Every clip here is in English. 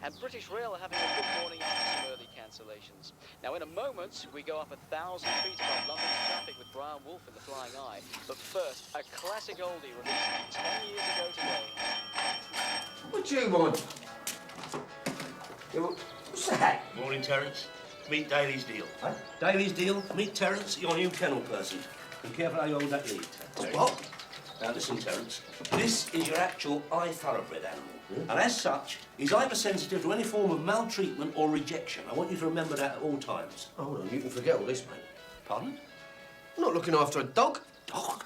and British Rail are having a good morning after some early cancellations. Now, in a moment, we go up 1,000 feet above London's traffic with Brian Wolf in The Flying Eye. But first, a classic oldie released 10 years ago today. What do you want? What's that? Morning, Terence. Meet Daly's deal. Huh? Daly's deal, meet Terence, your new kennel person. Be careful how you hold that lead. What? Now listen, Terence. This is your actual eye thoroughbred animal. And as such, he's hypersensitive to any form of maltreatment or rejection. I want you to remember that at all times. Oh, hold on, you can forget all this, mate. Pardon? I'm not looking after a dog. Dog?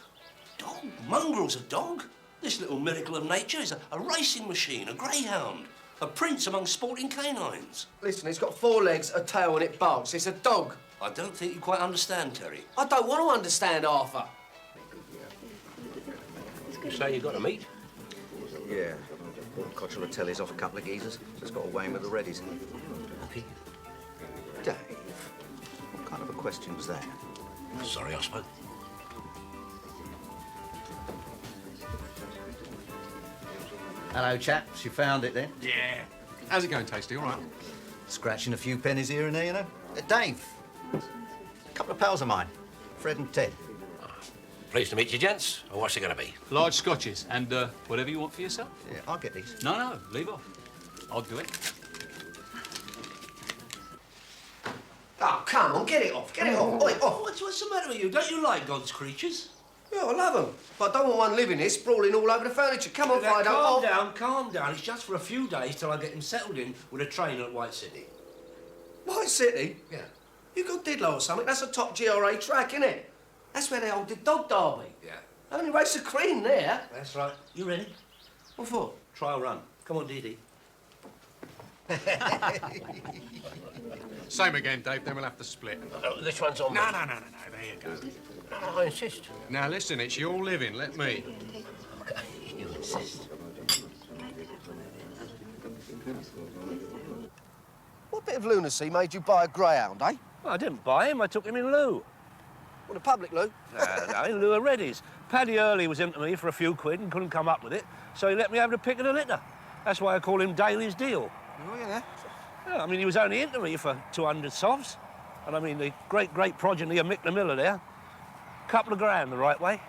Dog? Mongrel's a dog? This little miracle of nature is a racing machine, a greyhound, a prince among sporting canines. Listen, it's got 4 legs, a tail, and it barks. It's a dog. I don't think you quite understand, Terry. I don't want to understand, Arthur. Say you got a meet? Yeah. Cotchelatelli's off a couple of geezers. Just got away with the reddies. Happy? Dave, what kind of a question was that? Sorry, I spoke. Hello, chaps. You found it then? Yeah. How's it going, Tasty? All right? Scratching a few pennies here and there, you know. Dave, a couple of pals of mine, Fred and Ted. Pleased to meet you, gents. Oh, what's it going to be? Large scotches and whatever you want for yourself. Yeah, I'll get these. No, leave off. I'll do it. Oh, come on, get it off, get it off. Oi, off. What's the matter with you? Don't you like God's creatures? Yeah, I love them. But I don't want one living here sprawling all over the furniture. Come on, Now, Fido. calm down. It's just for a few days till I get him settled in with a trainer at White City. White City? Yeah. You got Didlow or something? That's a top GRA track, isn't it? That's where they hold the dog derby. Yeah. Only race the cream there. That's right. You ready? What for? Trial run. Come on, Dee Dee. Same again, Dave. Then we'll have to split. Oh, this one's on me. No. There you go. No, I insist. Now listen, it's your living. Let me. Okay, you insist. What bit of lunacy made you buy a greyhound, eh? Well, I didn't buy him. I took him in lieu. What, a public loo? No, in lieu of Reddy's. Paddy Early was into me for a few quid and couldn't come up with it, so he let me have the pick of the litter. That's why I call him Daly's deal. Oh, yeah? Yeah, I mean, he was only into me for 200 sovs. And I mean, the great progeny of Mick the Miller there. Couple of grand the right way.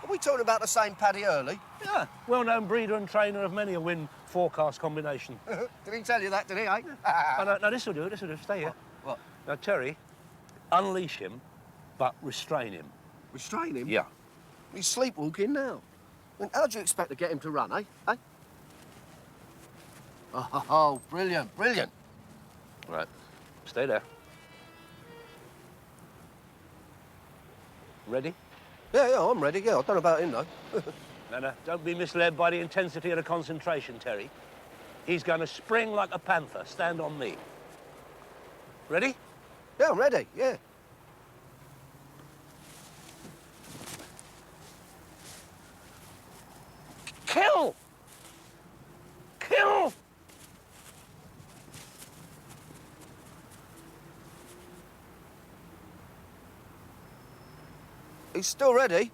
Are we talking about the same Paddy Early? Yeah, well-known breeder and trainer of many a win forecast combination. Did he tell you that, did he, eh? Oh, no, this'll do, stay here. What? Now, Terry, unleash him, but restrain him. Restrain him? Yeah. He's sleepwalking now. I mean, how do you expect to get him to run, eh? Eh? Oh, brilliant. Right, stay there. Ready? Yeah, I'm ready, yeah. I don't know about him, though. No, don't be misled by the intensity of the concentration, Terry. He's going to spring like a panther. Stand on me. Ready? Yeah, I'm ready, yeah. Kill! Kill! He's still ready.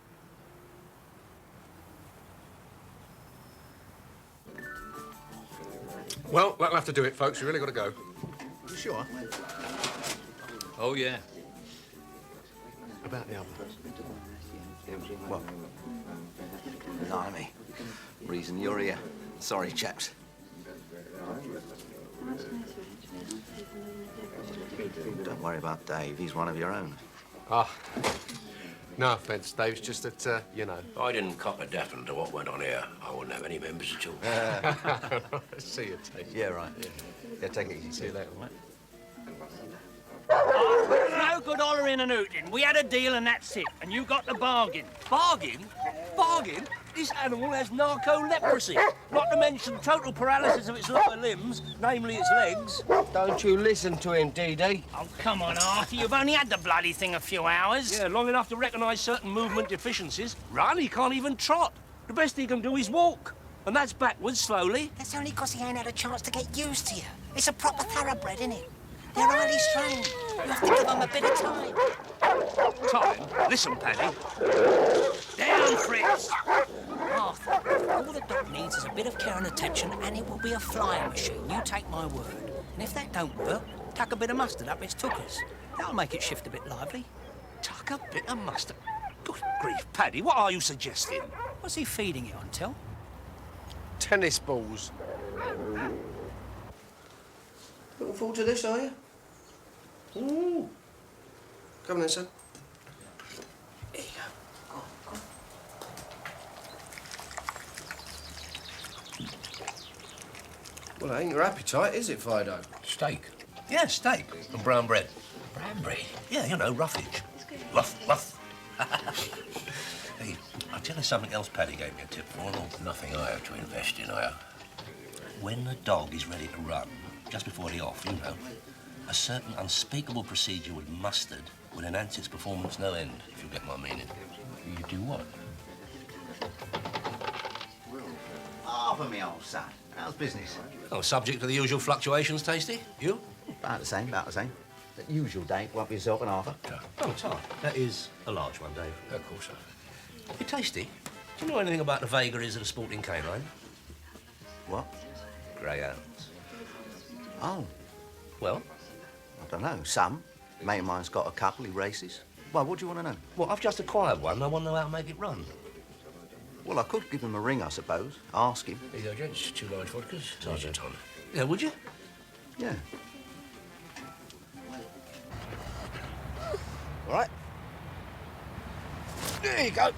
Well, that'll have to do it, folks. We really got to go. You sure? Oh, yeah. About the other. Well, blimey. Reason you're here. Sorry, chaps. Don't worry about Dave. He's one of your own. Ah. No offence, Dave. It's just that, you know. If I didn't cop a deafening to what went on here, I wouldn't have any members at all. See you, Dave. Yeah, right. Yeah, take it easy. See you later, mate. No good hollering and hooting. We had a deal and that's it. And you got the bargain. Bargain? Bargain? This animal has narcolepsy. Not to mention total paralysis of its lower limbs, namely its legs. Don't you listen to him, Dee Dee. Oh, come on, Arthur. You've only had the bloody thing a few hours. Yeah, long enough to recognise certain movement deficiencies. Run, he can't even trot. The best he can do is walk. And that's backwards, slowly. That's only because he ain't had a chance to get used to you. It's a proper thoroughbred, isn't it? They're highly strained. You have to give them a bit of time. Time? Listen, Paddy. Down, Fritz. Arthur, All the dog needs is a bit of care and attention, and it will be a flying machine. You take my word. And if that don't work, tuck a bit of mustard up its tuckers. That'll make it shift a bit lively. Tuck a bit of mustard. Good grief, Paddy, what are you suggesting? What's he feeding it on, Till? Tennis balls. Looking forward to this, are you? Ooh. Come on then, son. Here you go. Go on. Well, that ain't your appetite, is it, Fido? Steak. Yeah, steak. And brown bread. Brown bread? Yeah, you know, roughage. Rough. Hey, I'll tell you something else Paddy gave me a tip for. Nothing I have to invest in, I have. When the dog is ready to run, just before the off, you know, a certain unspeakable procedure with mustard will enhance its performance no end, if you get my meaning. You do what? Harbour me, old son. How's business? Oh, subject to the usual fluctuations, Tasty. You? About the same, about the same. The usual, Dave. Won't be yourself and Arthur. Oh, Tom. That is a large one, Dave. Of course I have. Hey, Tasty, do you know anything about the vagaries of the sporting canine? What? Greyhounds. Oh, Well, I don't know. Some. A mate of mine's got a couple. He races. Well, what do you want to know? well, I've just acquired one. I want to know how to make it run. Well, I could give him a ring, I suppose. Ask him. Here you go, gents. 2 large vodkas. Sergeant on. Yeah, would you? Yeah. All right. There you go.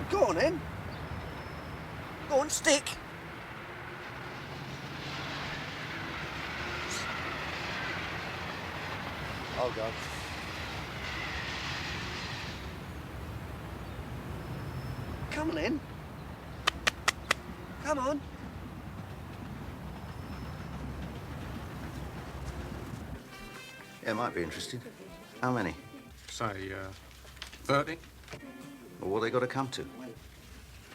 Go on, then. Go on, stick. I'll go. Come on, then. Come on. Yeah, might be interested. How many? Say, 30. Well, what they got to come to?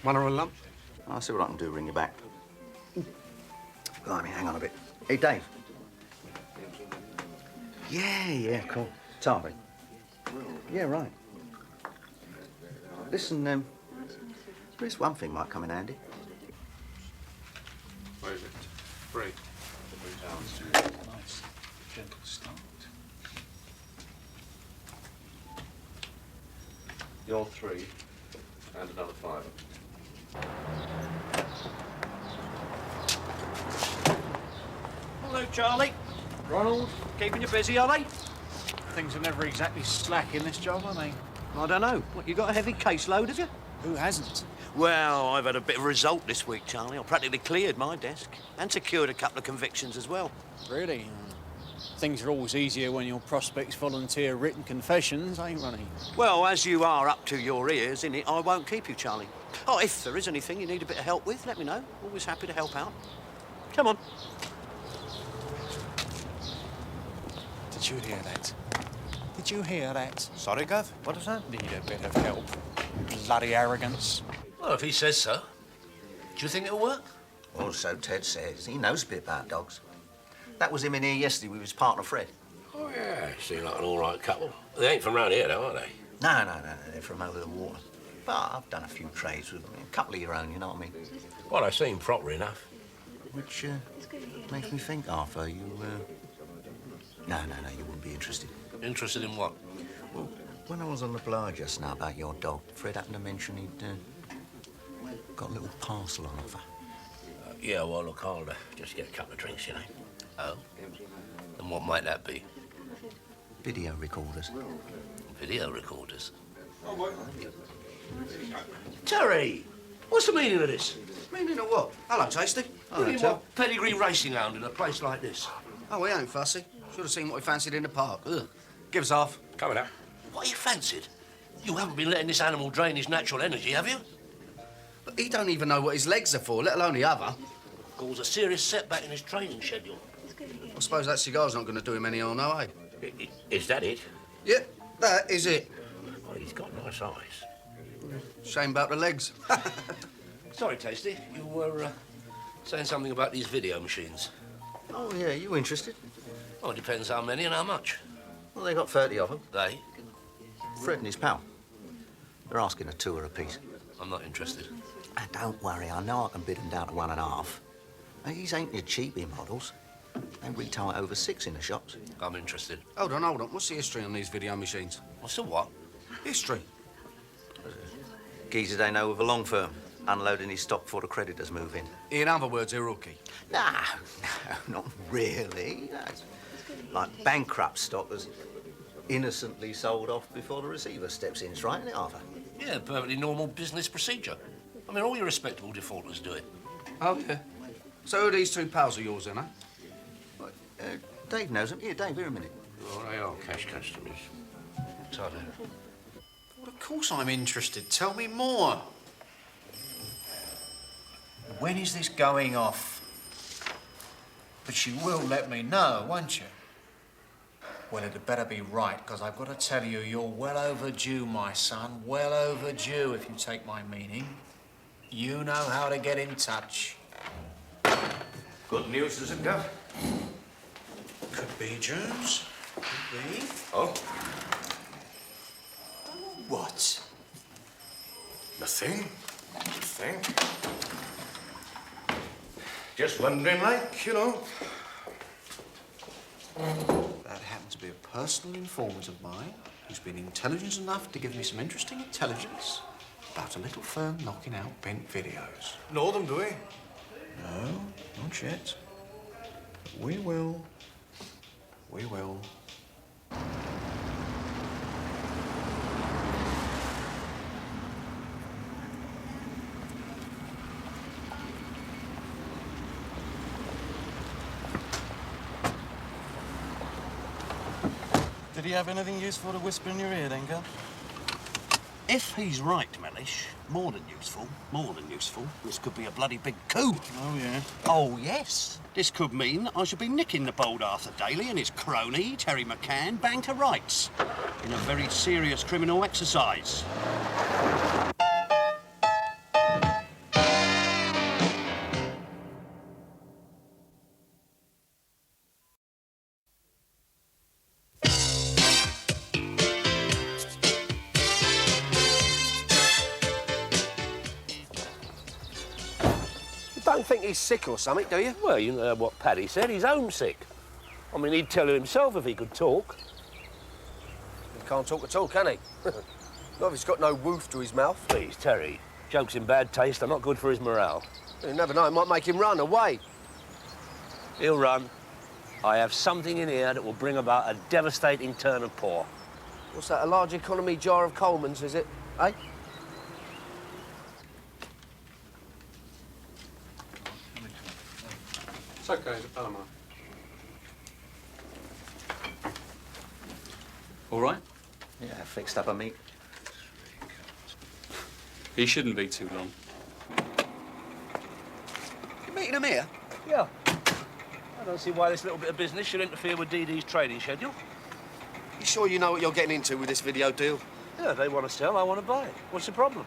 One or a lump. I'll see what I can do, ring you back. Blimey, hang on a bit. Hey, Dave. Yeah, cool. Tarby. Yeah, right. Listen, there's one thing might come in handy. What is it? 3. Nice, gentle start. You're 3. And another 5. Hello, Charlie. Ronald? Keeping you busy, are they? Things are never exactly slack in this job, are they? I don't know. What, you got a heavy caseload, have you? Who hasn't? Well, I've had a bit of a result this week, Charlie. I practically cleared my desk and secured a couple of convictions as well. Really? Things are always easier when your prospects volunteer written confessions, ain't Ronnie? Well, as you are up to your ears in it, I won't keep you, Charlie. Oh, if there is anything you need a bit of help with, let me know. Always happy to help out. Come on. Did you hear that? Did you hear that? Sorry, Gov. What is that? Need a bit of help. Bloody arrogance. Well, if he says so. Do you think it'll work? Well, so Ted says. He knows a bit about dogs. That was him in here yesterday with his partner, Fred. Oh, yeah. Seem like an all right couple. They ain't from round here, though, are they? No, they're from over the water. But I've done a few trades with them. A couple of your own, you know what I mean? Well, they seem proper enough. Which makes me think, Arthur, you, No, you wouldn't be interested. Interested in what? Well, when I was on the blower just now about your dog, Fred happened to mention he'd got a little parcel on offer. Yeah, well, look, I'll just get a couple of drinks, you know. Oh? And what might that be? Video recorders. Video recorders? Terry! What's the meaning of this? Meaning of what? Hello, Tasty. Putting what pedigree racing hound in a place like this? Oh, we ain't fussy. Should have seen what we fancied in the park. Ugh. Give us half. Coming up. What you fancied? You haven't been letting this animal drain his natural energy, have you? But he don't even know what his legs are for, let alone the other. Cause a serious setback in his training schedule. I suppose that cigar's not going to do him any harm, no, eh? Is that it? Yep, that is it. Well, he's got nice eyes. Shame about the legs. Sorry, Tasty. You were saying something about these video machines. Oh, yeah, you interested? Well, it depends how many and how much. Well, they got 30 of them. They? Fred and his pal. They're asking a 2 apiece. I'm not interested. And don't worry, I know I can bid them down to 1.5. These ain't your cheapie models. They retail at over 6 in the shops. I'm interested. Hold on. What's the history on these video machines? What's the what? History? Geezers they know with a long firm, unloading his stock before the creditors move in. In other words, a rookie. No, not really. No, it's like bankrupt stock that's innocently sold off before the receiver steps in. It's right, isn't it, Arthur? Yeah, perfectly normal business procedure. I mean, all your respectable defaulters do it. Oh, yeah. So who are these 2 pals of yours, then, eh? What, Dave knows them. Here, Dave, here a minute. Oh, they are cash customers. So, Well, of course I'm interested. Tell me more. When is this going off? But you will let me know, won't you? Well, it'd better be right, because I've got to tell you, you're well overdue, my son. Well overdue, if you take my meaning. You know how to get in touch. Good news, is it, Gav? Could be, Jones. Could be. Oh? What? Nothing. Just wondering, like, you know. That happened to be a personal informant of mine who's been intelligent enough to give me some interesting intelligence about a little firm knocking out bent videos. Know them, do we? No, not yet. But we will. We will. Did he have anything useful to whisper in your ear then, girl? If he's right, Mellish, more than useful, this could be a bloody big coup. Oh, yeah. Oh, yes. This could mean I should be nicking the bold Arthur Daly and his crony, Terry McCann, bang to rights in a very serious criminal exercise. Don't think he's sick or something, do you? well, you know what Paddy said. He's homesick. I mean, he'd tell you himself if he could talk. He can't talk at all, can he? Not if he's got no woof to his mouth. Please, Terry. Jokes in bad taste are not good for his morale. You never know, it might make him run away. He'll run. I have something in here that will bring about a devastating turn of paw. What's that, a large economy jar of Coleman's, is it? Eh? It's okay, it's a Palomar. All right? Yeah, fixed up a meet. He shouldn't be too long. You meeting him here? Yeah. I don't see why this little bit of business should interfere with DD's trading schedule. You sure you know what you're getting into with this video deal? Yeah, they want to sell, I want to buy it. What's the problem?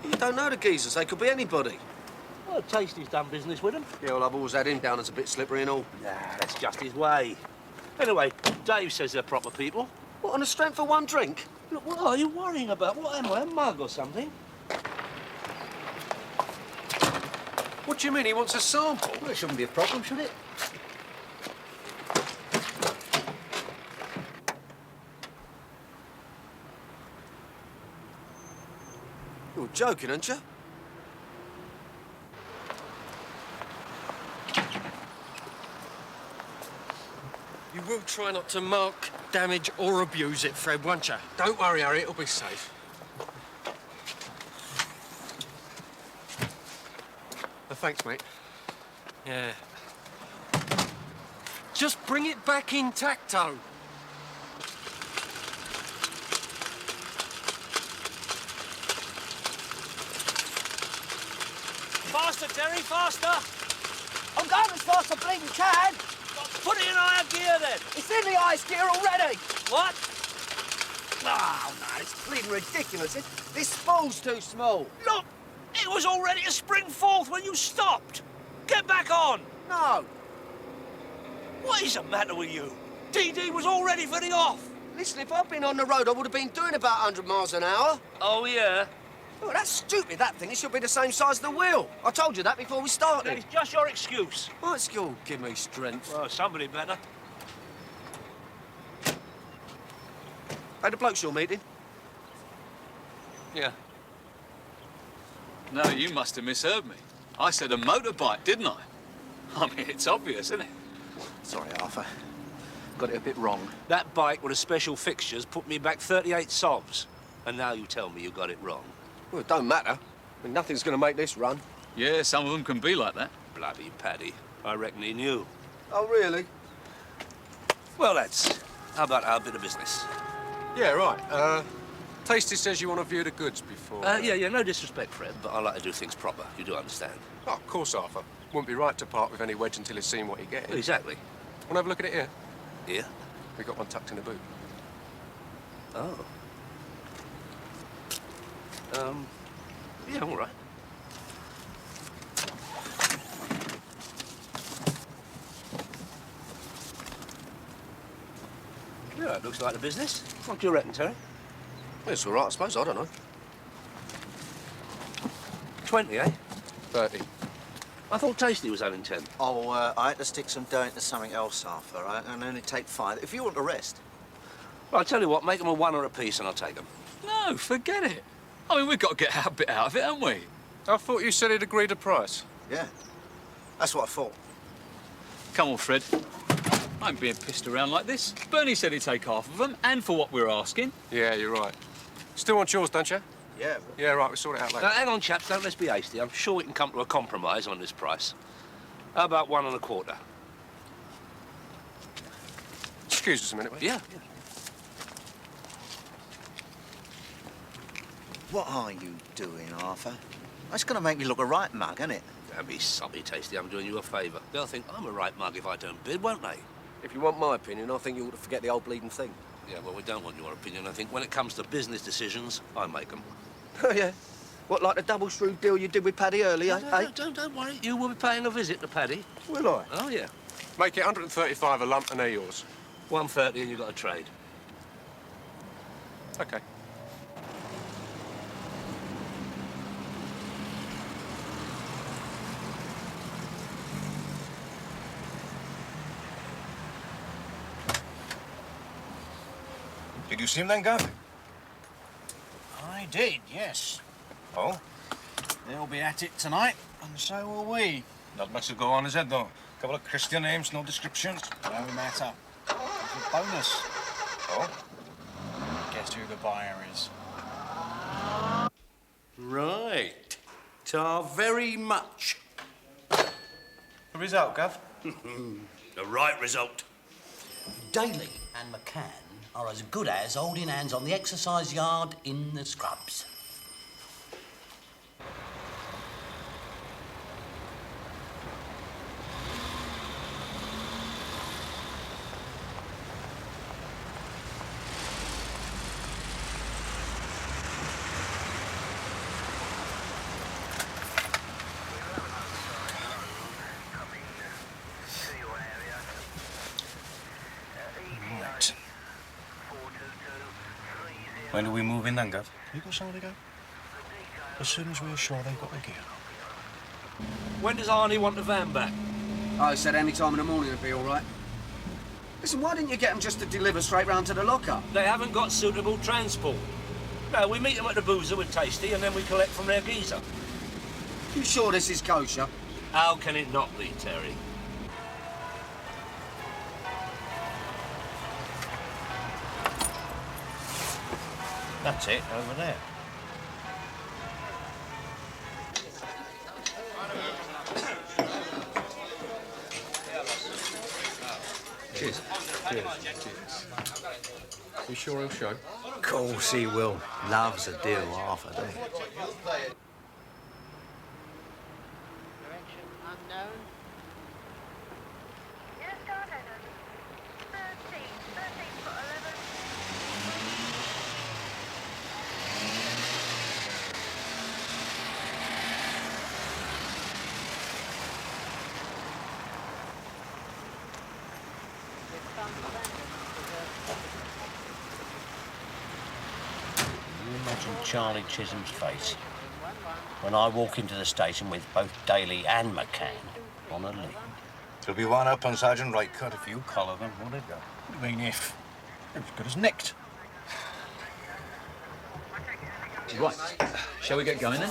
You don't know the geezers, they could be anybody. Well, Tasty's done business with them. Yeah, well, I've always had him down as a bit slippery and all. Nah, that's just his way. Anyway, Dave says they're proper people. What, on the strength of one drink? Look, what are you worrying about? What am I, a mug or something? What do you mean, he wants a sample? Well, it shouldn't be a problem, should it? You're joking, aren't you? You will try not to mark, damage or abuse it, Fred, won't you? Don't worry, Harry, it'll be safe. Thanks, mate. Yeah. Just bring it back intacto. Faster, Terry, faster! I'm going as fast as I bleeding can. Put it in higher gear, then. It's in the ice gear already. What? Oh, no, it's bleeding ridiculous. This spool's too small. Look, it was all ready to spring forth when you stopped. Get back on. No. What is the matter with you? DD was all ready for the off. Listen, if I'd been on the road, I would have been doing about 100 miles an hour. Oh, yeah? Oh, that's stupid, that thing. It should be the same size as the wheel. I told you that before we started. It's just your excuse. What's going to give me strength? Well, somebody better. Hey, the blokes you're meeting? Yeah. No, you must have misheard me. I said a motorbike, didn't I? I mean, it's obvious, isn't it? Sorry, Arthur. Got it a bit wrong. That bike with the special fixtures put me back 38 sovs. And now you tell me you got it wrong. Well, it don't matter. I mean, nothing's going to make this run. Yeah, some of them can be like that. Bloody Paddy. I reckon he knew. Oh, really? Well, lads, how about our bit of business? Yeah, right. Tasty says you want to view the goods before... Yeah, no disrespect, Fred, but I like to do things proper. You do understand. Oh, of course, Arthur. Wouldn't be right to part with any wedge until he's seen what he gets. Exactly. Want to have a look at it here? Here? We got one tucked in the boot. Oh. Yeah, all right. Yeah, it looks like the business. What do you reckon, Terry? It's all right, I suppose. I don't know. 20, eh? 30. I thought Tasty was having 10. Oh, I had to stick some dough into something else, Arthur. I can only take 5. If you want the rest. Well, I'll tell you what, make them a 1 or a piece and I'll take them. No, forget it. I mean, we've got to get our bit out of it, haven't we? I thought you said he'd agreed a price. Yeah. That's what I thought. Come on, Fred. I ain't being pissed around like this. Bernie said he'd take half of them, and for what we're asking. Yeah, you're right. Still want yours, don't you? Yeah. Yeah, right, we'll sort it out later. Now, hang on, chaps, don't let's be hasty. I'm sure we can come to a compromise on this price. How about 1 1/4? Excuse us a minute, mate. Yeah. What are you doing, Arthur? That's going to make me look a right mug, isn't it? Don't be soppy, Tasty. I'm doing you a favour. They'll think I'm a right mug if I don't bid, won't they? If you want my opinion, I think you ought to forget the old bleeding thing. Yeah, well, we don't want your opinion. I think when it comes to business decisions, I make them. Oh, yeah? What, like the double-screw deal you did with Paddy earlier, eh? Don't worry. You will be paying a visit to Paddy. Will I? Oh, yeah. Make it 135 a lump and they're yours. 130 and you've got a trade. OK. Did you see him then, Gav? I did, yes. Oh? They'll be at it tonight, and so will we. Not much to go on, is it, though? Couple of Christian names, no descriptions. No matter. It's a bonus. Oh? Guess who the buyer is? Right. Ta very much. The result, Gav? The right result. Daly and McCann are as good as holding hands on the exercise yard in the scrubs. Right. When do we move in then, Gav? You got somewhere to go? As soon as we're sure they've got the gear. When does Arnie want the van back? I said any time in the morning would be all right. Listen, why didn't you get them just to deliver straight round to the locker? They haven't got suitable transport. No, we meet them at the boozer with Tasty and then we collect from their geezer. You sure this is kosher? How can it not be, Terry? That's it, over there. Cheers. Cheers. Cheers. You sure he'll show? Of course he will. Loves a deal, Arthur, doesn't he? Direction unknown. Yes, start Adam. 13 for 11. We've found the landing. Imagine Charlie Chisholm's face when I walk into the station with both Daly and McCann on a lead. There'll be one up on Sergeant Lightcut If you collar them, what'd it go? What do you mean if? They're as good as nicked. Right. Shall we get going then?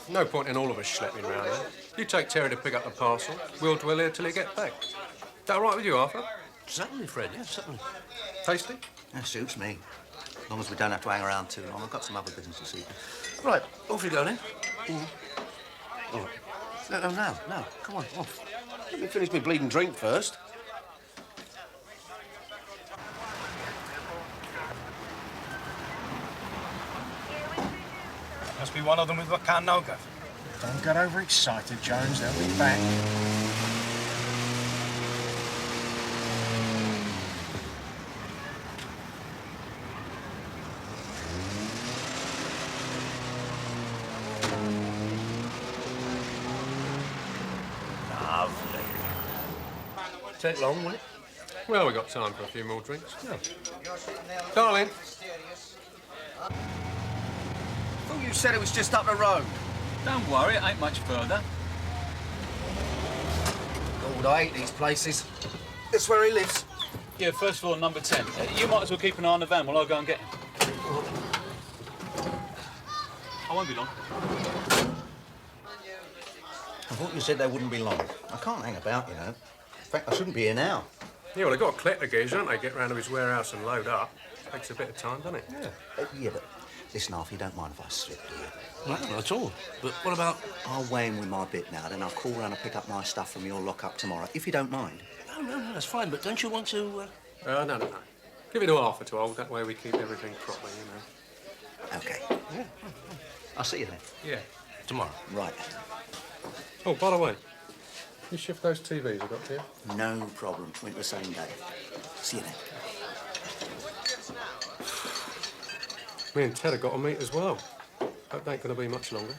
No point in all of us schlepping round here. You take Terry to pick up the parcel. We'll dwell here till he gets back. Is that all right with you, Arthur? Certainly, Fred, yes, certainly. Tasty? That suits me. As long as we don't have to hang around too long. I've got some other business to see. Right, off you go then. All right. No, come on, off. Let me finish my bleeding drink first. Must be one of them with McCann now, Gav. Don't get overexcited, Jones. They'll be back. Lovely. Take long, will it? Well, we got time for a few more drinks. Yeah. Darling. Thought you said it was just up the road. Don't worry, it ain't much further. God, I hate these places. It's where he lives. Yeah, first floor, number 10. You might as well keep an eye on the van while I go and get him. I won't be long. I thought you said they wouldn't be long. I can't hang about, you know. In fact, I shouldn't be here now. Yeah, well, they've got to collect the gears, don't they? Get round to his warehouse and load up. Takes a bit of time, doesn't it? Yeah. Yeah, but listen, Arthur, you don't mind if I slip here. No, not at all. But what about... I'll weigh in with my bit now, then I'll call round and pick up my stuff from your lock-up tomorrow, if you don't mind. No, that's fine, but don't you want to... No. Give it to Arthur to hold. That way we keep everything properly, you know. OK. Yeah. I'll see you then. Yeah. Tomorrow. Right. Oh, by the way, you shift those TVs I got here? No problem. Went the same day. See you then. Me and Ted have got to meet as well. Hope they ain't going to be much longer.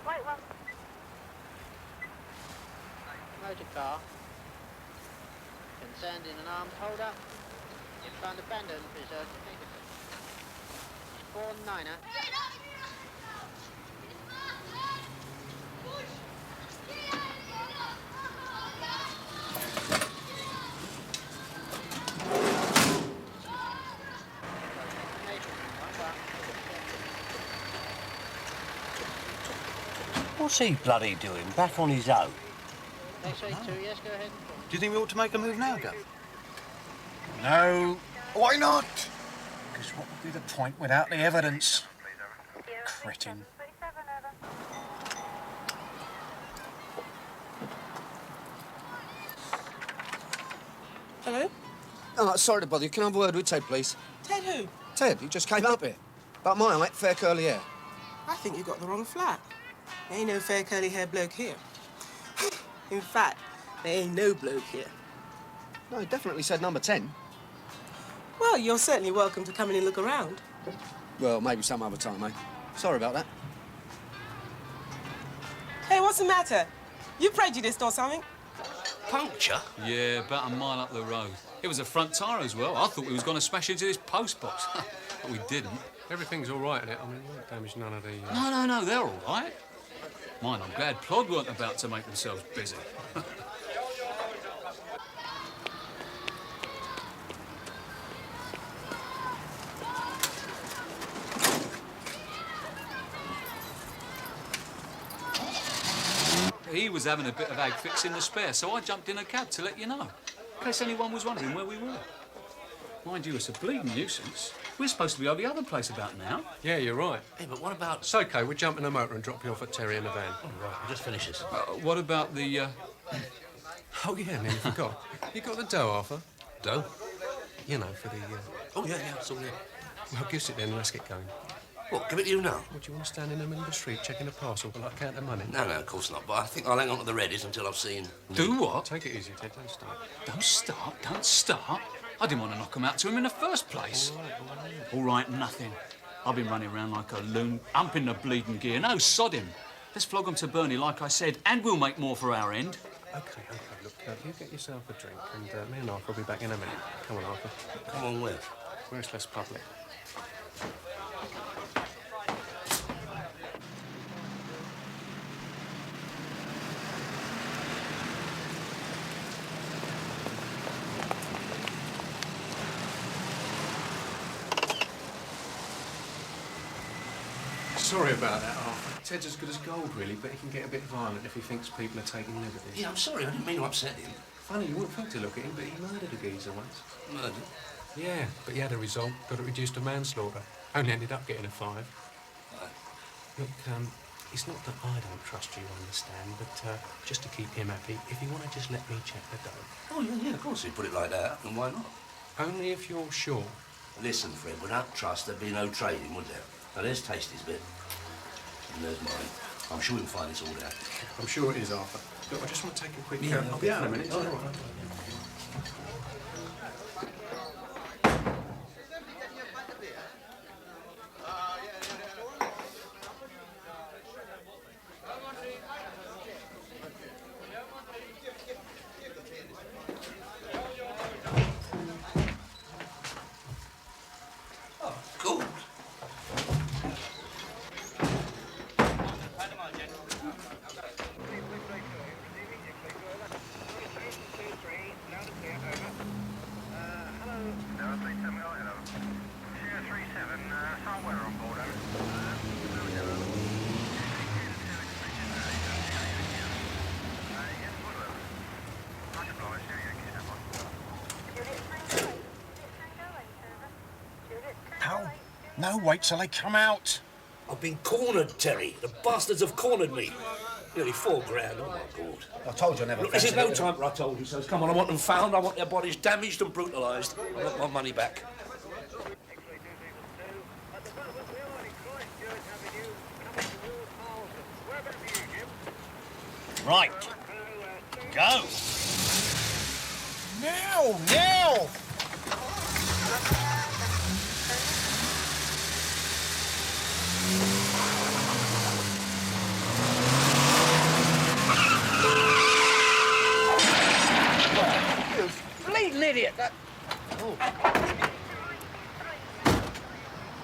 Wait one. Motor car. Concerned in an armed hold-up. You found abandoned preserved vehicle. 49er. What's he bloody doing back on his own? X-ray 2, yes, go ahead. Do you think we ought to make a move now, Gav? No, Why not? because what would be the point without the evidence? Cretin. Hello? Oh, sorry to bother you. Can I have a word with Ted, please? Ted who? Ted, he just came up here. About my height, fair curly hair. I think you got the wrong flat. There ain't no fair curly hair bloke here. In fact, there ain't no bloke here. No, he definitely said number 10. Well, you're certainly welcome to come in and look around. Well, maybe some other time, mate. Sorry about that. Hey, what's the matter? You prejudiced or something? Puncture? Yeah, about a mile up the road. It was a front tyre as well. I thought we was going to smash into this post box, but we didn't. Everything's all right in it. I mean, we won't damage none of the... No, they're all right. Mind, I'm glad Plod weren't about to make themselves busy. He was having a bit of ag fixing the spare, so I jumped in a cab to let you know, in case anyone was wondering where we were. Mind you, it's a bleeding nuisance. We're supposed to be over the other place about now. Yeah, you're right. Hey, but what about... It's OK, we'll jump in the motor and drop you off at Terry in the van. Oh, right, we'll just finish this. What about the, Oh, yeah, nearly forgot. You got the dough, Arthur? Dough? You know, for the... Oh, yeah, it's all there. Well, give it then and let's get going. What, give it to you now? Would you want to stand in the middle of the street checking a parcel but like count the money? No, of course not. But I think I'll hang on to the reddies until I've seen... Do what? Take it easy, Ted. Don't start. Don't start. I didn't want to knock him out to him in the first place. All right, nothing. I've been running around like a loon, humping the bleeding gear. No, sod him. Let's flog him to Bernie, like I said, and we'll make more for our end. OK, look, you get yourself a drink, and me and Arthur will be back in a minute. Come on, Arthur. Come on, where? Where it's less public. Sorry about that, Arthur. Ted's as good as gold, really, but he can get a bit violent if he thinks people are taking liberties. Yeah, I'm sorry, I didn't mean to upset him. Funny, you wouldn't think to look at him, but he murdered a geezer once. Murdered? Yeah, but he had a result, got it reduced to manslaughter. Only ended up getting a 5. Right. Look, it's not that I don't trust you, understand, but just to keep him happy, if you want to just let me check the dough. Oh, yeah, of course, you put it like that, and why not? Only if you're sure. Listen, Fred, without trust, there'd be no trading, would there? Now, there's Tasty's bit. And there's mine. I'm sure we'll find this all out. I'm sure it is, Arthur. Look, I just want to take a quick... Yeah, I'll be out in a minute. It's all right. Cool. No, wait till they come out. I've been cornered, Terry. The bastards have cornered me. Nearly $4 grand. Oh, my God. I told you I never... Look, this is no time for I told you so. Come on, I want them found. I want their bodies damaged and brutalised. I want my money back. Right. Go. Now! Bleeding idiot!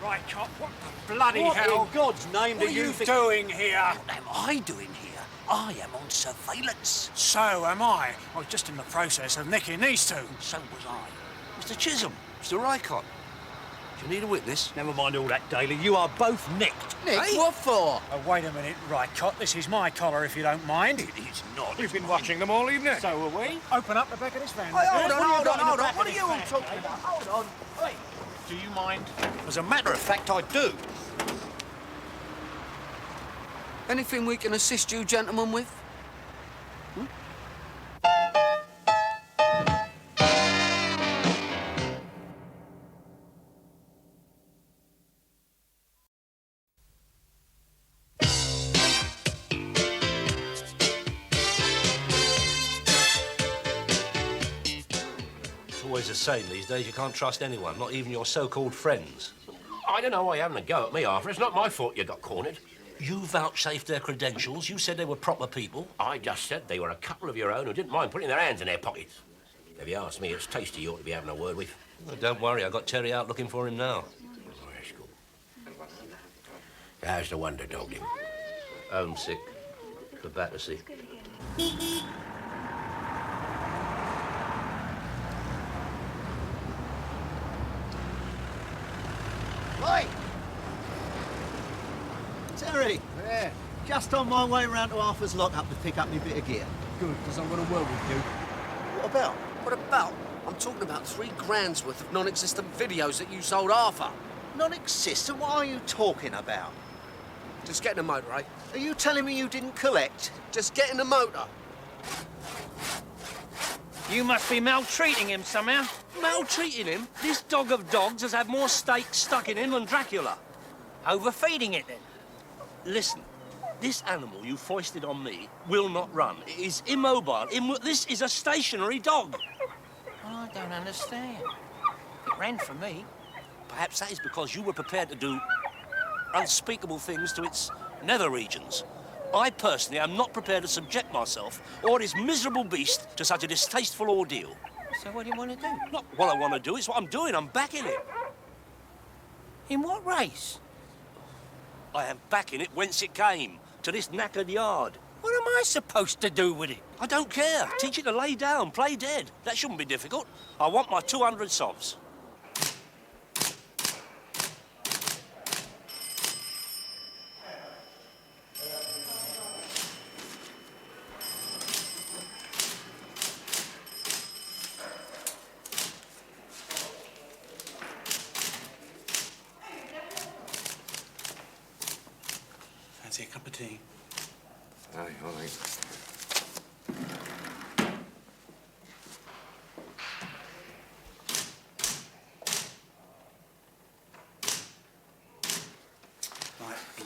Right, cop, what the bloody hell? What in God's name What are you doing here? What am I doing here? I am on surveillance. So am I. I was just in the process of nicking these two. So was I. Mr. Chisholm, Mr. Rycott. Do you need a witness? Never mind all that, Daly. You are both nicked. Nick, what for? Oh, wait a minute, right, cop. This is my collar, if you don't mind. It is not. We've been watching them all evening. So are we. Open up the back of this van. Hold on. What are you all talking about? Hold on. Hey, do you mind? As a matter of fact, I do. Anything we can assist you gentlemen with? It's always the same these days. You can't trust anyone, not even your so-called friends. I don't know why you're having a go at me, Arthur. It's not my fault you got cornered. You vouchsafed their credentials. You said they were proper people. I just said they were a couple of your own who didn't mind putting their hands in their pockets. If you ask me, it's Tasty you ought to be having a word with. Well, don't worry, I got Terry out looking for him now. Oh, that's good. How's the wonder dog him? Homesick. For Battersea. Right. Terry. Yeah. Just on my way round to Arthur's lock-up to pick up my bit of gear. Good, because I'm going to work with you. What about? What about? I'm talking about $3 grand's worth of non-existent videos that you sold Arthur. Non-existent? What are you talking about? Just get in the motor, eh? Are you telling me you didn't collect? Just get in the motor. You must be maltreating him somehow. Maltreating him? This dog of dogs has had more steaks stuck in him than Dracula. Overfeeding it, then. Listen, this animal you foisted on me will not run. It is immobile. This is a stationary dog. I don't understand. It ran for me. Perhaps that is because you were prepared to do unspeakable things to its nether regions. I personally am not prepared to subject myself or this miserable beast to such a distasteful ordeal. So what do you want to do? Not what I want to do, it's what I'm doing. I'm backing it. In what race? I am backing it whence it came, to this knackered yard. What am I supposed to do with it? I don't care. Teach it to lay down, play dead. That shouldn't be difficult. I want my 200 sovs. Fancy a cup of tea? Aye, all right.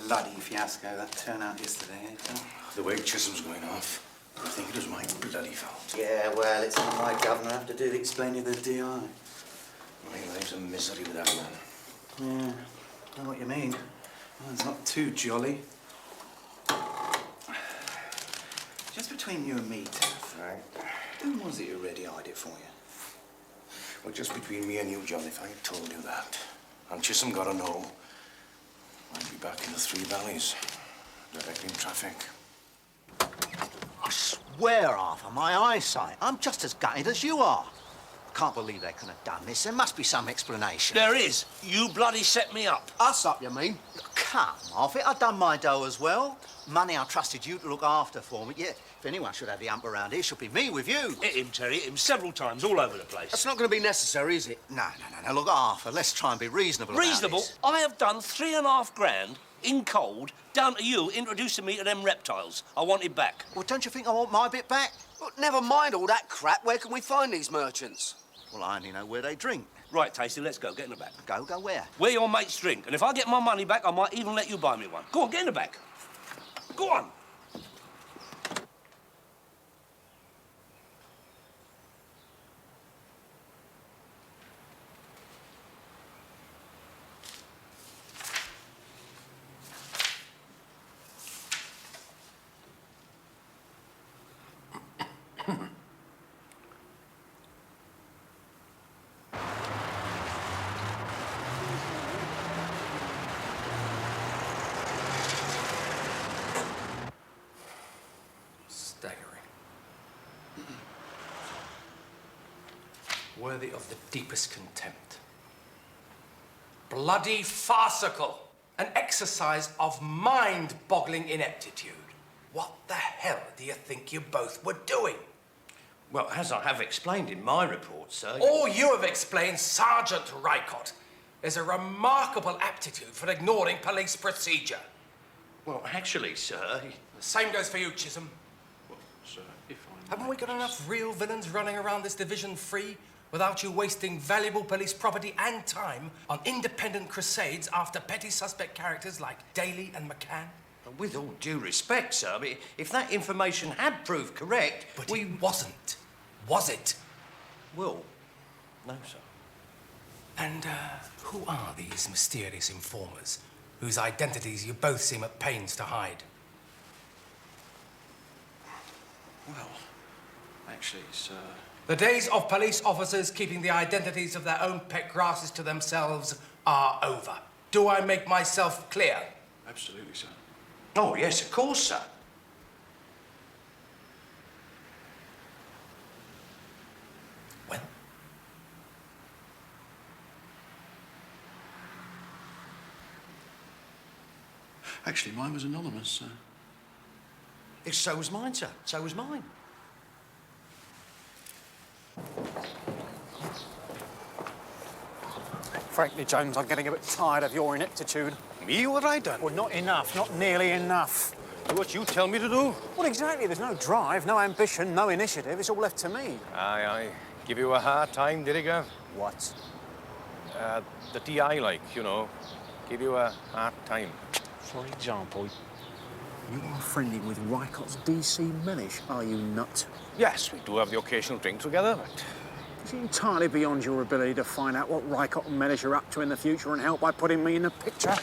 Bloody fiasco, that turnout yesterday, eh, Phil? The way Chisholm's going off, I think it was my bloody fault. Yeah, well, it's not my governor. I have to do the explaining to the DI. My life's a misery with that man. Yeah, I know what you mean. Well, it's not too jolly. Just between you and me, Taff, right? Who was it who already eyed it for you? Well, just between me and you, John, if I told you that, and Chisholm got to know, I'd be back in the Three Valleys, directing traffic. I swear, Arthur, my eyesight, I'm just as gutted as you are. Can't believe they could have done this. There must be some explanation. There is. You bloody set me up. Us up, you mean? Come off it. I've done my dough as well. Money I trusted you to look after for me. Yeah, if anyone should have the ump around here, it should be me with you. Hit him, Terry. Hit him several times all over the place. That's not going to be necessary, is it? No. Look, Arthur, let's try and be reasonable about Reasonable? this. I have done £3.5 grand in cold down to you introducing me to them reptiles. I wanted back. Well, don't you think I want my bit back? Well, never mind all that crap. Where can we find these merchants? Well, I only know where they drink. Right, Tasty, let's go. Get in the back. Go where? Where your mates drink. And if I get my money back, I might even let you buy me one. Go on, get in the back. Go on. Worthy of the deepest contempt. Bloody farcical. An exercise of mind-boggling ineptitude. What the hell do you think you both were doing? Well, as I have explained in my report, sir... All you have explained, Sergeant Rycott, is a remarkable aptitude for ignoring police procedure. Well, actually, sir... The same goes for you, Chisholm. Well, sir, if I... Haven't we got enough real villains running around this division free without you wasting valuable police property and time on independent crusades after petty suspect characters like Daly and McCann? With all due respect, sir, if that information had proved correct... But it wasn't, was it? Well, no, sir. And who are these mysterious informers whose identities you both seem at pains to hide? Well, actually, sir... The days of police officers keeping the identities of their own pet grasses to themselves are over. Do I make myself clear? Absolutely, sir. Oh, yes, of course, sir. Well? Actually, mine was anonymous, sir. So was mine, sir. So was mine. Frankly, Jones, I'm getting a bit tired of your ineptitude. Me? What have I done? Well, not enough. Not nearly enough. Do what you tell me to do. Well, exactly. There's no drive, no ambition, no initiative. It's all left to me. Aye, aye. Give you a hard time, did he, Gav? What? The DI, like, you know. Give you a hard time. For example, you are friendly with Rycott's DC Mellish, are you not? Yes, we do have the occasional drink together, but... Is it entirely beyond your ability to find out what Rycott and Mellish are up to in the future and help by putting me in the picture?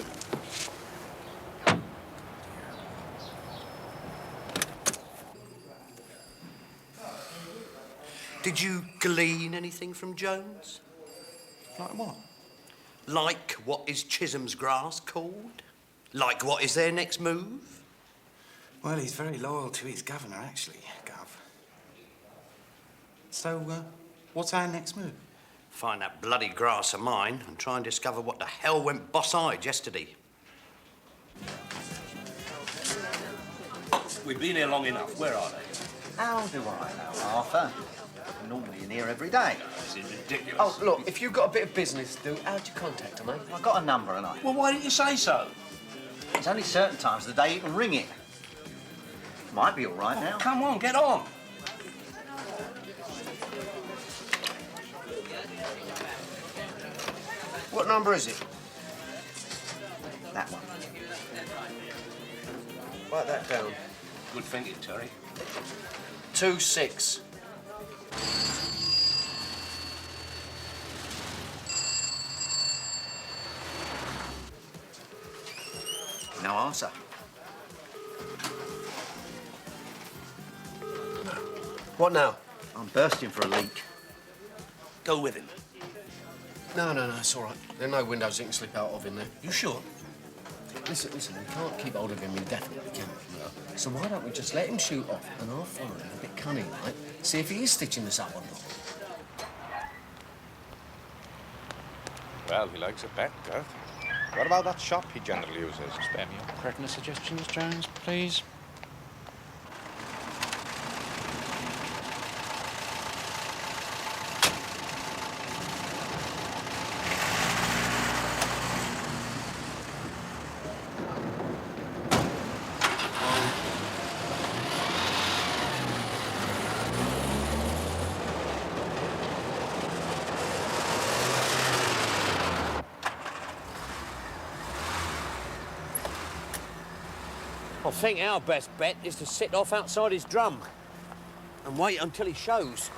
Did you glean anything from Jones? Like what? Like what is Chisholm's grass called? Like what is their next move? Well, he's very loyal to his governor, actually, Gov. So, what's our next move? Find that bloody grass of mine and try and discover what the hell went boss-eyed yesterday. We've been here long enough. Where are they? How do I know, Arthur? I'm normally in here every day. This is ridiculous. Oh, look, if you've got a bit of business to do, how'd you contact them, mate? I've got a number, and I. Well, why didn't you say so? There's only certain times of the day you can ring it. Might be all right now. Come on, get on. What number is it? That one. Write that down. Good thinking, Terry. 26. No answer. What now? I'm bursting for a leak. Go with him. No, it's all right. There are no windows you can slip out of in there. You sure? Listen, we can't keep hold of him indefinitely, can we? So why don't we just let him shoot off and I'll follow him a bit cunning, like, see if he is stitching us up or not. Well, he likes a bet, Garth. What about that shop he generally uses? Spare me your pregnant suggestions, Jones, please. I think our best bet is to sit off outside his drum and wait until he shows.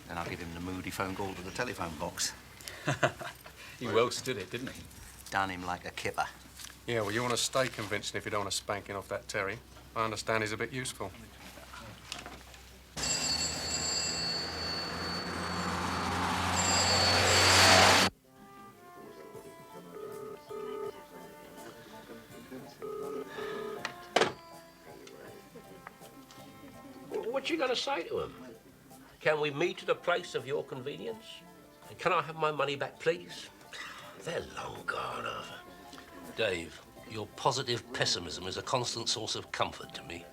Then I'll give him the moody phone call to the telephone box. He well stood it, didn't he? Done him like a kipper. Yeah, well, you want to stay convincing if you don't want to spanking off that Terry. I understand he's a bit useful. What you going to say to him? Can we meet at a place of your convenience? And can I have my money back, please? They're long gone, Arthur. Dave, your positive pessimism is a constant source of comfort to me.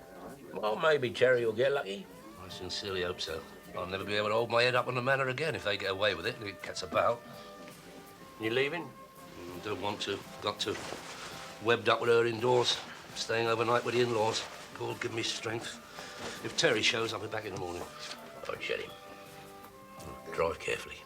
Well, maybe Terry will get lucky. I sincerely hope so. I'll never be able to hold my head up on the manor again if they get away with it and it gets about. You leaving? Don't want to. Got to. Webbed up with her indoors. Staying overnight with the in-laws. God give me strength. If Terry shows, I'll be back in the morning. I'd shed him. Drive carefully.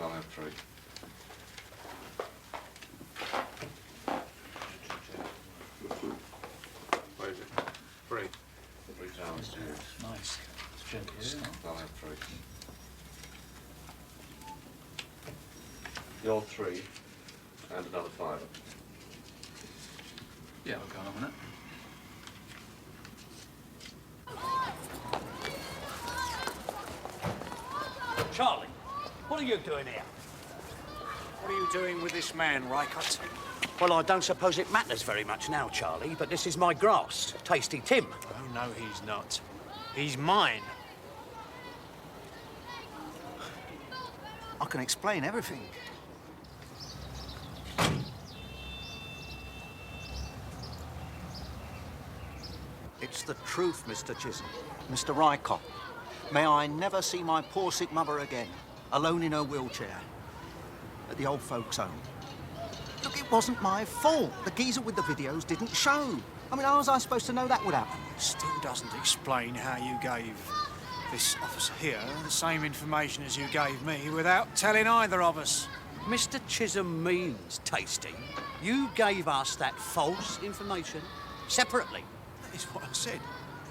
I'll have 3. Nice. It's gentle, isn't it? I'll have 3. You're 3, and another 5. Yeah, we'll go on it. Charlie, what are you doing here? What are you doing with this man, Rycott? Well, I don't suppose it matters very much now, Charlie, but this is my grass, Tasty Tim. Oh, no, he's not. He's mine. I can explain everything. It's the truth, Mr. Chisholm. Mr. Rycott, may I never see my poor sick mother again, alone in her wheelchair, at the old folks' home. Look, it wasn't my fault. The geezer with the videos didn't show. I mean, how was I supposed to know that would happen? Still doesn't explain how you gave this officer here the same information as you gave me without telling either of us. Mr. Chisholm means, Tasty, you gave us that false information separately. That is what I said.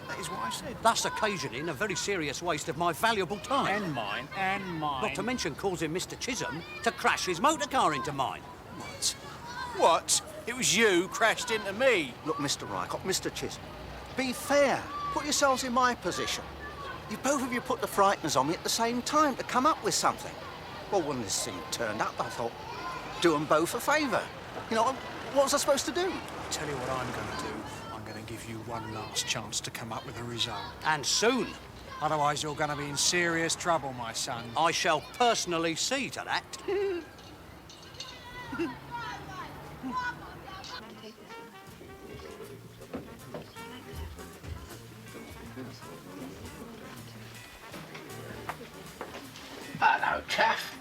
That is what I said. Thus occasioning a very serious waste of my valuable time. And mine, and mine. Not to mention causing Mr. Chisholm to crash his motor car into mine. What? What? It was you crashed into me. Look, Mr. Rycott, Mr. Chisholm, be fair. Put yourselves in my position. You both of you put the frighteners on me at the same time to come up with something. Well, when this scene turned up, I thought, do them both a favour. You know, what was I supposed to do? I'll tell you what I'm going to do. I'm going to give you one last chance to come up with a result. And soon. Otherwise, you're going to be in serious trouble, my son. I shall personally see to that. Hello, Taff.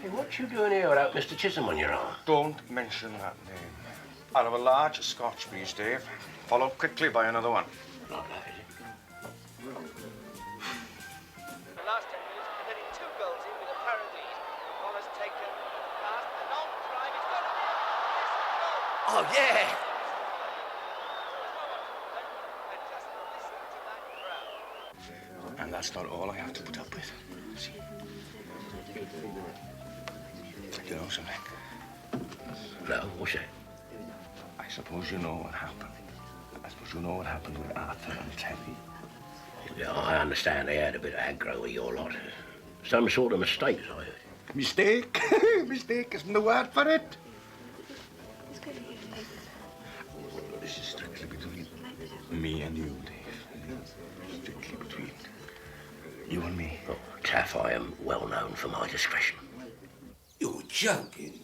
Hey, what you doing here without Mr. Chisholm on your arm? Don't mention that name. I'll have a large scotch, please, Dave. Followed quickly by another one. Not that, is it? The last 10 minutes, and then 2 goals in with apparent lead. Wallace taken, past, a long drive, it's got to be a Oh, yeah! And that's not all I have to put up with. See? You know something? No, what's that? I suppose you know what happened. I suppose you know what happened with Arthur and Terry. Yeah, I understand they had a bit of aggro with your lot. Some sort of mistake, as I heard. Mistake? Mistake isn't the word for it. This is strictly between me and you, Dave. Strictly between you and me. Oh, Taff, I am well known for my discretion. You're joking.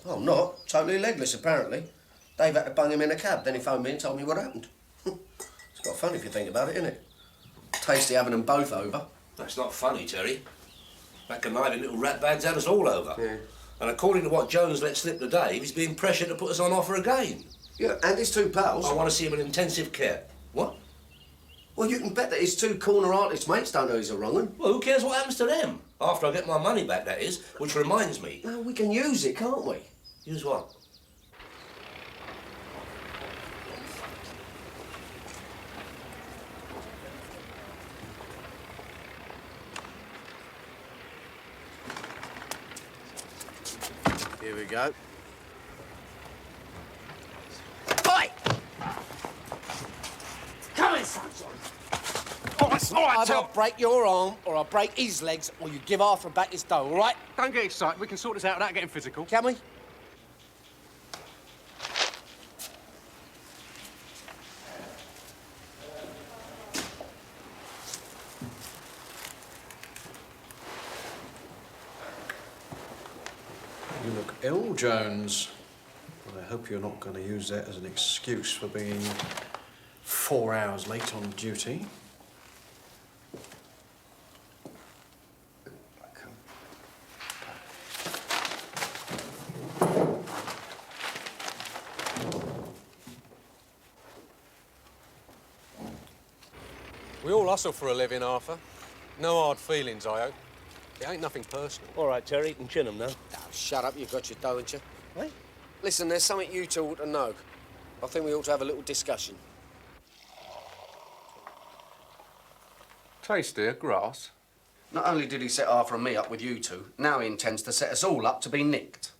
Oh, I'm not. Totally legless, apparently. Dave had to bung him in a cab, then he phoned me and told me what happened. It's quite funny if you think about it, isn't it? Tasty having them both over. That's not funny, Terry. Back of night, little ratbags had us all over. Yeah. And according to what Jones let slip today, he's being pressured to put us on offer again. Yeah, and his 2 pals. I want to see him in intensive care. What? Well, you can bet that his 2 corner artist mates don't know he's a wrong one. Well, who cares what happens to them? After I get my money back, that is. Which reminds me. No, we can use it, can't we? Use what? Here we go. Oi! Come in, Sanson. All right, I'll break your arm, or I'll break his legs, or you give Arthur back his dough, all right? Don't get excited. We can sort this out without getting physical. Can we? You look ill, Jones. Well, I hope you're not going to use that as an excuse for being 4 hours late on duty. We all hustle for a living, Arthur. No hard feelings, I hope. It ain't nothing personal. All right, Terry, you can chin him now. Oh, shut up, you've got your dough, ain't you? Hey? Listen, there's something you two ought to know. I think we ought to have a little discussion. Tasty, a grass? Not only did he set Arthur and me up with you two, now he intends to set us all up to be nicked.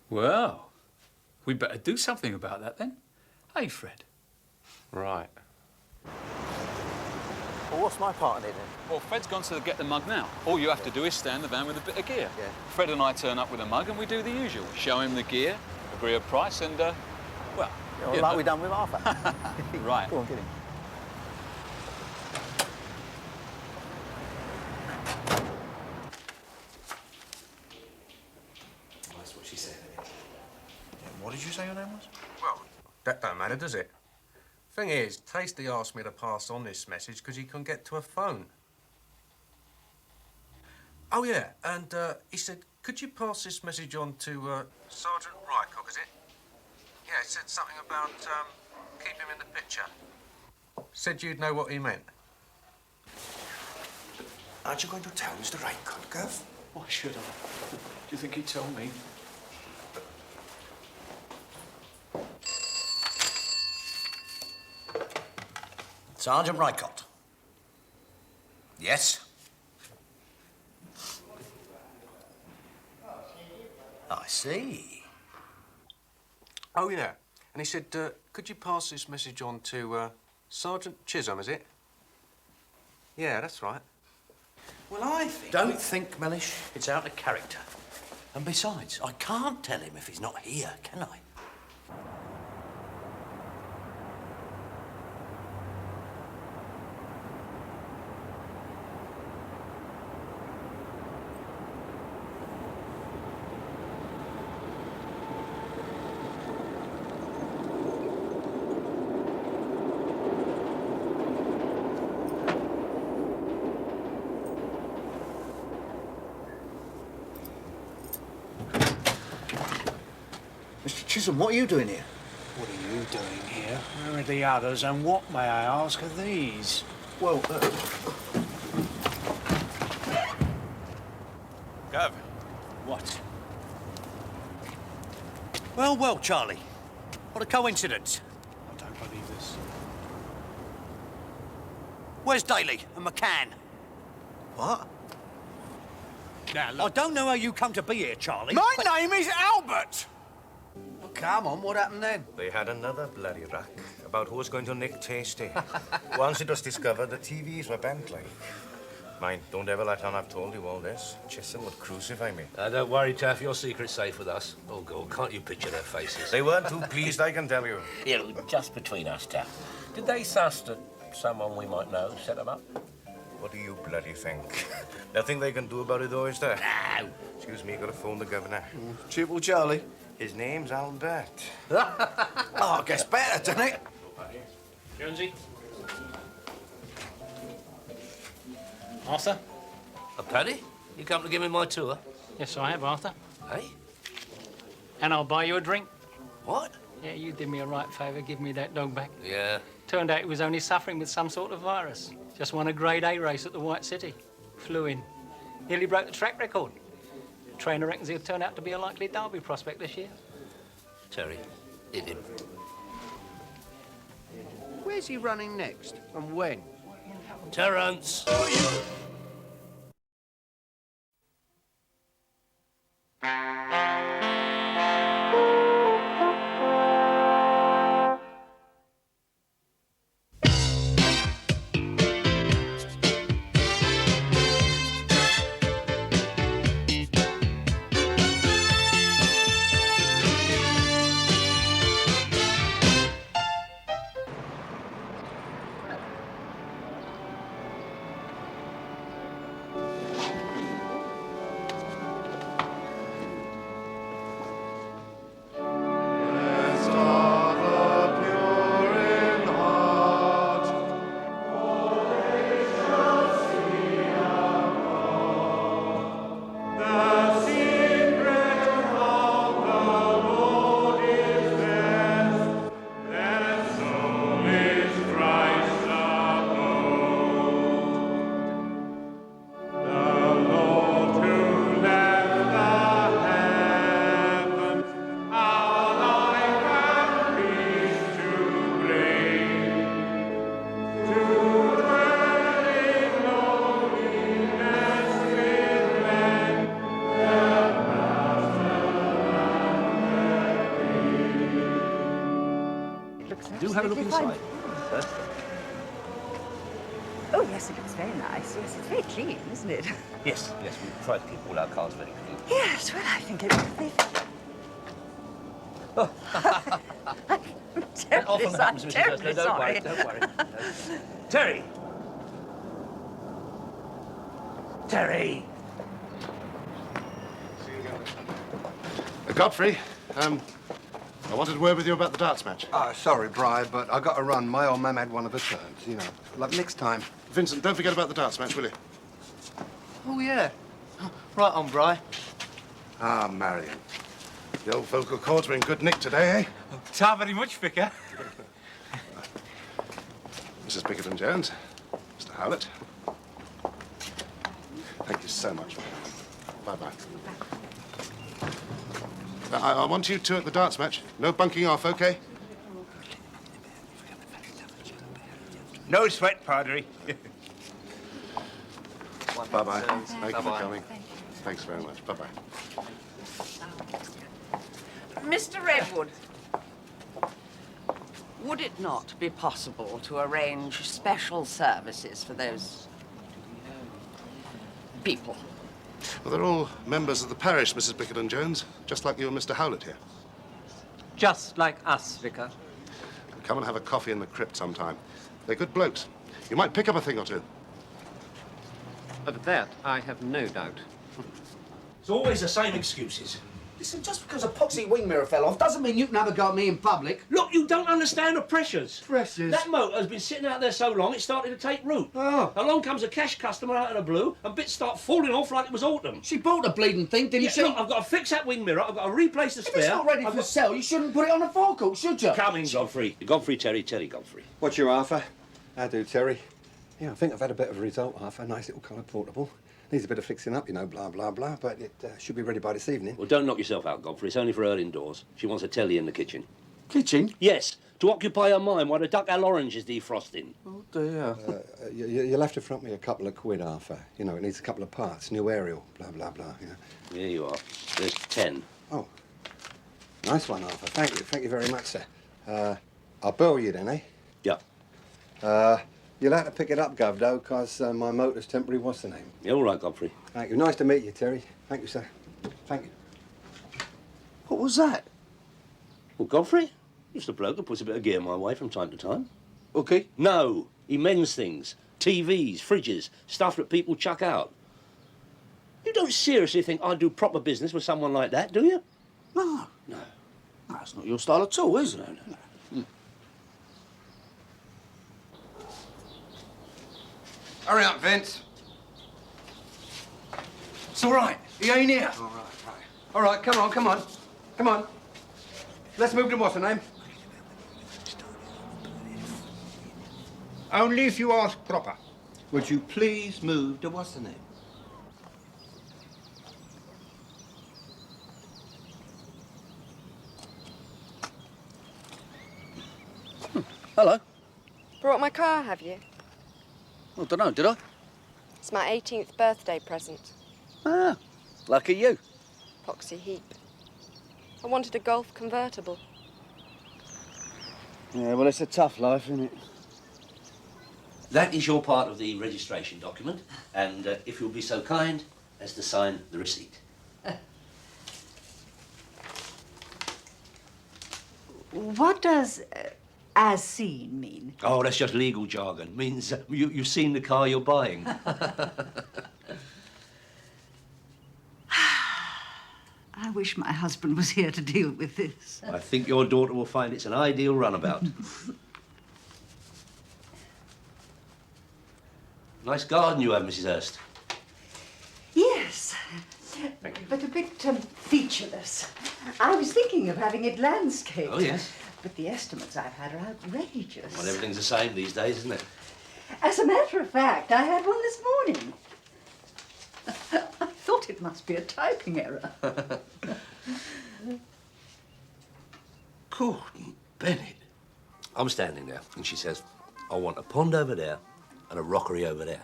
Well, we better do something about that then. Hey, Fred. Right. Well, what's my part in it then? Well, Fred's gone to get the mug now. All you have to do is stand the van with a bit of gear. Yeah. Fred and I turn up with a mug and we do the usual. Show him the gear, agree a price and, well... Yeah, well, like we done with Arthur. Right. Go on, get him. That's what she said. What did you say your name was? Well, that don't matter, does it? Thing is, Tasty asked me to pass on this message because he couldn't get to a phone. Oh, yeah, and he said, could you pass this message on to Sergeant Rycock, is it? Yeah, he said something about keep him in the picture. Said you'd know what he meant. Aren't you going to tell Mr. Rycock, Gov? Why should I? Do you think he'd tell me? Sergeant Rycock. Yes? I see. Oh, yeah. And he said, could you pass this message on to Sergeant Chisholm, is it? Yeah, that's right. Well, I think... Don't think, Mellish. It's out of character. And besides, I can't tell him if he's not here, can I? Mr. Chisholm, what are you doing here? What are you doing here? Where are the others, and what, may I ask, are these? Well, Gov. What? Well, well, Charlie. What a coincidence. I don't believe this. Where's Daly and McCann? What? Now, I don't know how you come to be here, Charlie. My name is Albert! Well, come on, what happened then? They had another bloody rack about who was going to nick Tasty. Once it was discovered, the TVs were bent, like. Mind, don't ever let on I've told you all this. Chisholm would crucify me. Don't worry, Taff, your secret's safe with us. Oh, God, can't you picture their faces? They weren't too pleased, I can tell you. Yeah, just between us, Taff. Did they sus that someone we might know set them up? What do you bloody think? Nothing they can do about it, though, is there? No. Excuse me, gotta phone the governor. Cheerful Charlie. His name's Albert. Oh, it gets better, doesn't it? Jonesy? Arthur? Paddy? You come to give me my tour? Yes, I have, Arthur. Hey? And I'll buy you a drink. What? Yeah, you did me a right favour, give me that dog back. Yeah. Turned out he was only suffering with some sort of virus. Just won a Grade A race at the White City. Flew in. Nearly broke the track record. Trainer reckons he'll turn out to be a likely Derby prospect this year. Terry, hit him. Where's he running next and when? Terence! have a look absolutely inside? fine. Oh, yes, it looks very nice. Yes, it's very clean, isn't it? Yes, yes, we try to keep all our cars very clean. Yes, well, I think it would be... That often happens, Mrs. Hurst. No, don't worry, don't worry. Terry! Terry! Godfrey, I wanted to word with you about the darts match. Sorry, Bri, but I got to run. My old man had one of her turns, you know. Like next time. Vincent, don't forget about the darts match, will you? Oh, yeah. Right on, Bri. Ah, Marion. The old vocal cords were in good nick today, eh? Ta very much, Vicar. Mrs. Bickerton-Jones, Mr. Howlett. Thank you so much. Bye-bye. I want you two at the darts match. No bunking off, OK? No sweat, Padre. Bye-bye. Thank you for coming. Thanks very much. Bye-bye. Mr. Redwood, would it not be possible to arrange special services for those people? Well, they're all members of the parish, Mrs. Bickerton-Jones, just like you and Mr. Howlett here. Just like us, Vicar. Come and have a coffee in the crypt sometime. They're good blokes. You might pick up a thing or two. Of that, I have no doubt. It's always the same excuses. Listen, just because a poxy wing mirror fell off doesn't mean you can have a go at me in public. Look, you don't understand the pressures. Pressures? That motor has been sitting out there so long, it's started to take root. Oh. Along comes a cash customer out of the blue, and bits start falling off like it was autumn. She bought the bleeding thing, didn't she? Look, I've got to fix that wing mirror, I've got to replace the spare. If it's not ready for sale, you shouldn't put it on the forecourt, should you? Come in, Godfrey. Godfrey, Terry, Godfrey. What's your Arthur? How do, Terry? Yeah, I think I've had a bit of a result, Arthur. Nice little colour portable. Needs a bit of fixing up, you know, blah, blah, blah, but it should be ready by this evening. Well, don't knock yourself out, Godfrey. It's only for her indoors. She wants a telly in the kitchen. Kitchen? Yes, to occupy her mind while the duck al orange is defrosting. Oh, dear. You'll have to front me a couple of quid, Arthur. You know, it needs a couple of parts, new aerial, blah, blah, blah, you know. Here you are. There's 10. Oh, nice one, Arthur. Thank you very much, sir. I'll bill you then, eh? Yeah. You'll have to pick it up, Gov, though, because my motor's temporary. What's the name? Yeah, all right, Godfrey. Thank you. Nice to meet you, Terry. Thank you, sir. Thank you. What was that? Well, Godfrey, just a bloke who puts a bit of gear my way from time to time. Okay. No, he mends things. TVs, fridges, stuff that people chuck out. You don't seriously think I'd do proper business with someone like that, do you? No. No. That's not your style at all, is it? No. Hurry up, Vince. It's all right. He ain't here. All right. All right, come on. Come on. Let's move to what's the name? Only if you ask proper. Would you please move to what's the name? Hello. Brought my car, have you? I don't know, did I? It's my 18th birthday present. Ah, lucky you. Poxy heap. I wanted a Golf convertible. Yeah, well, it's a tough life, isn't it? That is your part of the registration document, and if you'll be so kind as to sign the receipt. What does as seen mean? Oh, that's just legal jargon. Means you've seen the car you're buying. I wish my husband was here to deal with this. I think your daughter will find it's an ideal runabout. Nice garden you have, Mrs. Hurst. Yes, but a bit featureless. I was thinking of having it landscaped. Oh, yes. But the estimates I've had are outrageous. Well, everything's the same these days, isn't it? As a matter of fact, I had one this morning. I thought it must be a typing error. Gordon Bennett. I'm standing there, and she says, I want a pond over there and a rockery over there.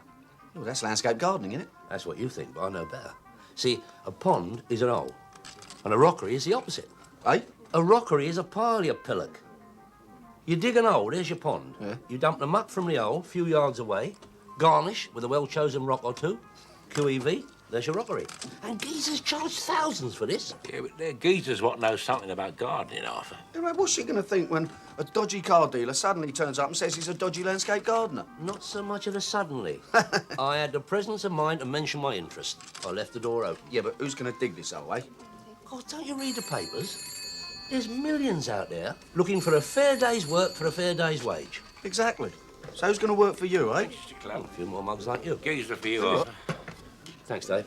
Well, that's landscape gardening, isn't it? That's what you think, but I know better. See, a pond is an hole, and a rockery is the opposite. Eh? A rockery is a pile, you pillock. You dig an hole, there's your pond. Yeah. You dump the muck from the hole a few yards away, garnish with a well-chosen rock or two, QEV, there's your rockery. And geezers charge thousands for this. Yeah, but they're geezers what know something about gardening, Arthur. Anyway, what's she going to think when a dodgy car dealer suddenly turns up and says he's a dodgy landscape gardener? Not so much of a suddenly. I had the presence of mind to mention my interest. I left the door open. Yeah, but who's going to dig this hole, eh? Oh, don't you read the papers? There's millions out there looking for a fair day's work for a fair day's wage. Exactly. So who's going to work for you, eh? A few more mugs like you. Geezer for you, Arthur. Thanks, Dave.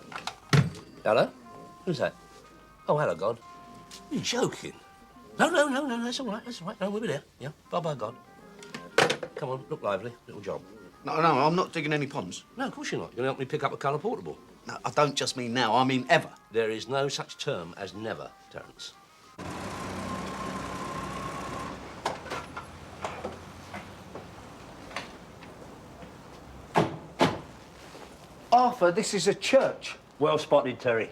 Hello? Who's that? Oh, hello, God. You're joking. No, that's all right, No, we'll be there. Yeah, bye-bye, God. Come on, look lively. Little job. No, I'm not digging any ponds. No, of course you're not. You're going to help me pick up a colour portable. No, I don't just mean now, I mean ever. There is no such term as never, Terence. Arthur, this is a church. Well spotted, Terry.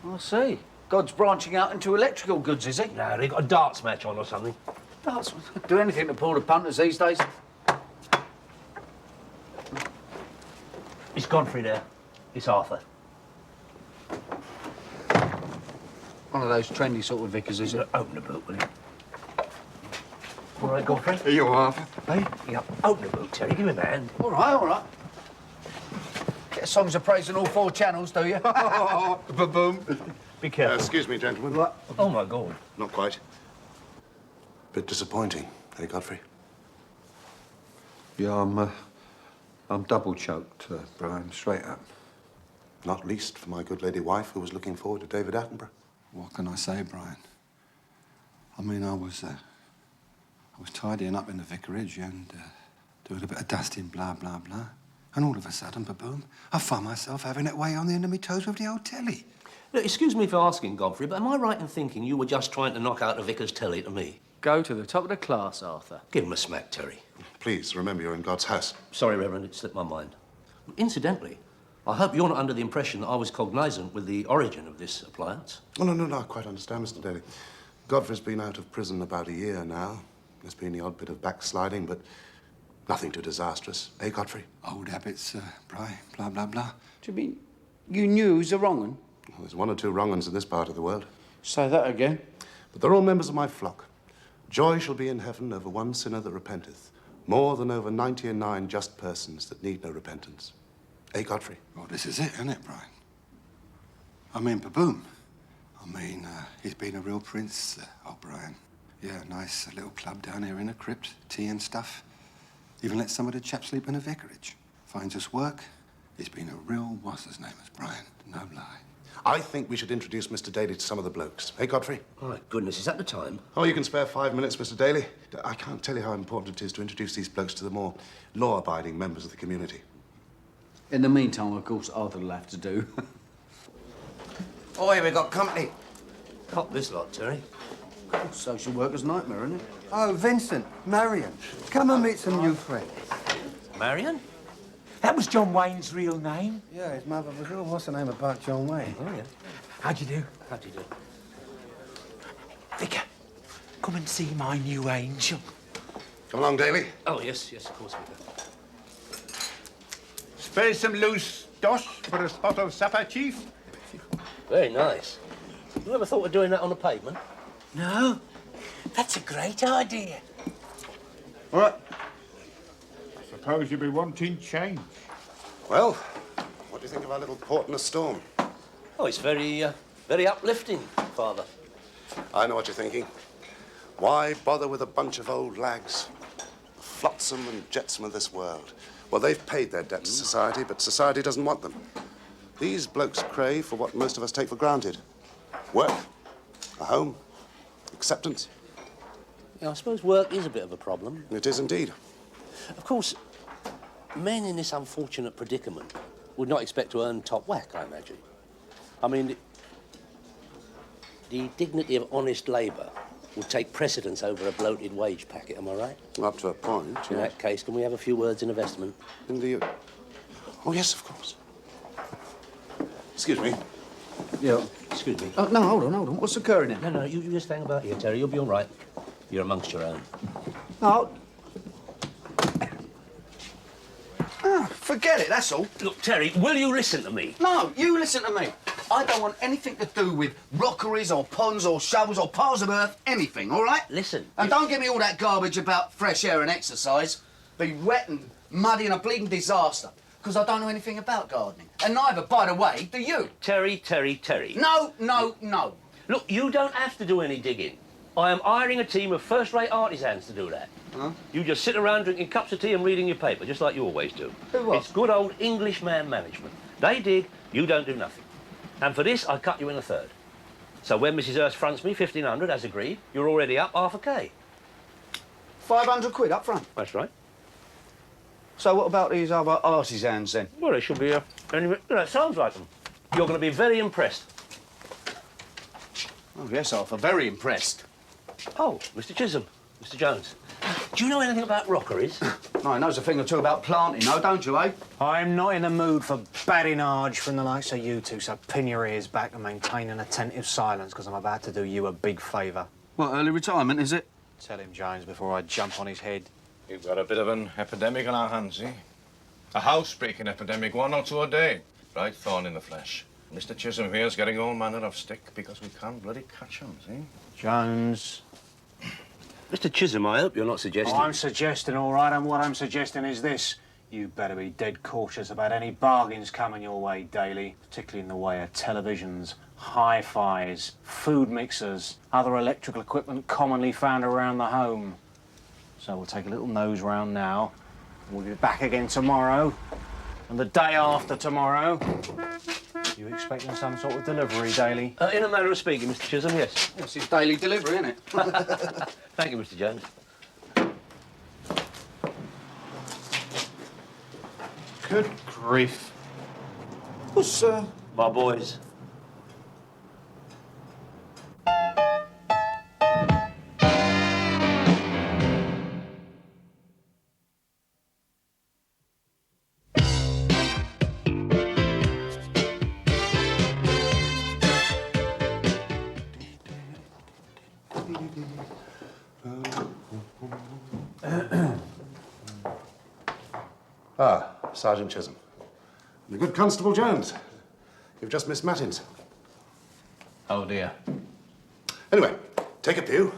I see. God's branching out into electrical goods, is he? No, they got a darts match on or something. Darts? Do anything to pull the punters these days. It's Godfrey there. It's Arthur. One of those trendy sort of vicars, is it? Open the boot, will you? All right, Godfrey? Are you Arthur? Hey? Yeah, open the boot, Terry. Give me a hand. All right. Get songs of praise on all 4 channels, do you? Ba-boom. Be careful. Excuse me, gentlemen. What? Oh, my God. Not quite. Bit disappointing, eh, Godfrey? Yeah, I'm double choked, Brian, straight up. Not least for my good lady wife, who was looking forward to David Attenborough. What can I say, Brian? I mean, I was tidying up in the vicarage and doing a bit of dusting, blah, blah, blah. And all of a sudden, ba-boom, I find myself having it way on the end of my toes with the old telly. Look, excuse me for asking, Godfrey, but am I right in thinking you were just trying to knock out the vicar's telly to me? Go to the top of the class, Arthur. Give him a smack, Terry. Please, remember you're in God's house. Sorry, Reverend, it slipped my mind. Incidentally, I hope you're not under the impression that I was cognizant with the origin of this appliance. Oh, no, I quite understand, Mr. Daly. Godfrey's been out of prison about a year now. There's been the odd bit of backsliding, but nothing too disastrous. Eh, Godfrey? Old habits, Brian, blah, blah, blah. Do you mean you knew he was a wrong un? Well, there's 1 or 2 wrong uns in this part of the world. Say that again. But they're all members of my flock. Joy shall be in heaven over 1 sinner that repenteth, more than over 99 just persons that need no repentance. Eh, Godfrey? Well, this is it, isn't it, Brian? I mean, ba-boom. He's been a real prince, old Brian. Yeah, nice little club down here in a crypt, tea and stuff. Even let some of the chaps sleep in the vicarage. Finds us work. He's been a real what's-his name is Brian, no lie. I think we should introduce Mr. Daly to some of the blokes. Eh, Godfrey? Oh, my goodness, is that the time? Oh, you can spare 5 minutes, Mr. Daly. I can't tell you how important it is to introduce these blokes to the more law-abiding members of the community. In the meantime, of course, Arthur will have to do. Oh, here we got company. Cop this lot, Terry. Social worker's nightmare, isn't it? Oh, Vincent, Marion, come and meet some new friends. Marion? That was John Wayne's real name. Yeah, his mother was ill. What's the name about John Wayne? Oh, yeah. How'd you do? How'd you do? Vicar, come and see my new angel. Come along, Daly. Oh, yes, of course we do. Spare some loose dosh for a spot of supper, Chief? Very nice. You ever thought of doing that on the pavement? No, that's a great idea. All right. I suppose you'll be wanting change. Well, what do you think of our little port in a storm? Oh, it's very uplifting, Father. I know what you're thinking. Why bother with a bunch of old lags? The flotsam and jetsam of this world. Well, they've paid their debt to society, but society doesn't want them. These blokes crave for what most of us take for granted. Work, a home, acceptance. Yeah, I suppose work is a bit of a problem. It is indeed. Of course, men in this unfortunate predicament would not expect to earn top whack, I imagine. I mean, the dignity of honest labour would take precedence over a bloated wage packet, am I right? Up to a point, In that case, can we have a few words in investment? Oh, yes, of course. Excuse me. Yeah. Excuse me. Oh, no, hold on. What's occurring here? No, you just hang about here, Terry. You'll be all right. You're amongst your own. No. Forget it, that's all. Look, Terry, will you listen to me? No, you listen to me. I don't want anything to do with rockeries or ponds or shovels or piles of earth, anything, all right? Listen. And don't give me all that garbage about fresh air and exercise. Be wet and muddy and a bleeding disaster. Because I don't know anything about gardening. And neither, by the way, do you. Terry. No, no, no. Look, you don't have to do any digging. I am hiring a team of first-rate artisans to do that. Huh? You just sit around drinking cups of tea and reading your paper, just like you always do. Do what? It's good old English man management. They dig, you don't do nothing. And for this, I cut you in a third. So when Mrs. Hurst fronts me 1,500, as agreed, you're already up half a K. 500 quid up front. That's right. So what about these other artisans then? Well, it should be it sounds like them. You're going to be very impressed. Oh, yes, Arthur, very impressed. Oh, Mr. Chisholm, Mr. Jones. Do you know anything about rockeries? No, he knows a thing or two about planting, no, don't you, eh? I'm not in the mood for badinage from the likes of you two, so pin your ears back and maintain an attentive silence, because I'm about to do you a big favour. What, early retirement, is it? Tell him, Jones, before I jump on his head. We've got a bit of an epidemic on our hands, eh? A housebreaking epidemic, 1 or 2 a day. Right thorn in the flesh. Mr. Chisholm here's getting all manner of stick because we can't bloody catch 'em, see? Jones. Mr. Chisholm, I hope you're not suggesting... I'm suggesting, all right, and what I'm suggesting is this. You better be dead cautious about any bargains coming your way daily, particularly in the way of televisions, hi-fis, food mixers, other electrical equipment commonly found around the home. So we'll take a little nose round now, and we'll be back again tomorrow, and the day after tomorrow. You expecting some sort of delivery, Daly? In a manner of speaking, Mr. Chisholm, yes. Yes, it's daily delivery, isn't it? Thank you, Mr. Jones. Good grief. What's, my boys? Ah, Sergeant Chisholm. The good Constable Jones. You've just missed Matins. Oh, dear. Anyway, take a pew.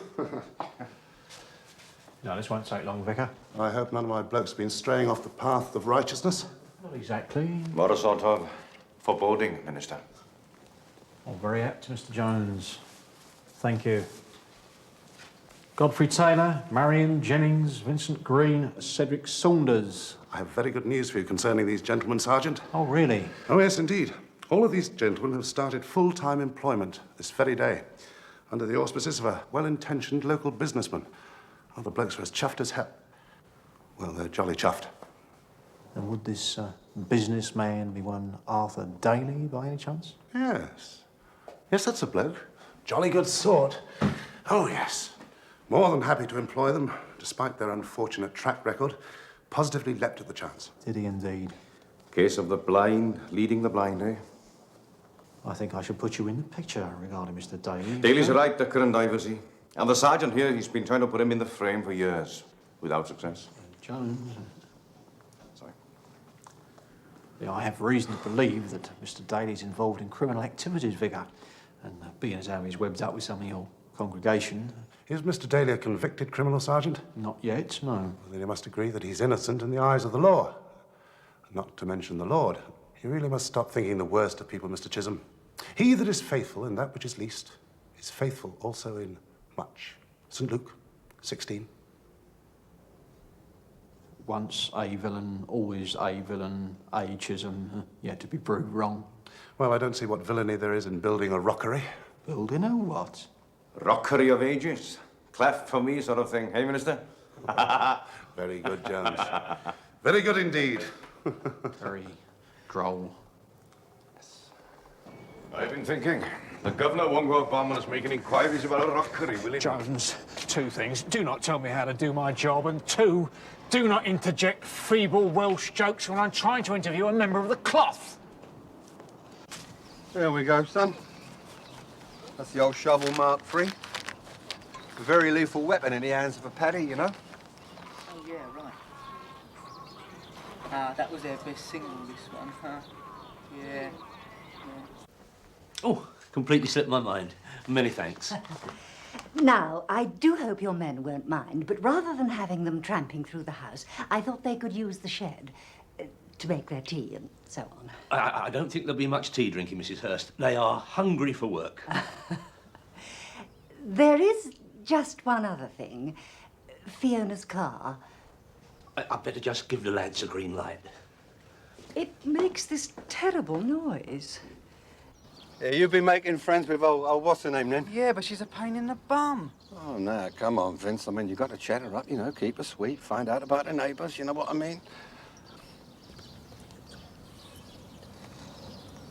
No, this won't take long, Vicar. I hope none of my blokes have been straying off the path of righteousness. Not exactly. What a sort of foreboding, Minister. Oh, very apt, Mr. Jones. Thank you. Godfrey Taylor, Marion Jennings, Vincent Green, Cedric Saunders. I have very good news for you concerning these gentlemen, Sergeant. Oh, really? Oh, yes, indeed. All of these gentlemen have started full-time employment this very day, under the auspices of a well-intentioned local businessman. Oh, the blokes are as chuffed as hell. Well, they're jolly chuffed. And would this businessman be one Arthur Daly, by any chance? Yes. Yes, that's a bloke. Jolly good sort. Oh, yes. More than happy to employ them, despite their unfortunate track record. Positively leapt at the chance. Did he indeed? Case of the blind leading the blind, eh? I think I should put you in the picture regarding Mr. Daly. Daly's right, the current Iversy. And the sergeant here, he's been trying to put him in the frame for years, without success. Jones. Sorry. Yeah, I have reason to believe that Mr. Daly's involved in criminal activities, Vicar. And being as how he's webbed up with some of your congregation... Is Mr. Daly a convicted criminal, Sergeant? Not yet, no. Well, then you must agree that he's innocent in the eyes of the law. Not to mention the Lord. You really must stop thinking the worst of people, Mr. Chisholm. He that is faithful in that which is least is faithful also in much. St. Luke 16. Once a villain, always a villain, A. Chisholm, yet to be proved wrong. Well, I don't see what villainy there is in building a rockery. Building a what? Rockery of ages. Cleft for me sort of thing, hey, Minister? Very good, Jones. Very good indeed. Very droll. I've been thinking. The governor won't go upon us making inquiries about a rockery, will he? Jones, 2 things. Do not tell me how to do my job, and 2, do not interject feeble Welsh jokes when I'm trying to interview a member of the cloth. There we go, son. That's the old shovel Mark III. A very lethal weapon in the hands of a paddy, you know. Yeah, right. Ah, that was their best single, this one, huh? Yeah. Oh, completely slipped my mind. Many thanks. Now, I do hope your men won't mind, but rather than having them tramping through the house, I thought they could use the shed to make their tea and so on. I don't think there'll be much tea drinking, Mrs. Hurst. They are hungry for work. There is just one other thing. Fiona's car. I'd better just give the lads a green light. It makes this terrible noise. Yeah, you've been making friends with old what's her name then? Yeah, but she's a pain in the bum. Oh, no, come on, Vince. I mean, you've got to chat her up, you know, keep her sweet, find out about the neighbours, you know what I mean?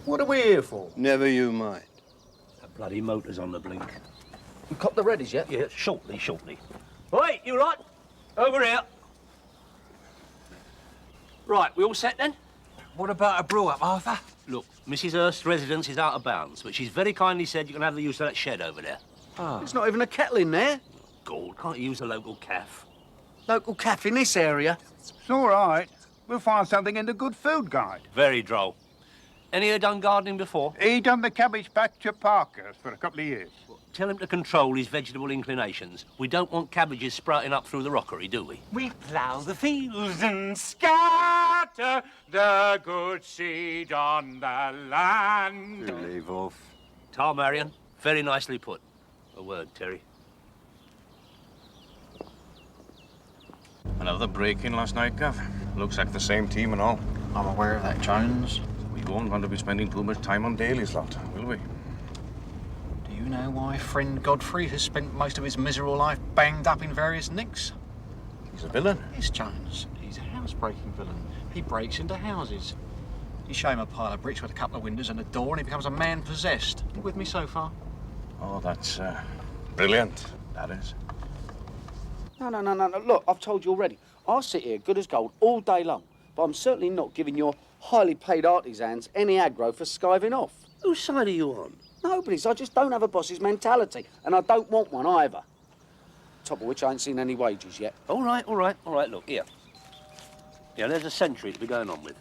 What are we here for? Never you mind. That bloody motor's on the blink. You copped the reddies yet? Yeah, shortly. Wait, you lot! Over here. Right, we all set then? What about a brew up, Arthur? Look, Mrs. Hurst's residence is out of bounds, but she's very kindly said you can have the use of that shed over there. Ah. There's not even a kettle in there. God, can't you use a local caff? Local cafe in this area? It's all right. We'll find something in the good food guide. Very droll. Any of you done gardening before? He done the cabbage patch at Parker's for a couple of years. Tell him to control his vegetable inclinations. We don't want cabbages sprouting up through the rockery, do we? We plough the fields and scatter the good seed on the land. You leave off. Tar, Marion. Very nicely put. A word, Terry. Another break-in last night, Gav. Looks like the same team and all. I'm aware of that, Jones. We won't want to be spending too much time on Daly's lot, will we? Do you know why friend Godfrey has spent most of his miserable life banged up in various nicks? He's a villain. Yes, Jones. He's a house-breaking villain. He breaks into houses. You show him a pile of bricks with a couple of windows and a door and he becomes a man possessed. You with me so far? Oh, that's brilliant, that is. No. Look, I've told you already. I'll sit here good as gold all day long, but I'm certainly not giving your highly paid artisans any aggro for skiving off. Whose side are you on? Nobody's. I just don't have a boss's mentality, and I don't want one either. Top of which I ain't seen any wages yet. All right, look, here. Yeah, there's a century to be going on with.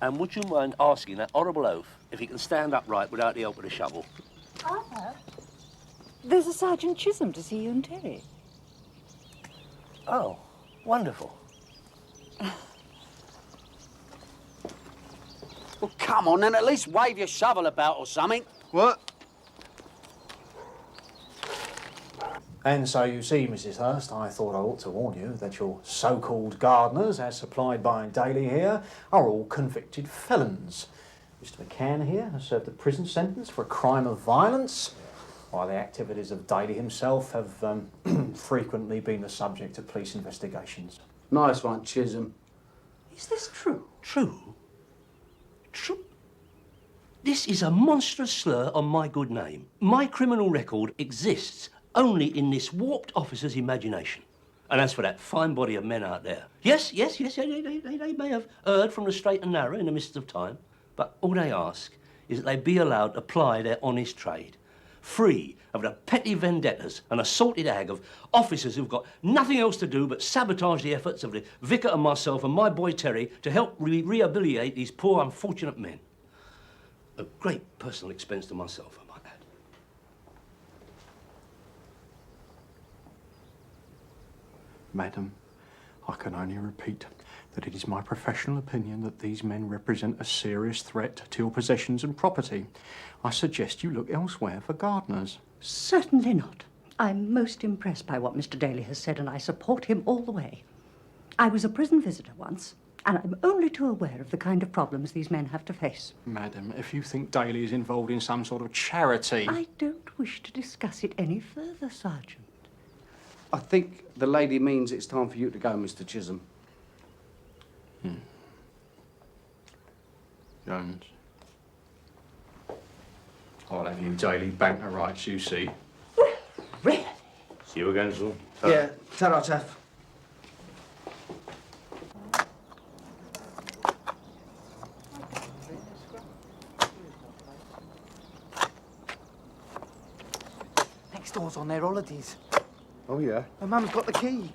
And would you mind asking that horrible oaf if he can stand upright without the help of the shovel? Arthur, there's a Sergeant Chisholm to see you and Terry. Oh, wonderful. Well, come on, then at least wave your shovel about or something. What? And so you see, Mrs. Hurst, I thought I ought to warn you that your so-called gardeners, as supplied by Daly here, are all convicted felons. Mr. McCann here has served a prison sentence for a crime of violence, while the activities of Daly himself have frequently been the subject of police investigations. Nice one, Chisholm. Is this true? True? This is a monstrous slur on my good name. My criminal record exists only in this warped officer's imagination. And as for that fine body of men out there, yes, they may have erred from the straight and narrow in the midst of time, but all they ask is that they be allowed to ply their honest trade, free of the petty vendettas and assaulted ag of officers who've got nothing else to do but sabotage the efforts of the vicar and myself and my boy Terry to help rehabilitate these poor, unfortunate men. A great personal expense to myself, I might add. Madam, I can only repeat that it is my professional opinion that these men represent a serious threat to your possessions and property. I suggest you look elsewhere for gardeners. Certainly not. I'm most impressed by what Mr. Daly has said, and I support him all the way. I was a prison visitor once, and I'm only too aware of the kind of problems these men have to face. Madam, if you think Daly is involved in some sort of charity... I don't wish to discuss it any further, Sergeant. I think the lady means it's time for you to go, Mr. Chisholm. Jones. I'll have you Daily banker rights, you see. Really? See you again soon. Yeah, ta-ra, Taff. Next door's on their holidays. Oh, yeah? My mum's got the key.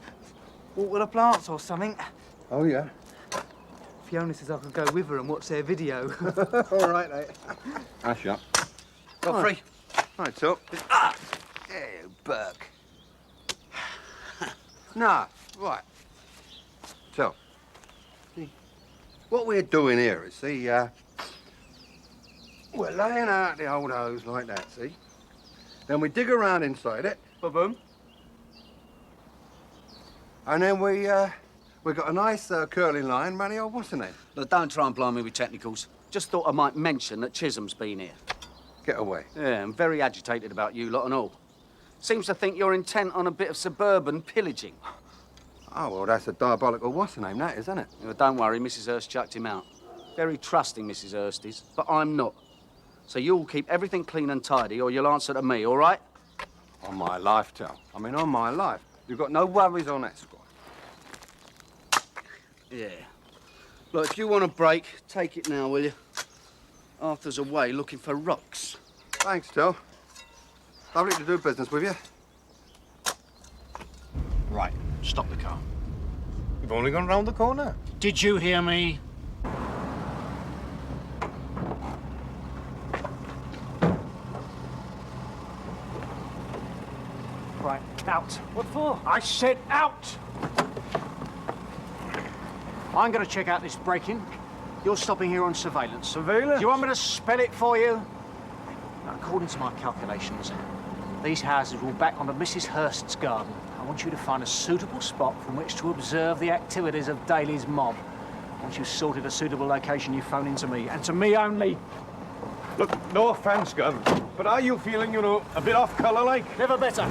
water the plants or something. Oh, yeah? Fiona says I could go with her and watch their video. All right, mate. Hush up. Godfrey. Right, Till. Ah! Hey, Burke. No, right. Till. See, what we're doing here is, see, we're laying out the old hose like that, see? Then we dig around inside it. Ba-boom. And then we've got a nice curling line round the old what's her name? Look, don't try and blind me with technicals. Just thought I might mention that Chisholm's been here. Get away. Yeah, I'm very agitated about you lot and all. Seems to think you're intent on a bit of suburban pillaging. Oh, well, that's a diabolical what's her name, that is, isn't it? Well, don't worry, Mrs. Hurst chucked him out. Very trusting, Mrs. Hurst is, but I'm not. So you'll keep everything clean and tidy, or you'll answer to me, all right? On my life, Till. I mean, on my life. You've got no worries on that score. Yeah. Look, if you want a break, take it now, will you? Arthur's away looking for rocks. Thanks, Till. Lovely to do business with you. Right, stop the car. You've only gone round the corner. Did you hear me? Right, out. What for? I said out! I'm going to check out this break-in. You're stopping here on surveillance. Surveillance? Do you want me to spell it for you? Now, according to my calculations, these houses will back onto Mrs. Hurst's garden. I want you to find a suitable spot from which to observe the activities of Daly's mob. Once you've sorted a suitable location, you phone in to me, and to me only. Look, no offence, Gun, but are you feeling, you know, a bit off colour like? Never better.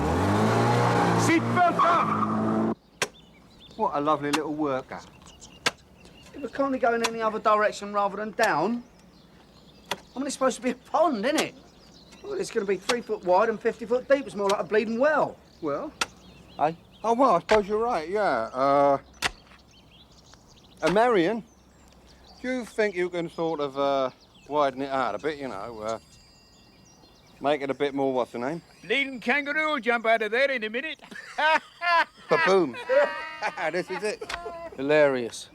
Seatbelt on! What a lovely little worker. We can't go in any other direction rather than down. I mean, it's supposed to be a pond, isn't it? Well, it's going to be 3 foot wide and 50 foot deep. It's more like a bleeding well. Well? Eh? Oh, well, I suppose you're right, yeah. Marion, do you think you can sort of, widen it out a bit, you know, make it a bit more, what's the name? Bleeding kangaroo will jump out of there in a minute. Ba-boom. This is it. Hilarious.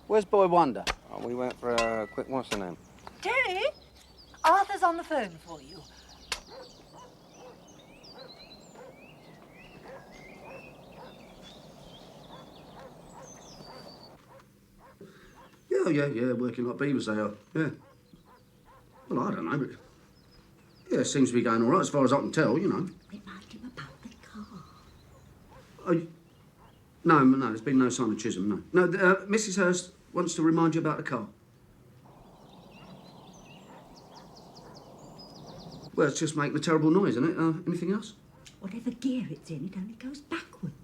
Where's Boy Wonder? Oh, we went for a quick, what's the name? Terry, Arthur's on the phone for you. Yeah, working like beavers they are, yeah. Well, I don't know, but... Yeah, it seems to be going all right as far as I can tell, you know. Remind him about the car. Oh, no, there's been no sign of Chisholm, no. No, Mrs. Hurst wants to remind you about the car. Well, it's just making a terrible noise, isn't it? Anything else? Whatever gear it's in, it only goes backwards.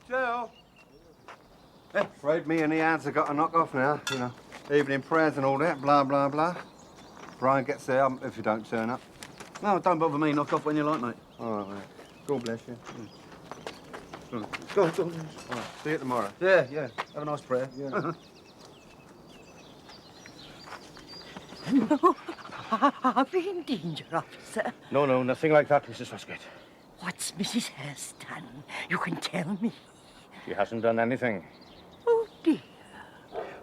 Jill. Afraid me and the ads have got to knock off now, you know. Evening prayers and all that, blah, blah, blah. Brian gets there if you don't turn up. No, don't bother me. Knock off when you like, mate. All right, mate. God bless you. Go on. All right, see you tomorrow. Yeah. Have a nice prayer. Yeah. No, are we in danger, officer? No, nothing like that, Mrs. Foskett. What's Mrs. Hurst done? You can tell me. She hasn't done anything. Oh, dear.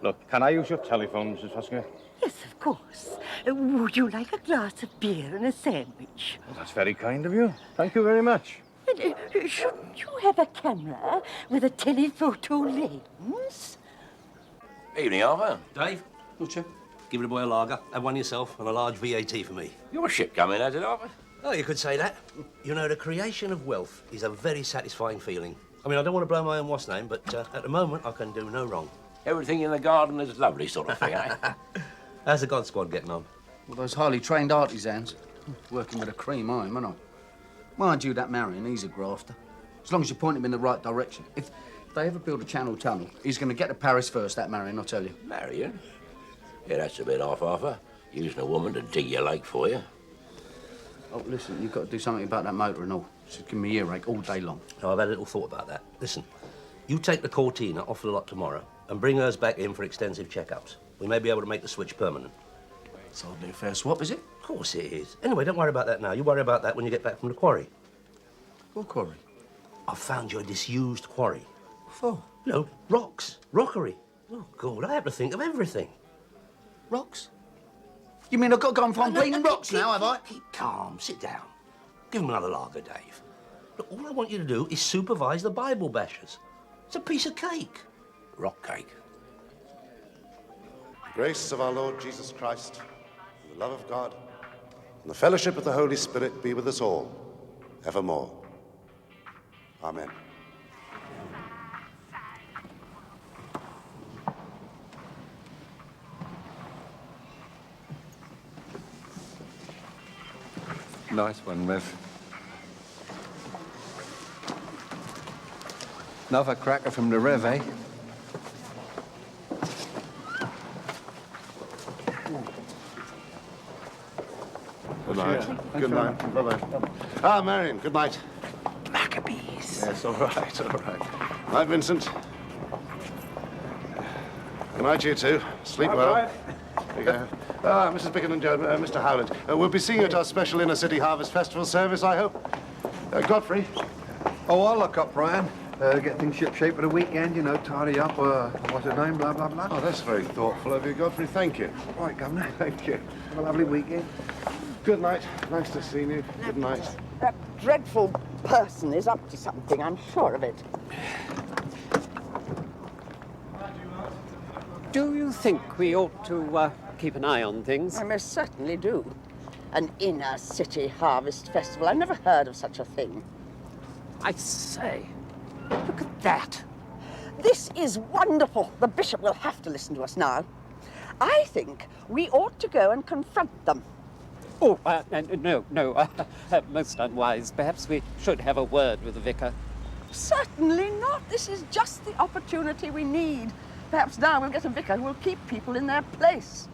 Look, can I use your telephone, Mrs. Foskett? Yes, of course. Would you like a glass of beer and a sandwich? Well, that's very kind of you. Thank you very much. Shouldn't you have a camera with a telephoto lens? Evening, Arthur. Dave? Whatcha? Give the boy a lager, have one yourself, and a large VAT for me. Your ship coming, has it, Arthur? Oh, you could say that. You know, the creation of wealth is a very satisfying feeling. I mean, I don't want to blow my own what's name, but at the moment, I can do no wrong. Everything in the garden is lovely sort of thing, eh? How's the God Squad getting on? Well, those highly trained artisans, Working with a cream, I am, aren't I? Mind you, that Marion, he's a grafter. As long as you point him in the right direction. If they ever build a Channel tunnel, he's going to get to Paris first, that Marion, I'll tell you. Marion? Yeah, that's a bit off-offer. Using a woman to dig your lake for you. Oh, listen, you've got to do something about that motor and all. It's giving me earache all day long. Oh, I've had a little thought about that. Listen, you take the Cortina off the lot tomorrow and bring hers back in for extensive checkups. We may be able to make the switch permanent. It's hardly a fair swap, is it? Of course it is. Anyway, don't worry about that now. You worry about that when you get back from the quarry. What quarry? I've found you a disused quarry. For? No, rocks. Rockery. Oh, God, I have to think of everything. Rocks? You mean I've got to go and find bleeding rocks now, have I? Keep calm. Sit down. Give him another lager, Dave. Look, all I want you to do is supervise the Bible bashers. It's a piece of cake. Rock cake. The grace of our Lord Jesus Christ, and the love of God, and the fellowship of the Holy Spirit be with us all, evermore. Amen. Nice one, Miss. Another cracker from the Rev, eh? Good night. Good night. Bye-bye. Ah, Marion, good night. Maccabees. Yes, all right, all right. Night, Vincent. Good night, you two. Sleep well. There you go. Ah, Mrs. Bicken and Joe, Mr. Howland. We'll be seeing you at our special Inner City Harvest Festival service, I hope. Godfrey. Oh, I'll look up, Brian. Get things ship-shape for the weekend, you know, tidy up, what's her name, blah, blah, blah. Oh, that's very thoughtful of you, Godfrey. Thank you. Right, Governor. Thank you. Have a lovely weekend. Good night. Nice to see you. Good night. That dreadful person is up to something, I'm sure of it. Do you think we ought to keep an eye on things? I most certainly do. An inner city harvest festival. I never heard of such a thing. I say, look at that. This is wonderful. The bishop will have to listen to us now. I think we ought to go and confront them. Oh, no, most unwise. Perhaps we should have a word with the vicar. Certainly not. This is just the opportunity we need. Perhaps now we'll get a vicar who will keep people in their place.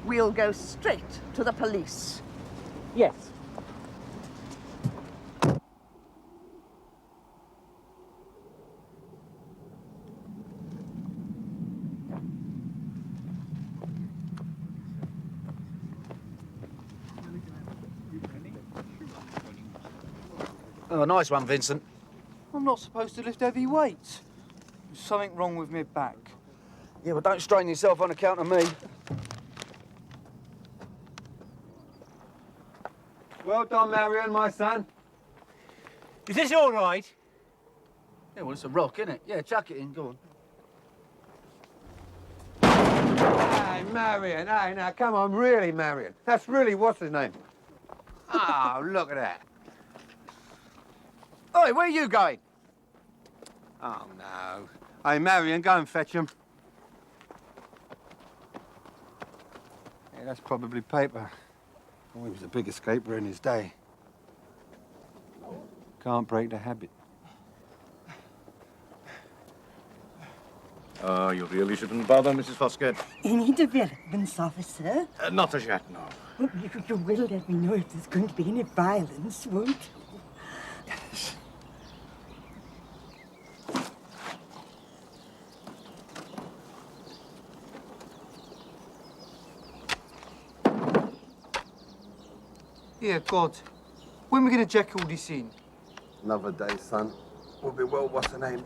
We'll go straight to the police. Yes. Oh, nice one, Vincent. I'm not supposed to lift heavy weights. There's something wrong with my back. Yeah, well, don't strain yourself on account of me. Well done, Marion, my son. Is this all right? Yeah, well, it's a rock, isn't it? Yeah, chuck it in, go on. Hey, Marion, hey, now, come on, really, Marion. That's really, what's his name? Oh, look at that. Oi, where are you going? Oh, no. Hey, Marion, go and fetch him. Yeah, that's probably paper. Oh, he was a big escaper in his day. Can't break the habit. Oh, you really shouldn't bother, Mrs. Foskett. Any developments, officer? Not as yet, no. Well, you will let me know if there's going to be any violence, won't you? Yes. Yeah, God. When are we going to jack all this in? Another day, son. We'll be well, what's her name?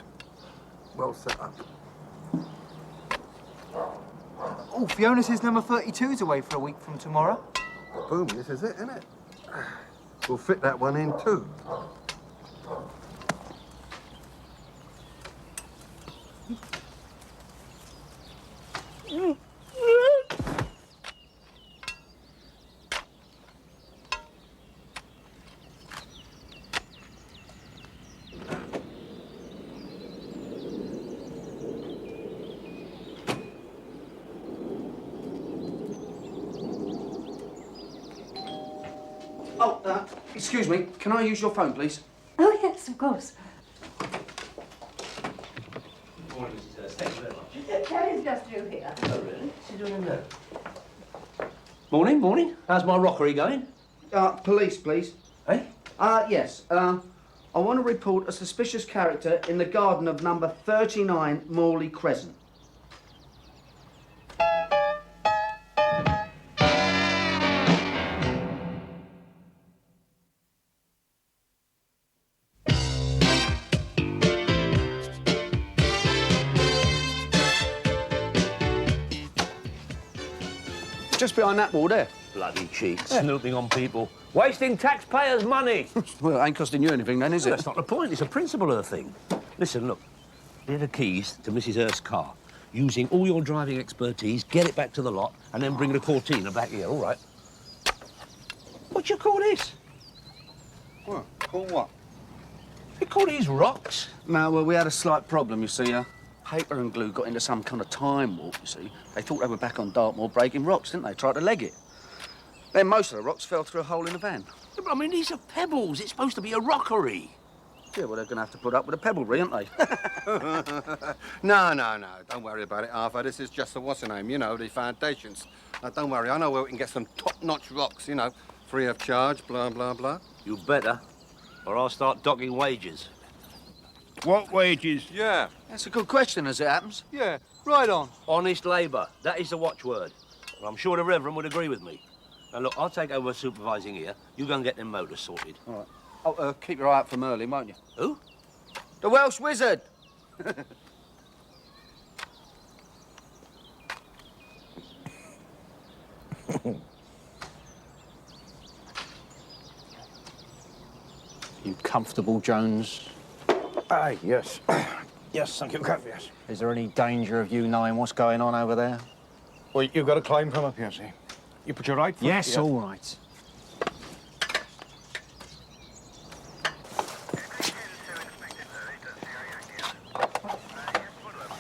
Well set up. Oh, Fiona says number 32 is away for a week from tomorrow. Boom, this is it, isn't it? We'll fit that one in, too. Oh, excuse me. Can I use your phone, please? Oh, yes, of course. Morning, Mrs. Hurst. Thank you very much. Carrie's just through here. Oh, really? What's she doing in there? Morning, morning. How's my rockery going? Police, please. Eh? Yes. I want to report a suspicious character in the garden of number 39 Morley Crescent. Just behind that wall there. Bloody cheat. Snooping on people. Wasting taxpayers' money. Well, it ain't costing you anything then, is it? That's not the point. It's a principle of the thing. Listen, look. Here are the keys to Mrs. Hurst's car. Using all your driving expertise, get it back to the lot, and then bring the Cortina back here, all right? What do you call this? What? Call what? You call these rocks? No, well, we had a slight problem, you see. Paper and glue got into some kind of time warp, you see. They thought they were back on Dartmoor breaking rocks, didn't they? Tried to leg it. Then most of the rocks fell through a hole in the van. Yeah, but I mean, these are pebbles. It's supposed to be a rockery. Yeah, well, they're going to have to put up with a pebblery, aren't they? No. Don't worry about it, Arthur. This is just the what's-her-name, you know, the foundations. Now, don't worry. I know where we can get some top-notch rocks, you know, free of charge, blah, blah, blah. You better, or I'll start docking wages. What wages? Yeah. That's a good question, as it happens. Yeah, right on. Honest labour. That is the watchword. Well, I'm sure the Reverend would agree with me. Now, look, I'll take over supervising here. You go and get them motors sorted. All right. Oh, keep your eye out for Merlin, won't you? Who? The Welsh Wizard. You comfortable, Jones? Aye, yes. Yes, thank you, Captain, yes. Is there any danger of you knowing what's going on over there? Well, you've got to climb from up here, see? You put your right foot... Yes, yeah. all right.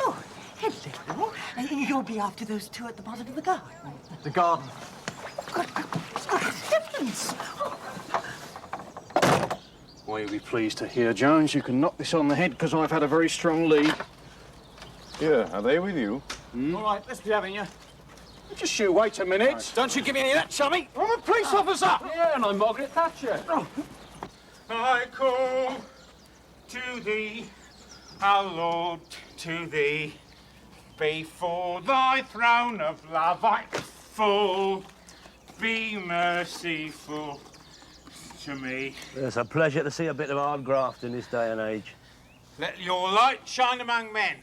Oh, hello. You'll be after those two at the bottom of the garden. The garden. Good heavens! Well, you'll be pleased to hear, Jones, you can knock this on the head because I've had a very strong lead. Yeah, are they with you? All right, let's be having you. Just you wait a minute. Right. Don't you give me any of that, chummy. I'm a police officer. Yeah, and I'm Margaret Thatcher. Oh. I call to thee, our Lord, to thee. Before thy throne of love I fall. Be merciful to me. It's a pleasure to see a bit of hard graft in this day and age. Let your light shine among men,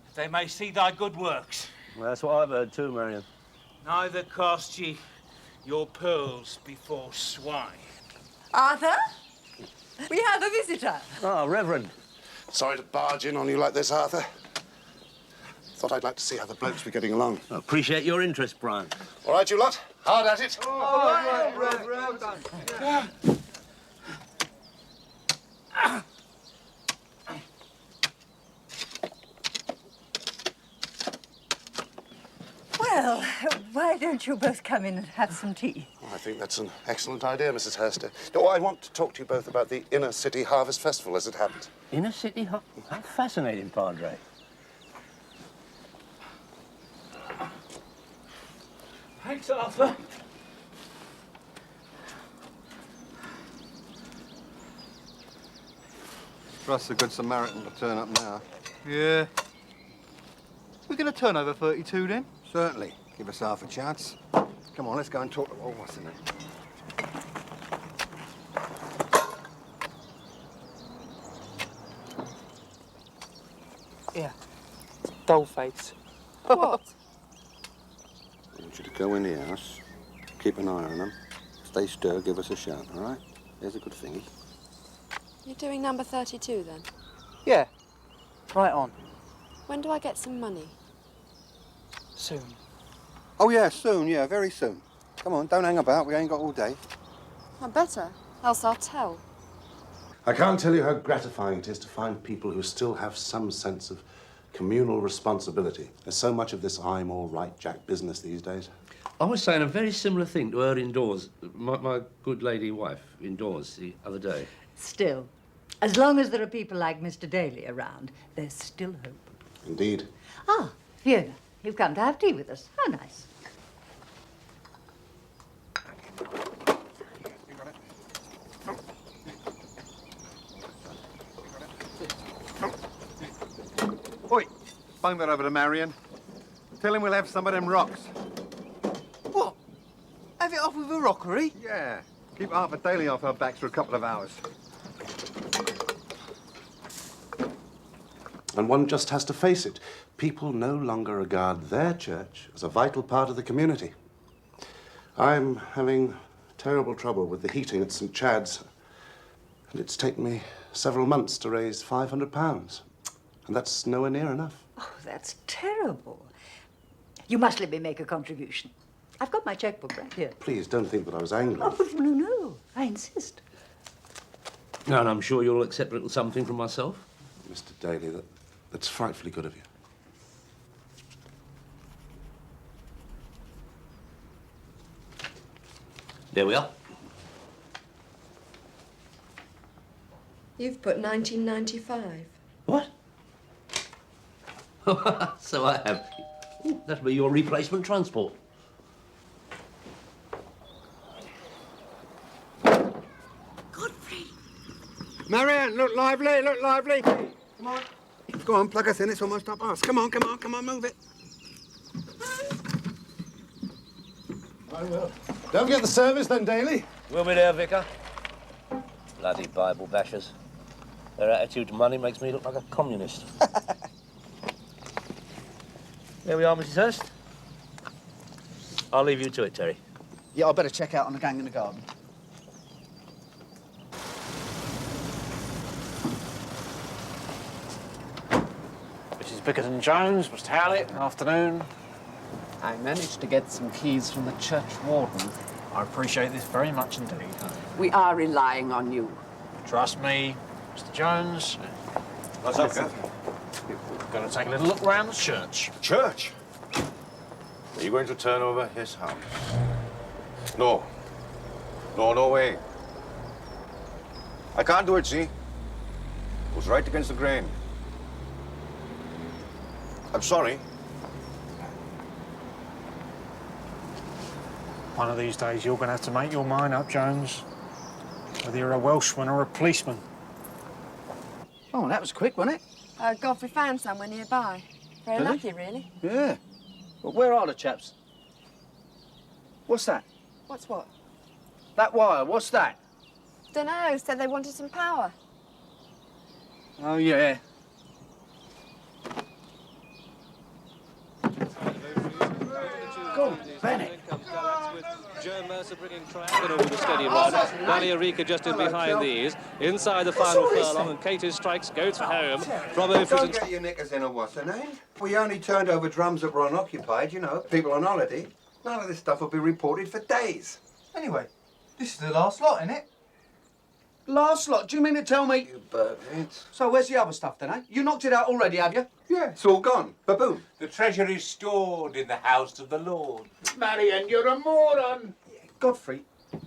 that they may see thy good works. Well, that's what I've heard too, Marion. Neither cast ye your pearls before swine. Arthur? We have a visitor. Oh, Reverend. Sorry to barge in on you like this, Arthur. Thought I'd like to see how the blokes were getting along. I appreciate your interest, Brian. All right, you lot. Hard at it. Well done. Yeah. Well, why don't you both come in and have some tea? I think that's an excellent idea, Mrs. Hurst. No, I want to talk to you both about the Inner City Harvest Festival as it happens. Inner City Harvest? How fascinating, Padre. Thanks, Arthur. Trust the Good Samaritan to turn up now. Yeah. We're going to turn over 32 then? Certainly. Give us half a chance. Come on, let's go and talk to... Oh, what's the name? Yeah. Dollface. What? I want you to go in the house, keep an eye on them. If they stir, give us a shout, all right? There's a good thingy. You're doing number 32 then? Yeah. Right on. When do I get some money? Soon. Oh, yeah, soon, yeah, very soon. Come on, don't hang about. We ain't got all day. I better, else I'll tell. I can't tell you how gratifying it is to find people who still have some sense of communal responsibility. There's so much of this I'm all right, Jack business these days. I was saying a very similar thing to her indoors, my good lady wife indoors the other day. Still, as long as there are people like Mr. Daly around, there's still hope. Indeed. Ah, Fiona, you've come to have tea with us. How nice. Oi, bung that over to Marion. Tell him we'll have some of them rocks. What? Have it off with a rockery? Yeah. Keep half a daily off our backs for a couple of hours. And one just has to face it. People no longer regard their church as a vital part of the community. I'm having terrible trouble with the heating at St. Chad's, and it's taken me several months to raise £500. And that's nowhere near enough. Oh, that's terrible. You must let me make a contribution. I've got my checkbook right here. Please don't think that I was angry. Oh, no. I insist. And I'm sure you'll accept a little something from myself. Mr. Daly, that's frightfully good of you. There we are. You've put 1995. What? So I have. Ooh, that'll be your replacement transport. Marianne, look lively, look lively. Come on. Go on, plug us in. It's almost up us. Come on, move it. I will. Don't forget the service then, Daly. We'll be there, Vicar. Bloody Bible bashers. Their attitude to money makes me look like a communist. There we are, Mrs. Hurst. I'll leave you to it, Terry. Yeah, I better check out on the gang in the garden. Mrs. Bickerton-Jones, Mr. Howlett, afternoon. I managed to get some keys from the church warden. I appreciate this very much indeed. We are relying on you. Trust me, Mr. Jones. What's up, Gav? Going to take a little look round the church. Church? Are you going to turn over his house? No. No way. I can't do it, see? It was right against the grain. I'm sorry. One of these days, you're going to have to make your mind up, Jones. Whether you're a Welshman or a policeman. Oh, that was quick, wasn't it? Godfrey found somewhere nearby. Very Did he? lucky, really. Yeah. But where are the chaps? What's that? What's what? That wire, what's that? Dunno, said they wanted some power. Oh, yeah. Go on, Bennett. Joe Mercer bringing triangle with a steady run. Valierica just in behind these. Inside the final furlong, and Katie's strikes goes for home. Bravo Don't get your knickers in a what's her name? We only turned over drums that were unoccupied, you know, people on holiday. None of this stuff will be reported for days. Anyway, this is the last lot, isn't it? Last lot? Do you mean to tell me? You burgheads. So where's the other stuff then, eh? You knocked it out already, have you? Yeah, it's all gone. Ba-boom. The treasure is stored in the house of the Lord. Marion, you're a moron! Godfrey,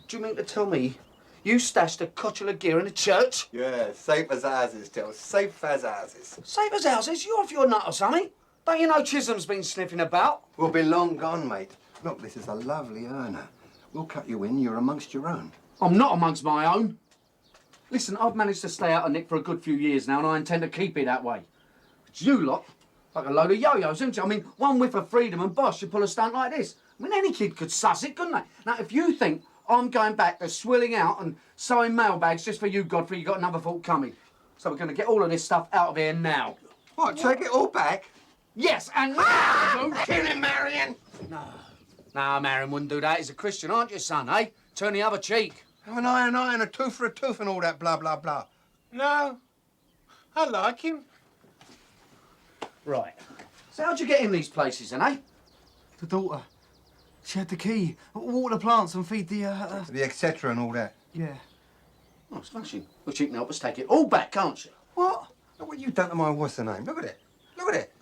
do you mean to tell me you stashed a cotchel of gear in a church? Yeah, safe as houses, Till. Safe as houses. Safe as houses? You off your nut or something? Don't you know Chisholm's been sniffing about? We'll be long gone, mate. Look, this is a lovely earner. We'll cut you in. You're amongst your own. I'm not amongst my own. Listen, I've managed to stay out of Nick for a good few years now, and I intend to keep it that way. It's you lot, like a load of yo-yos, isn't you? I mean, one whiff of freedom and boss, you pull a stunt like this. I mean, any kid could suss it, couldn't they? Now, if you think I'm going back to swilling out and sewing mailbags just for you, Godfrey, you've got another thought coming. So we're going to get all of this stuff out of here now. What, take it all back? Yes, and... Don't kill him, Marion! No, Marion wouldn't do that. He's a Christian, aren't you, son, eh? Turn the other cheek. Have an eye and a tooth for a tooth and all that blah, blah, blah. No, I like him. Right. So how'd you get in these places, then, eh? The daughter. She had the key. Water the plants and feed the, The etc. and all that. Yeah. Oh, smashing. Well, she can help us take it all back, can't she? What? Look what you've done to my what's-her-name. Look at it. Look at it.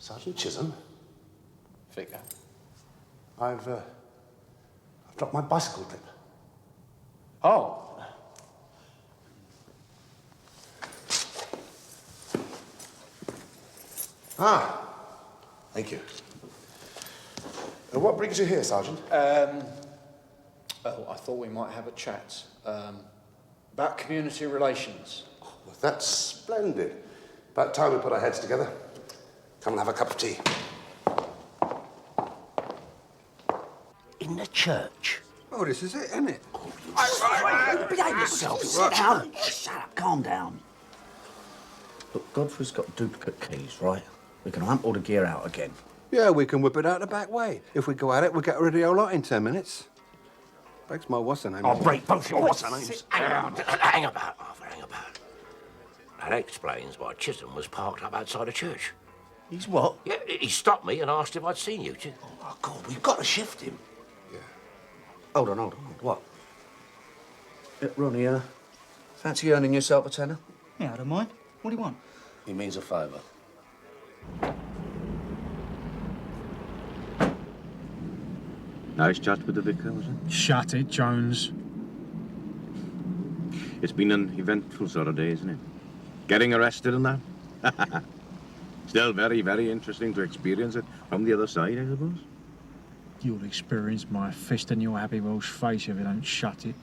Sergeant Chisholm? Vicar. I've dropped my bicycle clip. Oh. Ah, thank you. What brings you here, Sergeant? Oh, I thought we might have a chat. About community relations. Well, that's splendid. About time we put our heads together. Come and have a cup of tea. In the church? Oh, this is it, isn't it? Behave yourself. Sit down. Shut up. Calm down. Look, Godfrey's got duplicate keys, right? We can hump all the gear out again. Yeah, we can whip it out the back way. If we go at it, we'll get rid of the whole lot in 10 minutes. Breaks my what's-her-name. I'll break both your what's-her-names. Hang about, Arthur, hang about. That explains why Chisholm was parked up outside the church. He's what? Yeah, he stopped me and asked if I'd seen you. Oh, God, we've got to shift him. Yeah. Hold on. What? Ronnie, fancy earning yourself a tenner? Yeah, I don't mind. What do you want? He means a favour. Nice chat with the vicar, was it? Shut it, Jones. It's been an eventful sort of day, isn't it? Getting arrested and that. Still very, very interesting to experience it from the other side, I suppose. You'll experience my fist in your happy Welsh face if you don't shut it.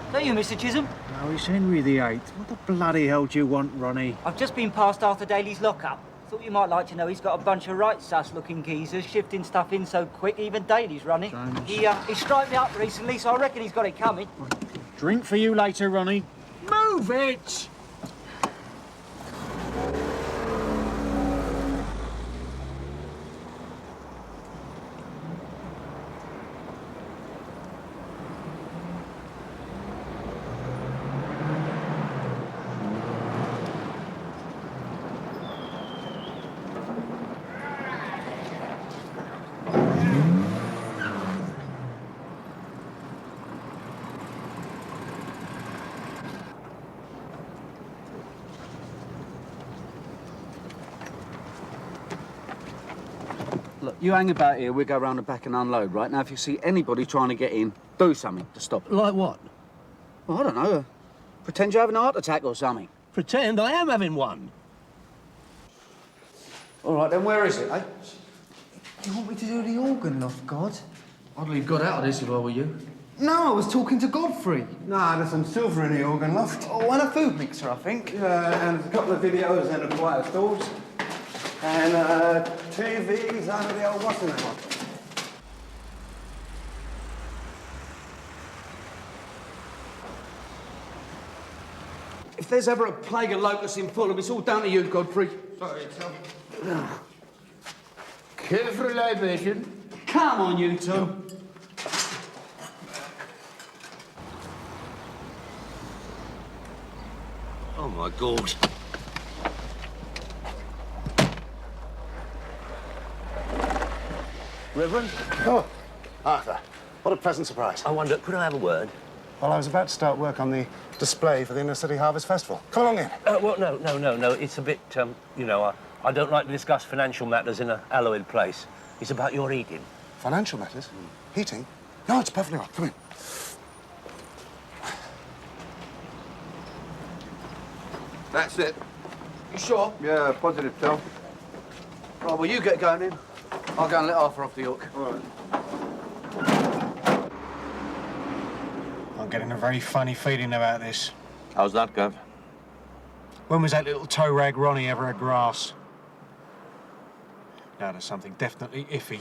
Is that you, Mr. Chisholm? No, it's Henry VIII. What the bloody hell do you want, Ronnie? I've just been past Arthur Daly's lockup. Thought you might like to know he's got a bunch of right sus-looking geezers shifting stuff in so quick, even Daly's running. James. He striped me up recently, so I reckon he's got it coming. Drink for you later, Ronnie. Move it! Look, you hang about here, we'll go round the back and unload, right? Now, if you see anybody trying to get in, do something to stop it. Like what? Well, I don't know. Pretend you're having a heart attack or something. Pretend I am having one. All right, then where is it, eh? Do you want me to do the organ loft, God? I'd leave God out of this if I were you. No, I was talking to Godfrey. Nah, there's some silver in the organ loft. Oh, and a food mixer, I think. Yeah, and a couple of videos and a quiet stools. And TVs under the old what's-her-name. If there's ever a plague of locusts in Fulham, it's all down to you, Godfrey. Sorry, Tom. Care for a libation? Come on, you two. Oh, my God. Reverend? Oh, Arthur, what a pleasant surprise. I wonder, could I have a word? Well, I was about to start work on the display for the Inner City Harvest Festival. Come along in. Well, no. It's a bit, you know, I don't like to discuss financial matters in a hallowed place. It's about your eating. Financial matters? Heating? No, it's perfectly right. Come in. That's it. You sure? Yeah, positive, Tom. Right, well, you get going in. I'll go and let Arthur off the hook. All right. I'm getting a very funny feeling about this. How's that, Gov? When was that little toe rag Ronnie ever had grass? Now there's something definitely iffy.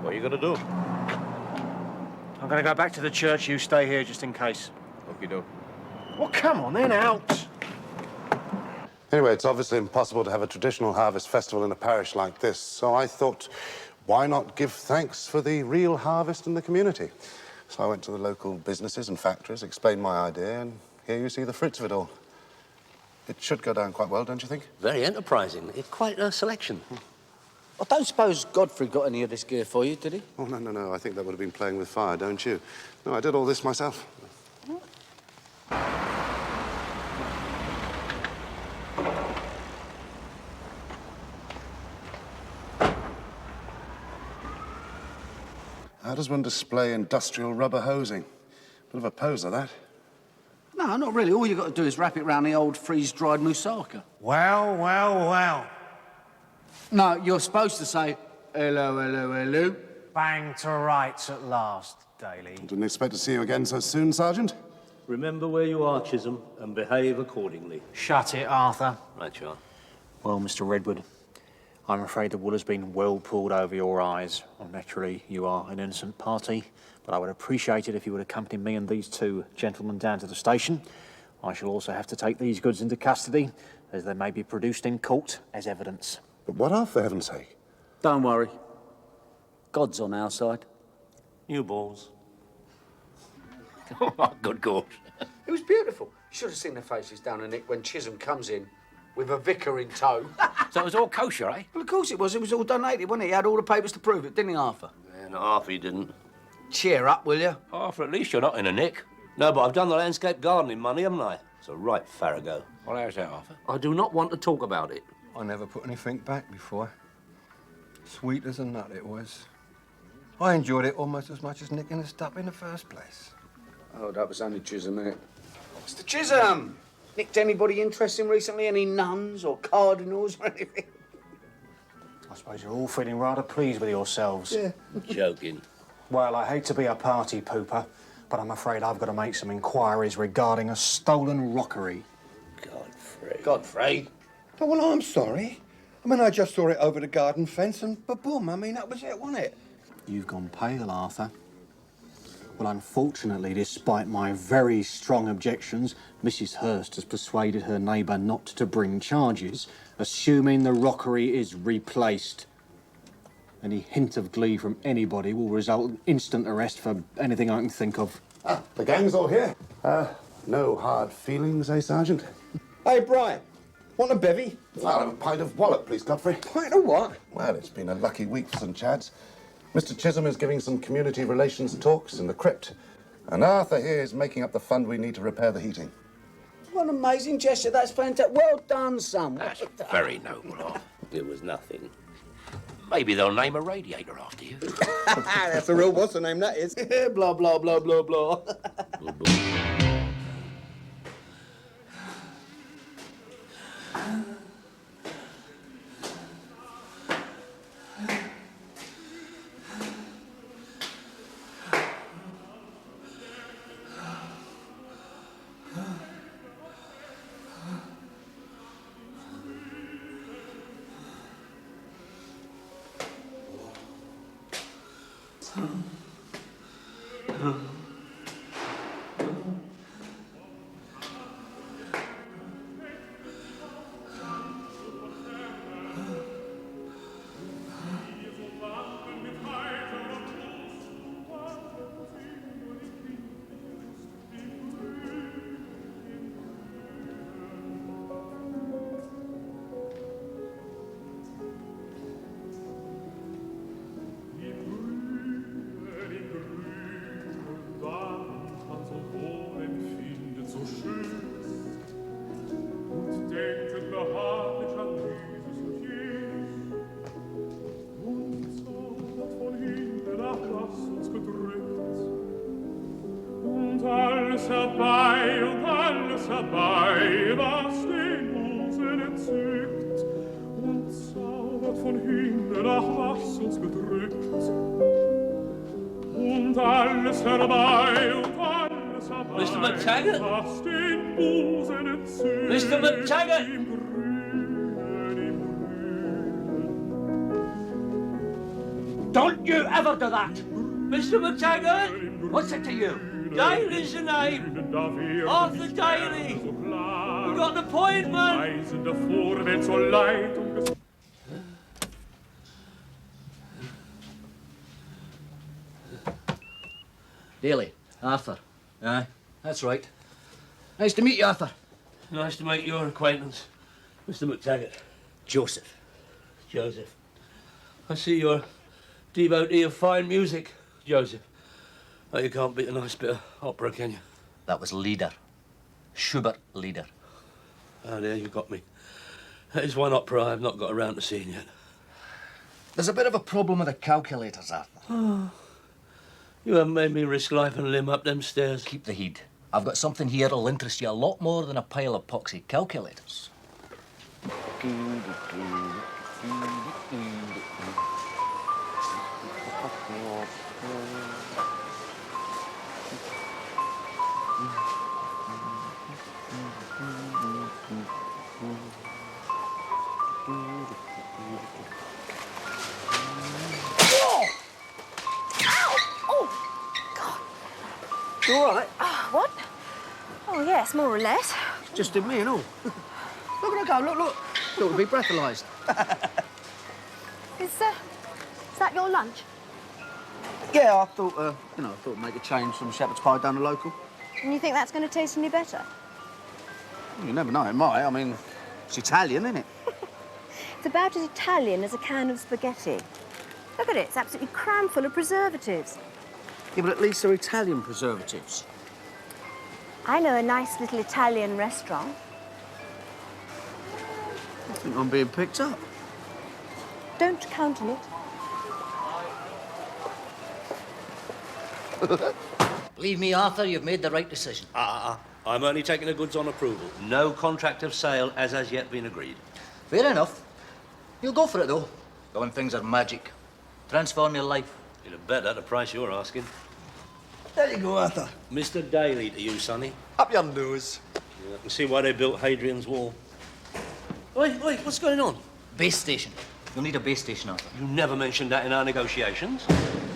What are you going to do? I'm going to go back to the church. You stay here just in case. Okie doke. Well, come on then, out. Anyway, it's obviously impossible to have a traditional harvest festival in a parish like this, so I thought, why not give thanks for the real harvest in the community? So I went to the local businesses and factories, explained my idea, and here you see the fruits of it all. It should go down quite well, don't you think? Very enterprising. It's quite a selection. I don't suppose Godfrey got any of this gear for you, did he? Oh, no, no, no. I think that would have been playing with fire, don't you? No, I did all this myself. How does one display industrial rubber hosing? Bit of a poser, that. No, not really. All you've got to do is wrap it round the old freeze-dried moussaka. Well, well, well. No, you're supposed to say, hello, hello, hello. Bang to rights at last, Daly. Didn't expect to see you again so soon, Sergeant. Remember where you are, Chisholm, and behave accordingly. Shut it, Arthur. Right, you are. Well, Mr. Redwood, I'm afraid the wool has been well pulled over your eyes. Well, naturally, you are an innocent party, but I would appreciate it if you would accompany me and these two gentlemen down to the station. I shall also have to take these goods into custody, as they may be produced in court as evidence. But what are, for heaven's sake? Don't worry. God's on our side. You balls. Oh, good God. It was beautiful. You should have seen the faces down in Nick when Chisholm comes in with a vicar in tow. So it was all kosher, eh? Well, of course it was. It was all donated, wasn't it? He had all the papers to prove it, didn't he, Arthur? Yeah, no, Arthur, he didn't. Cheer up, will you? Arthur, at least you're not in a nick. No, but I've done the landscape gardening money, haven't I? It's a right farrago. Well, how's that, Arthur? I do not want to talk about it. I never put anything back before. Sweet as a nut it was. I enjoyed it almost as much as nicking a stuff in the first place. Oh, that was only Chisholm, innit? Mr. Chisholm! Nicked anybody interesting recently? Any nuns or cardinals or anything? I suppose you're all feeling rather pleased with yourselves. Yeah. Joking. Well, I hate to be a party pooper, but I'm afraid I've got to make some inquiries regarding a stolen rockery. Godfrey. Godfrey? Oh, well, I'm sorry. I mean, I just saw it over the garden fence and ba-boom. I mean, that was it, wasn't it? You've gone pale, Arthur. Well, unfortunately, despite my very strong objections, Mrs. Hurst has persuaded her neighbour not to bring charges, assuming the rockery is replaced. Any hint of glee from anybody will result in instant arrest for anything I can think of. Ah, the gang's all here. No hard feelings, eh, Sergeant? Hey, Brian, want a bevy? I'll have a pint of wallet, please, Godfrey. Pint of what? Well, it's been a lucky week for St. Chad's. Mr. Chisholm is giving some community relations talks in the crypt, and Arthur here is making up the fund we need to repair the heating. What an amazing gesture. That's fantastic. Well done, son. That's very noble, Arthur. It was nothing. Maybe they'll name a radiator after you. That's a real what's-the-name, that is. Blah, blah, blah, blah, blah. alles herbei, was den Busen entzückt und zaubert von hinten nach was uns gedrückt. Und alles herbei, Mr. McTaggart? was den Busen entzückt. Mr. McTaggart! Don't you ever do that! Mr. McTaggart! What's it to you? Daly's the name. Arthur Daly. We got an appointment. Daly, Arthur. Aye, that's right. Nice to meet you, Arthur. Nice to make your acquaintance, Mr. McTaggart. Joseph. Joseph. I see you're a devotee of fine music, Joseph. Oh, you can't beat a nice bit of opera, can you? That was Lieder. Schubert Lieder. Oh, there, you got me. That is one opera I've not got around to seeing yet. There's a bit of a problem with the calculators, Arthur. Oh, you haven't made me risk life and limb up them stairs. Keep the heat. I've got something here that'll interest you a lot more than a pile of poxy calculators. You all right? What? Oh, yes, more or less. Just did me and all. Look at her go, look, look. Thought we'd be breathalyzed. Is that your lunch? Yeah, I thought, I thought make a change from shepherd's pie down the local. And you think that's going to taste any better? You never know, it might. I mean, it's Italian, isn't it? It's about as Italian as a can of spaghetti. Look at it, it's absolutely crammed full of preservatives. Yeah, but at least they're Italian preservatives. I know a nice little Italian restaurant. I think I'm being picked up. Don't count on it. Believe me, Arthur, you've made the right decision. I'm only taking the goods on approval. No contract of sale has as yet been agreed. Fair enough. You'll go for it, though. Going things are magic. Transform your life. You'd have bet at the price you're asking. There you go, Arthur. Mr. Daly to you, sonny. Up your nose. Yeah, I can see why they built Hadrian's Wall. Wait, what's going on? Base station. You'll need a base station, Arthur. You never mentioned that in our negotiations.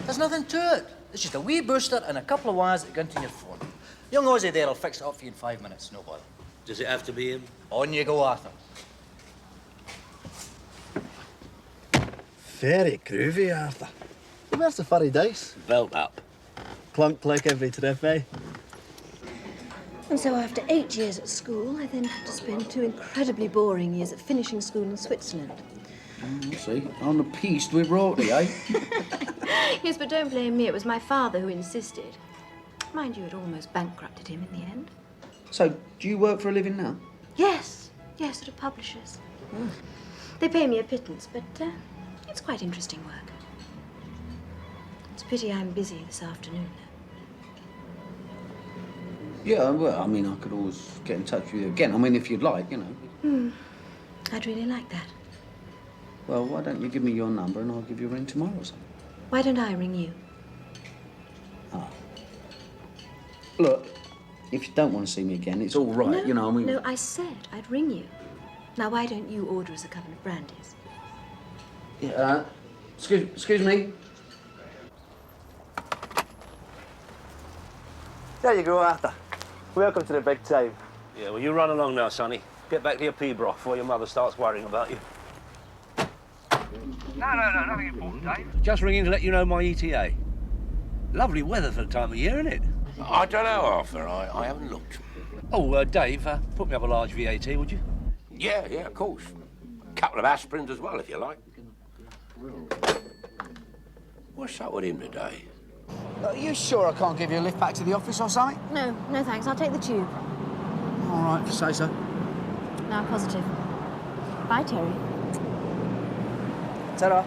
There's nothing to it. It's just a wee booster and a couple of wires that go into your phone. Young Aussie there will fix it up for you in 5 minutes, no bother. Does it have to be him? On you go, Arthur. Very groovy, Arthur. Where's the furry dice? Belt up. Clunk like every trip, eh? And so after 8 years at school, I then had to spend 2 incredibly boring years at finishing school in Switzerland. See, on the piece with Rorty, eh? Yes, but don't blame me. It was my father who insisted. Mind you, it almost bankrupted him in the end. So, do you work for a living now? Yes, at a publisher's. Oh. They pay me a pittance, but it's quite interesting work. It's a pity I'm busy this afternoon. Yeah, well, I mean, I could always get in touch with you again. I mean, if you'd like, you know. I'd really like that. Well, why don't you give me your number and I'll give you a ring tomorrow or something? Why don't I ring you? Oh. Look, if you don't want to see me again, it's all right, No, you know, I mean... No, I said I'd ring you. Now, why don't you order us a couple of brandies? Yeah, excuse me. There you go, Arthur. Welcome to the big time. Yeah, well, you run along now, sonny. Get back to your pea broth before your mother starts worrying about you. No, nothing important, Dave. Just ringing to let you know my ETA. Lovely weather for the time of year, isn't it? I don't know, Arthur. I haven't looked. Oh, Dave, put me up a large VAT, would you? Yeah, of course. A couple of aspirins as well, if you like. What's up with him today? Are you sure I can't give you a lift back to the office or something? No, thanks. I'll take the tube. All right, if you say so. No, I'm positive. Bye, Terry. Ta-ra.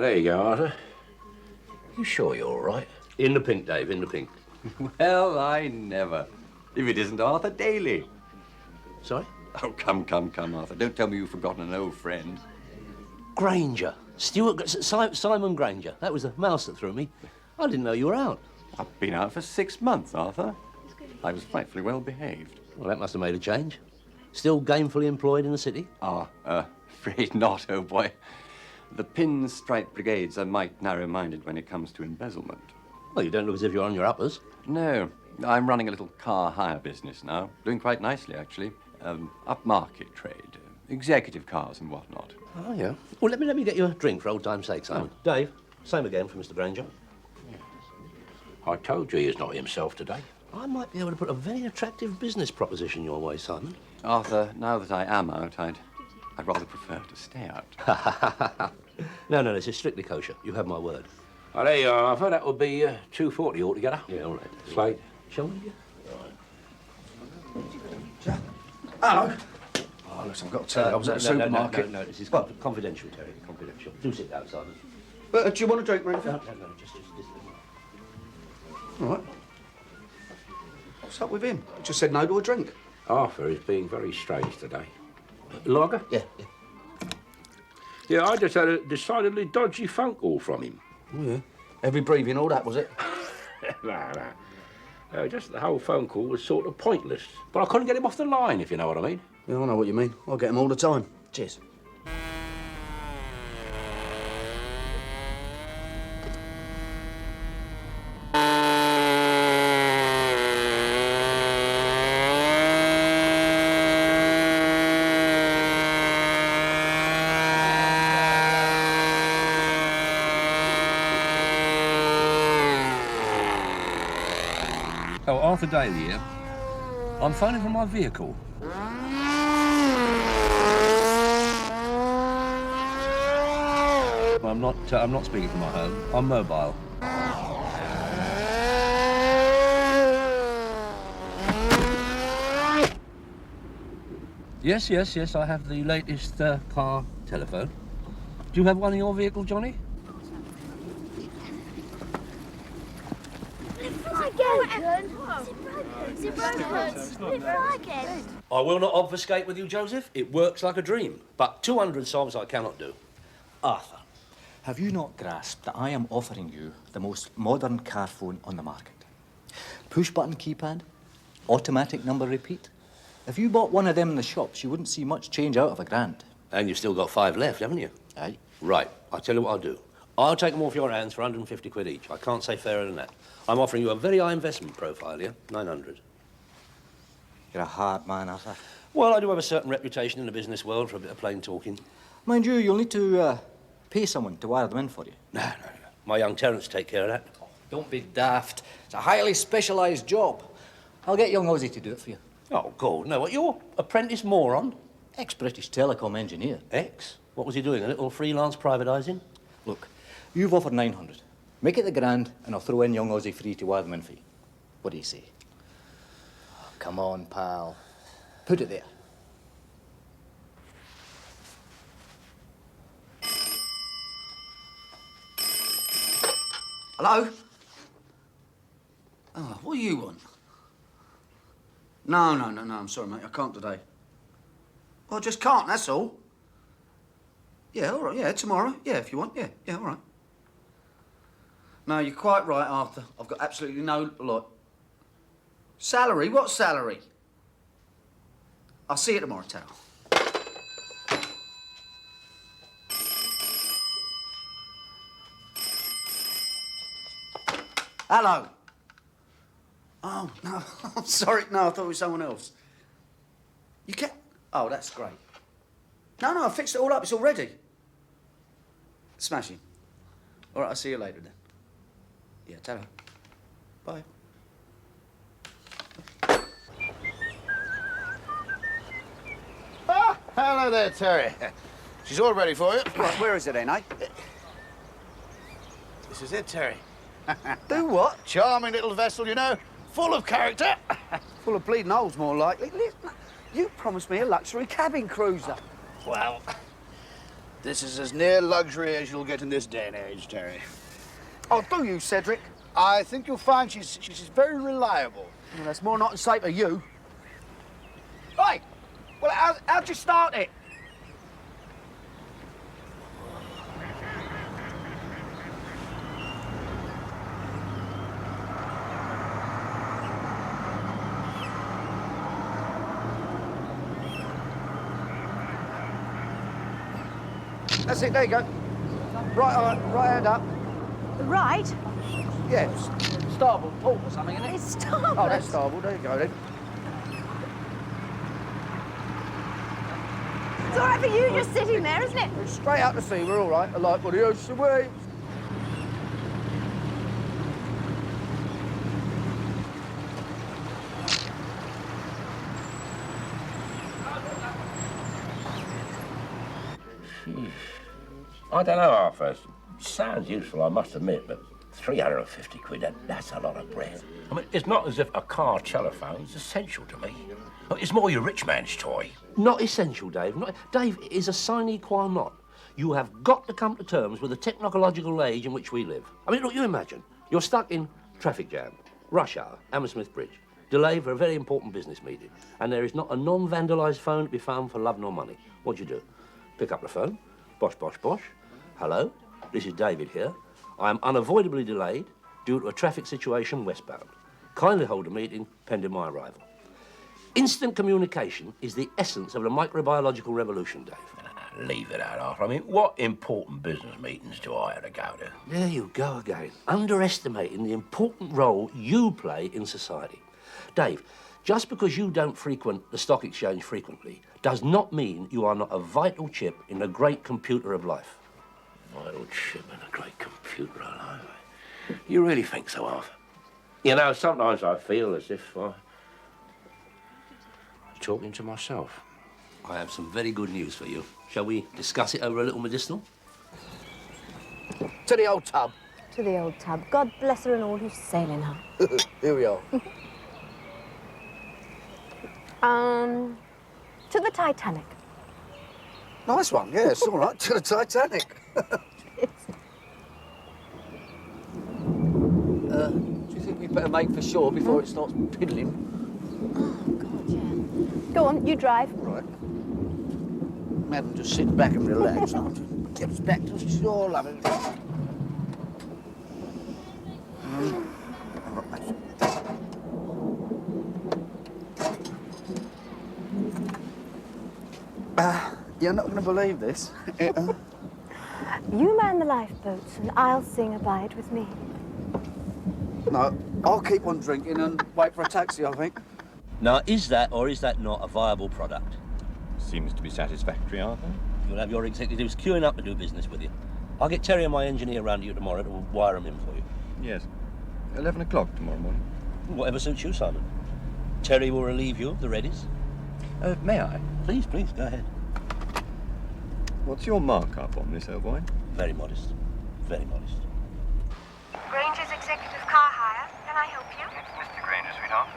There you go, Arthur. You sure you're all right? In the pink, Dave, in the pink. Well, I never. If it isn't Arthur Daly. Sorry? Oh, come, Arthur. Don't tell me you've forgotten an old friend. Granger. Simon Granger. That was the mouse that threw me. I didn't know you were out. I've been out for 6 months, Arthur. I was frightfully well behaved. Well, that must have made a change. Still gainfully employed in the city? Afraid not, oh boy. The pinstripe brigades are mighty narrow-minded when it comes to embezzlement. Well, you don't look as if you're on your uppers. No, I'm running a little car hire business now. Doing quite nicely, actually. Upmarket trade, executive cars and whatnot. Oh, yeah. Well, let me get you a drink for old time's sake, Simon. Oh. Dave, same again for Mr. Granger. I told you he's not himself today. I might be able to put a very attractive business proposition your way, Simon. Arthur, now that I am out, I'd rather prefer to stay out. No, this is strictly kosher. You have my word. Oh, there you are, Arthur. That would be $2.40 altogether. Yeah, all right. Slate. Shall we? Hello. Oh, listen, I've got to tell you, I was at the supermarket. No, this is confidential, Terry. Confidential. Do sit down, Simon. But do you want a drink or anything? No, just. All right. What's up with him? He just said no to a drink. Arthur is being very strange today. Lager? Yeah. Yeah, I just had a decidedly dodgy phone call from him. Oh, yeah. Heavy breathing, all that, was it? No. Just the whole phone call was sort of pointless. But I couldn't get him off the line, if you know what I mean. Yeah, I know what you mean. I get him all the time. Cheers. Oh, Arthur Daly here. I'm phoning from my vehicle. I'm not speaking from my home. I'm mobile. Yes, I have the latest car telephone. Do you have one in your vehicle, Johnny? I will not obfuscate with you, Joseph. It works like a dream. But 200 solves I cannot do. Arthur, have you not grasped that I am offering you the most modern car phone on the market? Push-button keypad, automatic number repeat. If you bought one of them in the shops, you wouldn't see much change out of £1,000. And you've still got 5 left, haven't you? Aye. Right. I'll tell you what I'll do. I'll take them off your hands for 150 quid each. I can't say fairer than that. I'm offering you a very high investment profile here, 900. You're a hard man, Arthur. Well, I do have a certain reputation in the business world for a bit of plain talking. Mind you, you'll need to pay someone to wire them in for you. No. My young Terence take care of that. Don't be daft. It's a highly specialised job. I'll get young Ozzy to do it for you. Oh, God, no. What, you're apprentice moron? Ex-British telecom engineer. Ex? What was he doing, a little freelance privatising? Look, you've offered 900. Make it the grand, and I'll throw in young Ozzy free to wire them in for you. What do you say? Oh, come on, pal. Put it there. Hello? Oh, what do you want? No, I'm sorry, mate. I can't today. Well, I just can't, that's all. Yeah, all right, yeah, tomorrow. Yeah, if you want, yeah, all right. No, you're quite right, Arthur. I've got absolutely no lot. Salary? What salary? I'll see you tomorrow, Tal. Hello. Oh, no, I'm sorry. No, I thought it was someone else. You can't... Oh, that's great. No, I fixed it all up. It's all ready. Smashing. All right, I'll see you later then. Yeah, ta-ra. Bye. Ah, hello there, Terry. She's all ready for you. Right, where is it then, eh? This is it, Terry. Do what? Charming little vessel, you know, full of character. Full of bleeding holes, more likely. Listen, you promised me a luxury cabin cruiser. Well, this is as near luxury as you'll get in this day and age, Terry. Oh, do you, Cedric? I think you'll find she's very reliable. Well, that's more not to say to you. Right. Well, how'd you start it? That's it, there you go. Right hand up. Right? Yes. Starboard port or something, isn't it? It's starboard. Oh, that's starboard. There you go, then. It's all right for you just sitting there, isn't it? Straight out to sea, we're all right. I like what the ocean waves. I don't know, Arthur. Sounds useful, I must admit, but 350 quid, that's a lot of bread. I mean, it's not as if a car telephone's essential to me. It's more your rich man's toy. Not essential, Dave. Dave, it is a sine qua non. You have got to come to terms with the technological age in which we live. I mean, look, you imagine. You're stuck in traffic jam, rush hour, Hammersmith Bridge, delay for a very important business meeting, and there is not a non-vandalised phone to be found for love nor money. What do you do? Pick up the phone, bosh, bosh, bosh. Hello, this is David here. I am unavoidably delayed due to a traffic situation westbound. Kindly hold a meeting pending my arrival. Instant communication is the essence of the microbiological revolution, Dave. Leave it out, Arthur. I mean, what important business meetings do I have to go to? There you go again. Underestimating the important role you play in society. Dave, just because you don't frequent the stock exchange frequently does not mean you are not a vital chip in the great computer of life. Vital chip in a great computer of life? You really think so, Arthur? You know, sometimes I feel as if I'm talking to myself. I have some very good news for you. Shall we discuss it over a little medicinal? To the old tub. To the old tub. God bless her and all who's sailing her. Here we are. To the Titanic. Nice one, yeah, it's all right. To the Titanic. Do you think we'd better make for shore before it starts piddling? Oh, God, yeah. Go on, you drive. Right. Madam, just sit back and relax. Get us back to shore, loving. You're not going to believe this. You man the lifeboats and I'll sing Abide With Me. No, I'll keep on drinking and wait for a taxi, I think. Now, is that or is that not a viable product? Seems to be satisfactory, Arthur. You'll have your executives queuing up to do business with you. I'll get Terry and my engineer round to you tomorrow to wire them in for you. Yes. 11 o'clock tomorrow morning. Whatever suits you, Simon. Terry will relieve you of the readies. May I? Please, go ahead. What's your markup on this, Irvine? Very modest. Very modest. Granger's executive car hire. Can I help you? It's Mr. Granger, sweetheart.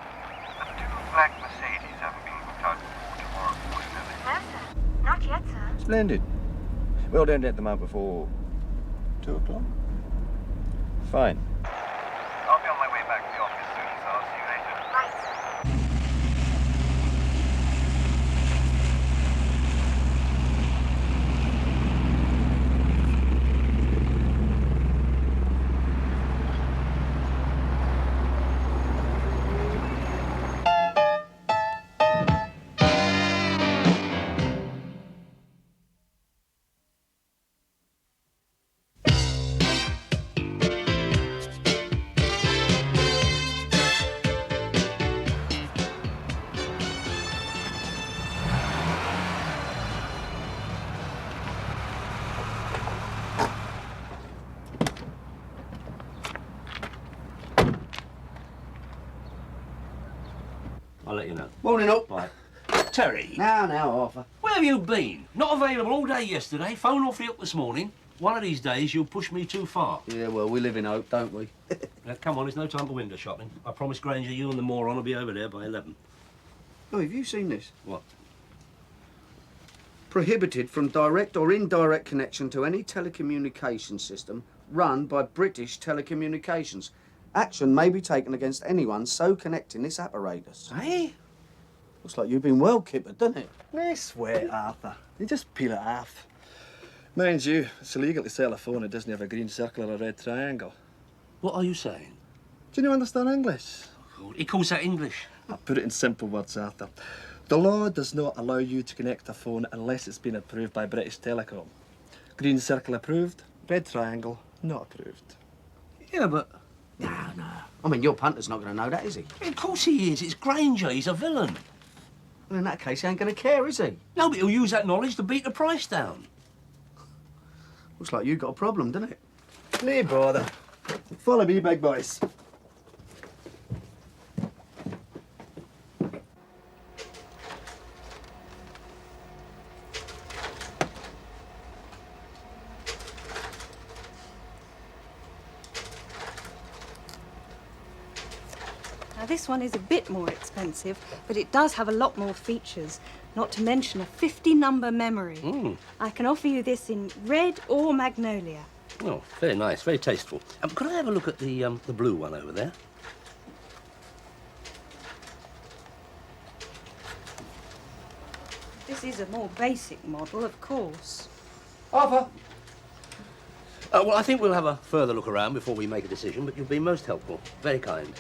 The 2 black Mercedes haven't been booked out for tomorrow, fortunately. No, sir. Not yet, sir. Splendid. Well, don't let them out before 2 o'clock. Fine. I'll be on my way back to the office soon, so I'll see you later. Right. I'll let you know. Morning up. Bye. Terry. Now, Arthur. Where have you been? Not available all day yesterday. Phone awfully up this morning. One of these days you'll push me too far. Yeah, well, we live in hope, don't we? Now, come on, it's no time for window shopping. I promise Granger you and the moron will be over there by 11. Oh, have you seen this? What? Prohibited from direct or indirect connection to any telecommunication system run by British Telecommunications. Action may be taken against anyone so connecting this apparatus. Hey? Looks like you've been well kippered, doesn't it? I swear, Arthur. You just peel it off. Mind you, it's illegal to sell a phone that doesn't have a green circle or a red triangle. What are you saying? Do you understand English? He calls that English. I'll put it in simple words, Arthur. The law does not allow you to connect a phone unless it's been approved by British Telecom. Green circle approved, red triangle not approved. Yeah, but... No. I mean, your punter's not going to know that, is he? Of course he is. It's Granger. He's a villain. Well, in that case, he ain't going to care, is he? No, but he'll use that knowledge to beat the price down. Looks like you've got a problem, doesn't it? No bother. Follow me, big boys. Now, this one is a bit more expensive, but it does have a lot more features, not to mention a 50-number memory. I can offer you this in red or magnolia. Oh, very nice, very tasteful. Could I have a look at the blue one over there? This is a more basic model, of course. Arthur! Well, I think we'll have a further look around before we make a decision, but you've been most helpful. Very kind.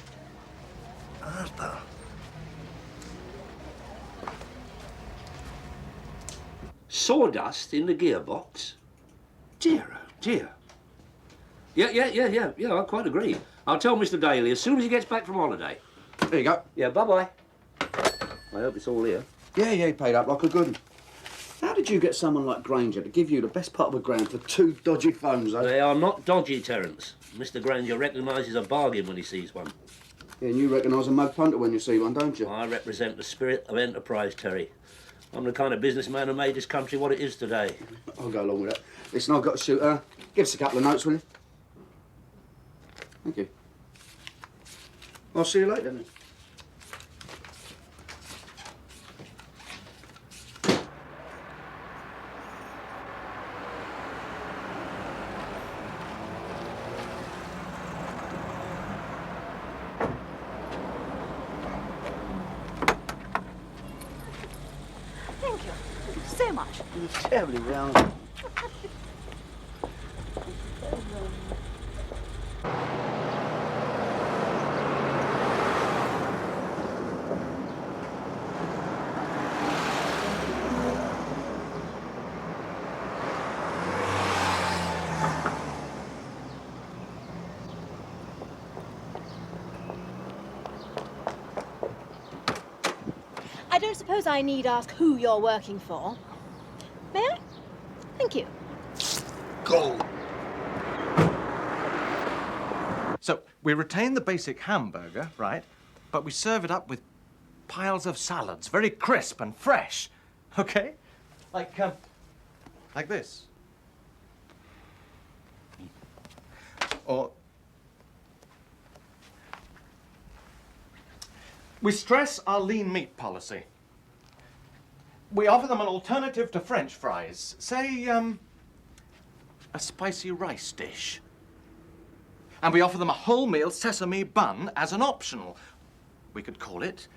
Arthur. Sawdust in the gearbox? Dear, oh dear. Yeah, I quite agree. I'll tell Mr. Daly as soon as he gets back from holiday. There you go. Yeah, bye-bye. I hope it's all here. Yeah, he paid up like a good 'un. How did you get someone like Granger to give you the best part of a grand for 2 dodgy phones, though? They are not dodgy, Terence. Mr. Granger recognises a bargain when he sees one. Yeah, and you recognise a mug punter when you see one, don't you? I represent the spirit of enterprise, Terry. I'm the kind of businessman who made this country what it is today. I'll go along with that. Listen, I've got to shoot her. Give us a couple of notes, will you? Thank you. I'll see you later, then. Thank you so much. You're terribly round. I don't suppose I need ask who you're working for. May I? Thank you. Go. So, we retain the basic hamburger, right? But we serve it up with piles of salads, very crisp and fresh. Okay? Like this. Or... We stress our lean meat policy. We offer them an alternative to French fries. Say, a spicy rice dish. And we offer them a wholemeal sesame bun as an optional. We could call it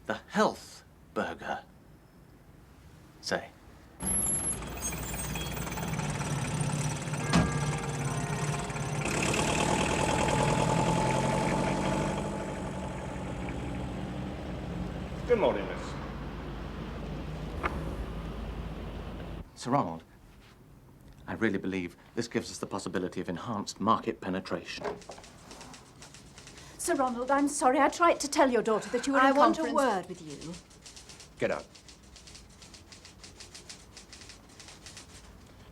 the health burger. Say. Good morning, miss. Sir Ronald, I really believe this gives us the possibility of enhanced market penetration. Sir Ronald, I'm sorry. I tried to tell your daughter that you were in conference. I want a word with you. Get out.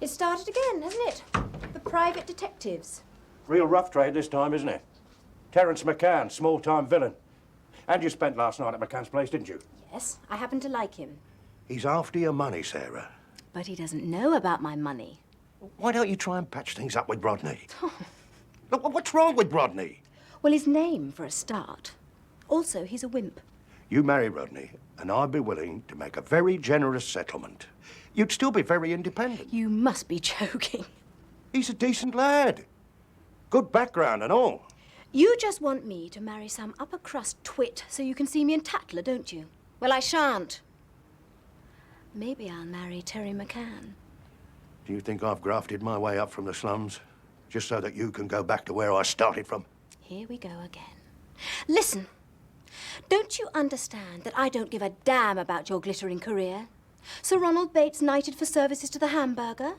It started again, hasn't it? The private detectives. Real rough trade this time, isn't it? Terence McCann, small-time villain. And you spent last night at McCann's place, didn't you? Yes, I happen to like him. He's after your money, Sarah. But he doesn't know about my money. Why don't you try and patch things up with Rodney? Look, what's wrong with Rodney? Well, his name, for a start. Also, he's a wimp. You marry Rodney, and I'd be willing to make a very generous settlement. You'd still be very independent. You must be joking. He's a decent lad. Good background and all. You just want me to marry some upper-crust twit so you can see me in Tatler, don't you? Well, I shan't. Maybe I'll marry Terry McCann. Do you think I've grafted my way up from the slums just so that you can go back to where I started from? Here we go again. Listen, don't you understand that I don't give a damn about your glittering career? Sir Ronald Bates knighted for services to the hamburger?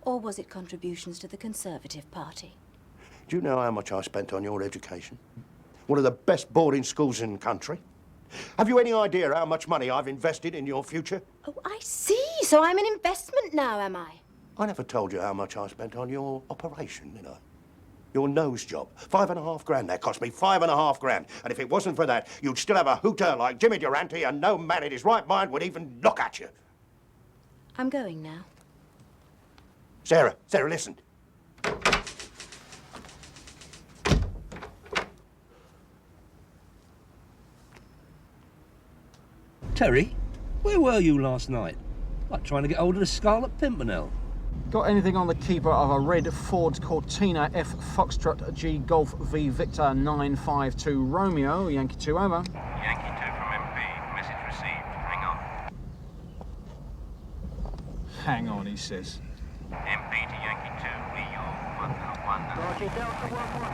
Or was it contributions to the Conservative Party? Do you know how much I spent on your education? One of the best boarding schools in the country. Have you any idea how much money I've invested in your future? Oh, I see. So I'm an investment now, am I? I never told you how much I spent on your operation, did I? Your nose job. 5.5 grand. That cost me 5.5 grand. And if it wasn't for that, you'd still have a hooter like Jimmy Durante, and no man in his right mind would even look at you. I'm going now. Sarah, listen. Terry, where were you last night? Like trying to get hold of the Scarlet Pimpernel. Got anything on the keeper of a red Ford Cortina F Foxtrot G Golf V Victor 952 Romeo, Yankee 2 over. Yankee 2 from MP. Message received. Hang on. Hang on, he says. MP to Yankee 2. We your 1. Roger, Delta 1-1.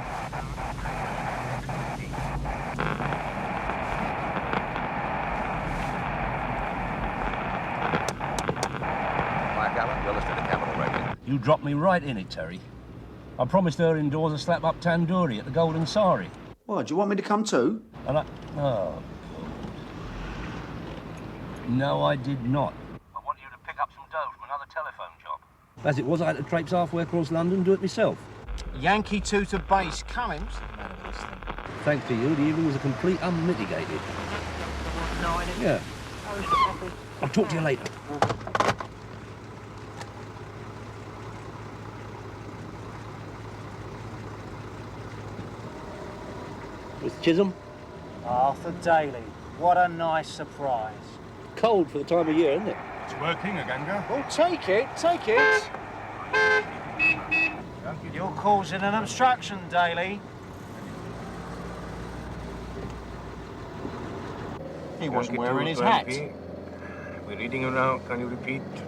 You dropped me right in it, Terry. I promised her indoors a slap-up tandoori at the Golden Sari. Why, do you want me to come too? And oh, no, I did not. I want you to pick up some dough from another telephone job. As it was, I had to traipse halfway across London and do it myself. Yankee 2 to base. Coming. What's the matter with this thing? Thanks to you, the evening was a complete unmitigated. Yeah. I'll talk to you later. Mr. Chisholm? Arthur Daly. What a nice surprise. Cold for the time of year, isn't it? It's working, Aganga. Well, take it, take it. You're causing an obstruction, Daly. He wasn't wearing his hat. We're reading you now. Can you repeat? Do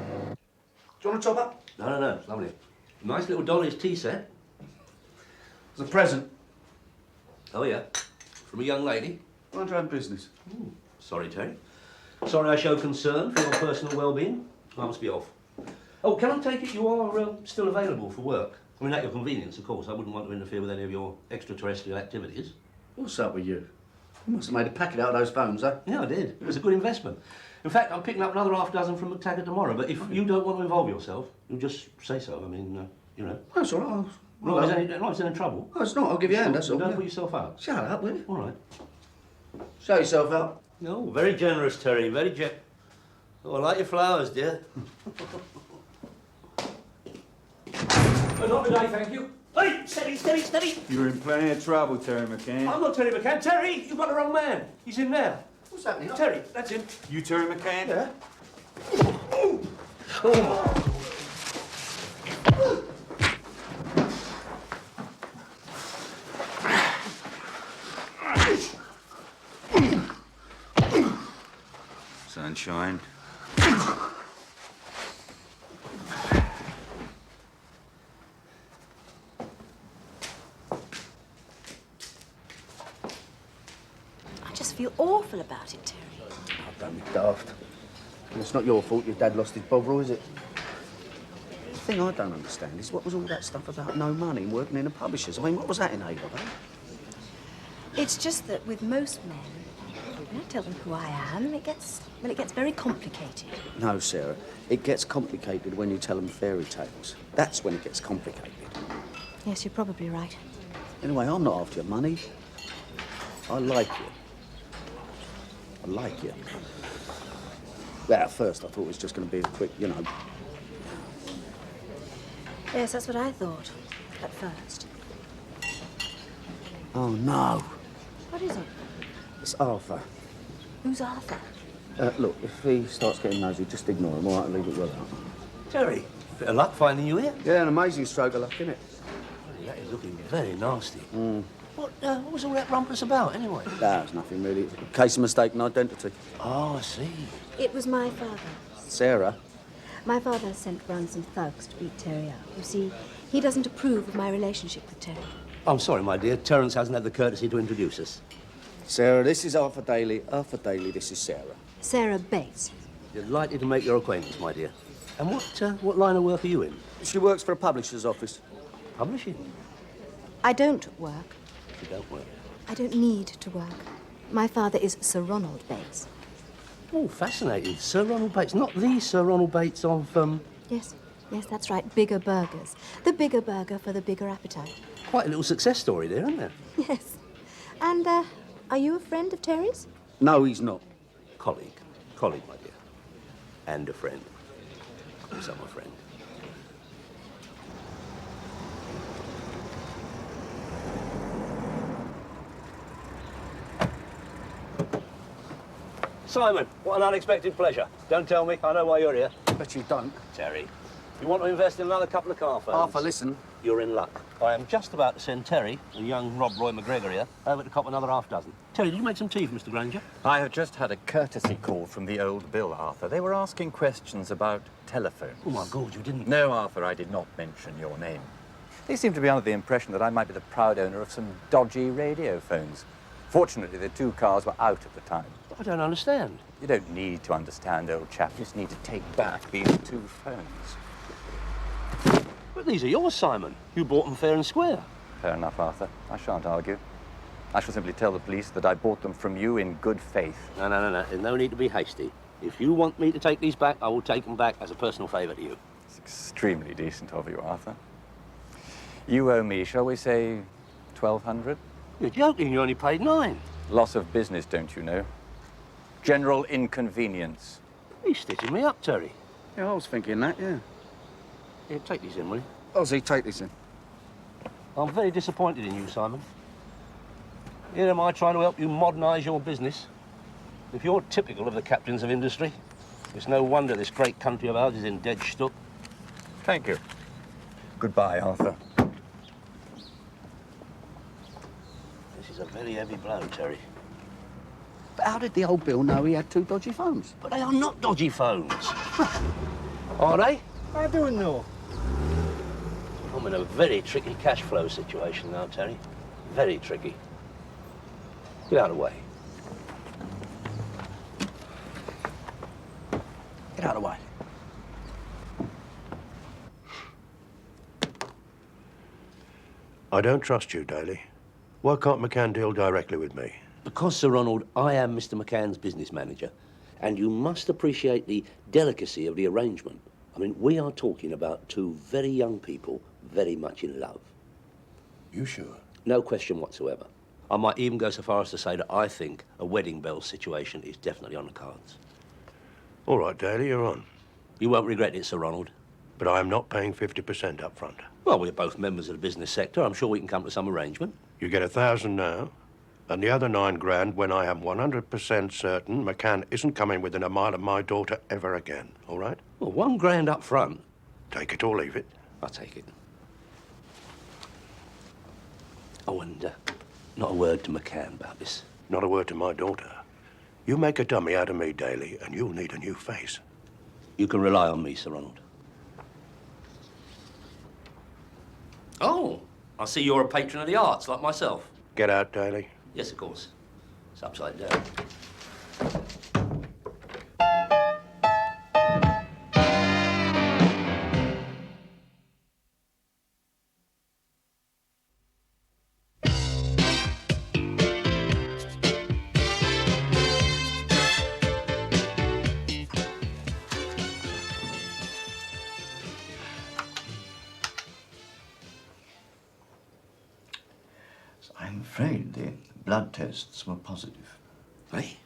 you want a top up? No, it's lovely. Nice little Dolly's tea set. It's a present. Oh, yeah? From a young lady? Mind your own business. Ooh. Sorry, Terry. Sorry I showed concern for your personal well-being. I must be off. Oh, can I take it you are still available for work? I mean, at your convenience, of course. I wouldn't want to interfere with any of your extraterrestrial activities. What's up with you? You must have made a packet out of those phones, eh? Yeah, I did. It was a good investment. In fact, I'm picking up another half dozen from McTaggart tomorrow, but if you don't want to involve yourself, you just say so. I mean, you know. That's all right. Not if there's any trouble. Oh, it's not. I'll give you a hand, that's all. Don't Yeah. put yourself out. Shut up, will you? All right. Show yourself out. No, very generous, Terry. Very Oh, I like your flowers, dear. Not today, thank you. Hey, steady. You're in plenty of trouble, Terry McCann. I'm not Terry McCann. Terry, you've got the wrong man. He's in there. What's happening? Terry, that's him. You Terry McCann? Yeah. Oh. Sunshine. I just feel awful about it, Terry. Oh, don't be daft. It's not your fault your dad lost his Bovril, is it? The thing I don't understand is what was all that stuff about no money and working in a publisher's? I mean, what was that in aid of, eh? It's just that with most men, when I tell them who I am, it gets very complicated. No, Sarah. It gets complicated when you tell them fairy tales. That's when it gets complicated. Yes, you're probably right. Anyway, I'm not after your money. I like you. I like you. Well, at first I thought it was just going to be a quick, you know. Yes, that's what I thought at first. Oh, no. What is it? It's Arthur. Who's Arthur? Look, if he starts getting nosy, just ignore him, all right, and leave it well out. Terry, bit of luck finding you here. Yeah, an amazing stroke of luck, isn't it? That is looking very nasty. Mm. What was all that rumpus about, anyway? That's nothing, really. It's a case of mistaken identity. Oh, I see. It was my father. Sarah? My father sent round some thugs to beat Terry up. You see, he doesn't approve of my relationship with Terry. I'm sorry, my dear. Terence hasn't had the courtesy to introduce us. Sarah, this is Arthur Daly. Arthur Daly, this is Sarah. Sarah Bates. Delighted to make your acquaintance, my dear. And what line of work are you in? She works for a publisher's office. Publishing? I don't work. You don't work. I don't need to work. My father is Sir Ronald Bates. Oh, fascinating. Sir Ronald Bates. Not the Sir Ronald Bates of, Yes, that's right. Bigger burgers. The bigger burger for the bigger appetite. Quite a little success story there, isn't there? Yes. And, are you a friend of Terry's? No, he's not. Colleague. Colleague, my dear. And a friend. Of course, I'm a friend. Simon, what an unexpected pleasure. Don't tell me, I know why you're here. Bet you don't. Terry, you want to invest in another couple of car firms? Arthur, listen. You're in luck. I am just about to send Terry and young Rob Roy McGregor here over to cop another half dozen. Terry, did you make some tea for Mr. Granger? I have just had a courtesy call from the old Bill, Arthur. They were asking questions about telephones. Oh, my God, you didn't... No, Arthur, I did not mention your name. They seem to be under the impression that I might be the proud owner of some dodgy radio phones. Fortunately, the two cars were out at the time. I don't understand. You don't need to understand, old chap. You just need to take back these two phones. But these are yours, Simon. You bought them fair and square. Fair enough, Arthur. I shan't argue. I shall simply tell the police that I bought them from you in good faith. No. There's no need to be hasty. If you want me to take these back, I will take them back as a personal favour to you. It's extremely decent of you, Arthur. You owe me, shall we say, 1,200? You're joking. You only paid 9. Loss of business, don't you know? General inconvenience. He's stitching me up, Terry. Yeah, I was thinking that, yeah. Here, take these in, will you? Ozzy, take this in. I'm very disappointed in you, Simon. Here am I trying to help you modernise your business. If you're typical of the captains of industry, it's no wonder this great country of ours is in dead stuck. Thank you. Goodbye, Arthur. This is a very heavy blow, Terry. But how did the old Bill know he had 2 dodgy phones? But they are not dodgy phones. Are they? I don't know. I'm in a very tricky cash flow situation now, Terry. Very tricky. Get out of the way. Get out of the way. I don't trust you, Daly. Why can't McCann deal directly with me? Because, Sir Ronald, I am Mr. McCann's business manager, and you must appreciate the delicacy of the arrangement. I mean, we are talking about 2 very young people very much in love. You sure? No question whatsoever. I might even go so far as to say that I think a wedding bell situation is definitely on the cards. All right, Daly, you're on. You won't regret it, Sir Ronald. But I am not paying 50% up front. Well, we're both members of the business sector. I'm sure we can come to some arrangement. You get 1,000 now, and the other 9 grand when I am 100% certain McCann isn't coming within a mile of my daughter ever again, all right? Well, 1 grand up front. Take it or leave it. I'll take it. Oh, and not a word to McCann about this. Not a word to my daughter. You make a dummy out of me, Daly, and you'll need a new face. You can rely on me, Sir Ronald. Oh, I see you're a patron of the arts, like myself. Get out, Daly. Yes, of course. It's upside down. I'm afraid the blood tests were positive. Hey?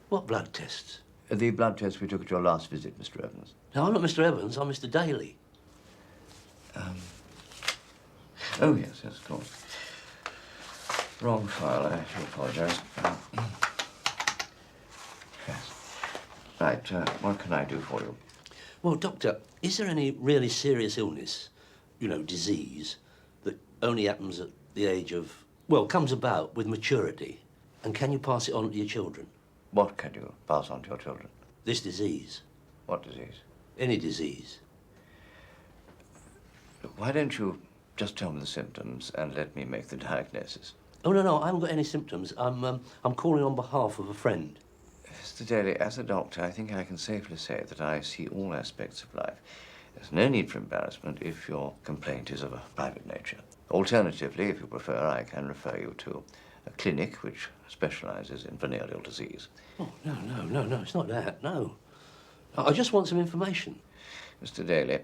What blood tests? The blood tests we took at your last visit, Mr. Evans. No, I'm not Mr. Evans. I'm Mr. Daly. Oh, yes, of course. Wrong file, I do apologise. Yes. Right, what can I do for you? Well, Doctor, is there any really serious illness, you know, disease, that only happens at the age of, well, comes about with maturity? And can you pass it on to your children? What can you pass on to your children? This disease. What disease? Any disease. Why don't you just tell me the symptoms and let me make the diagnosis? Oh, no, I haven't got any symptoms. I'm calling on behalf of a friend. Mr. Daly, as a doctor, I think I can safely say that I see all aspects of life. There's no need for embarrassment if your complaint is of a private nature. Alternatively, if you prefer, I can refer you to a clinic which specializes in venereal disease. Oh, no, it's not that, no. I just want some information. Mr. Daly,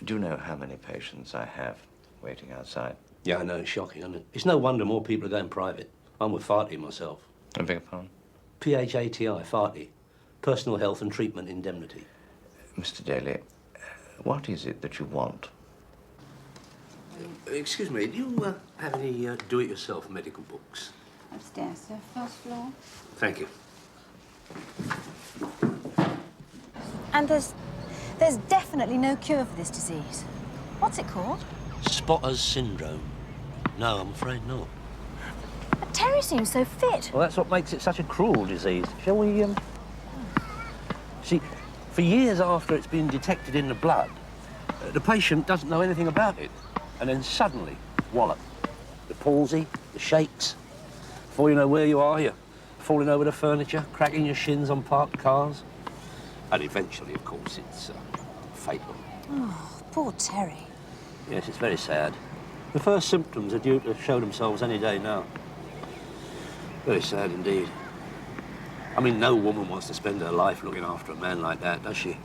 do you know how many patients I have waiting outside? Yeah, I know, it's shocking, isn't it? It's no wonder more people are going private. I'm with Farty myself. I beg your pardon? PHATI, Farty. Personal Health and Treatment Indemnity. Mr. Daly, what is it that you want? Excuse me, do you have any do-it-yourself medical books? Upstairs, sir. First floor. Thank you. And there's definitely no cure for this disease. What's it called? Spotter's syndrome. No, I'm afraid not. But Terry seems so fit. Well, that's what makes it such a cruel disease. Shall we, See, for years after it's been detected in the blood, the patient doesn't know anything about it. And then suddenly, wallop. The palsy, the shakes. Before you know where you are, you're falling over the furniture, cracking your shins on parked cars. And eventually, of course, it's fatal. Oh, poor Terry. Yes, it's very sad. The first symptoms are due to show themselves any day now. Very sad indeed. I mean, no woman wants to spend her life looking after a man like that, does she?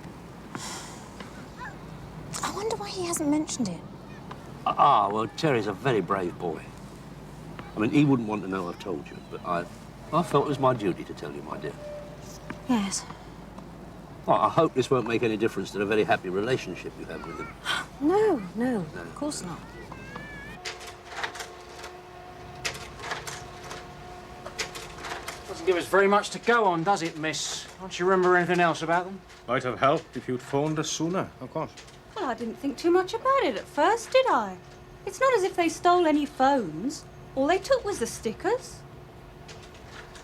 I wonder why he hasn't mentioned it. Well, Terry's a very brave boy. I mean, he wouldn't want to know I've told you, but I felt it was my duty to tell you, my dear. Yes. Well, I hope this won't make any difference to the very happy relationship you have with him. No, of course not. Doesn't give us very much to go on, does it, miss? Don't you remember anything else about them? Might have helped if you'd phoned us sooner, of course. Well, I didn't think too much about it at first, did I? It's not as if they stole any phones. All they took was the stickers.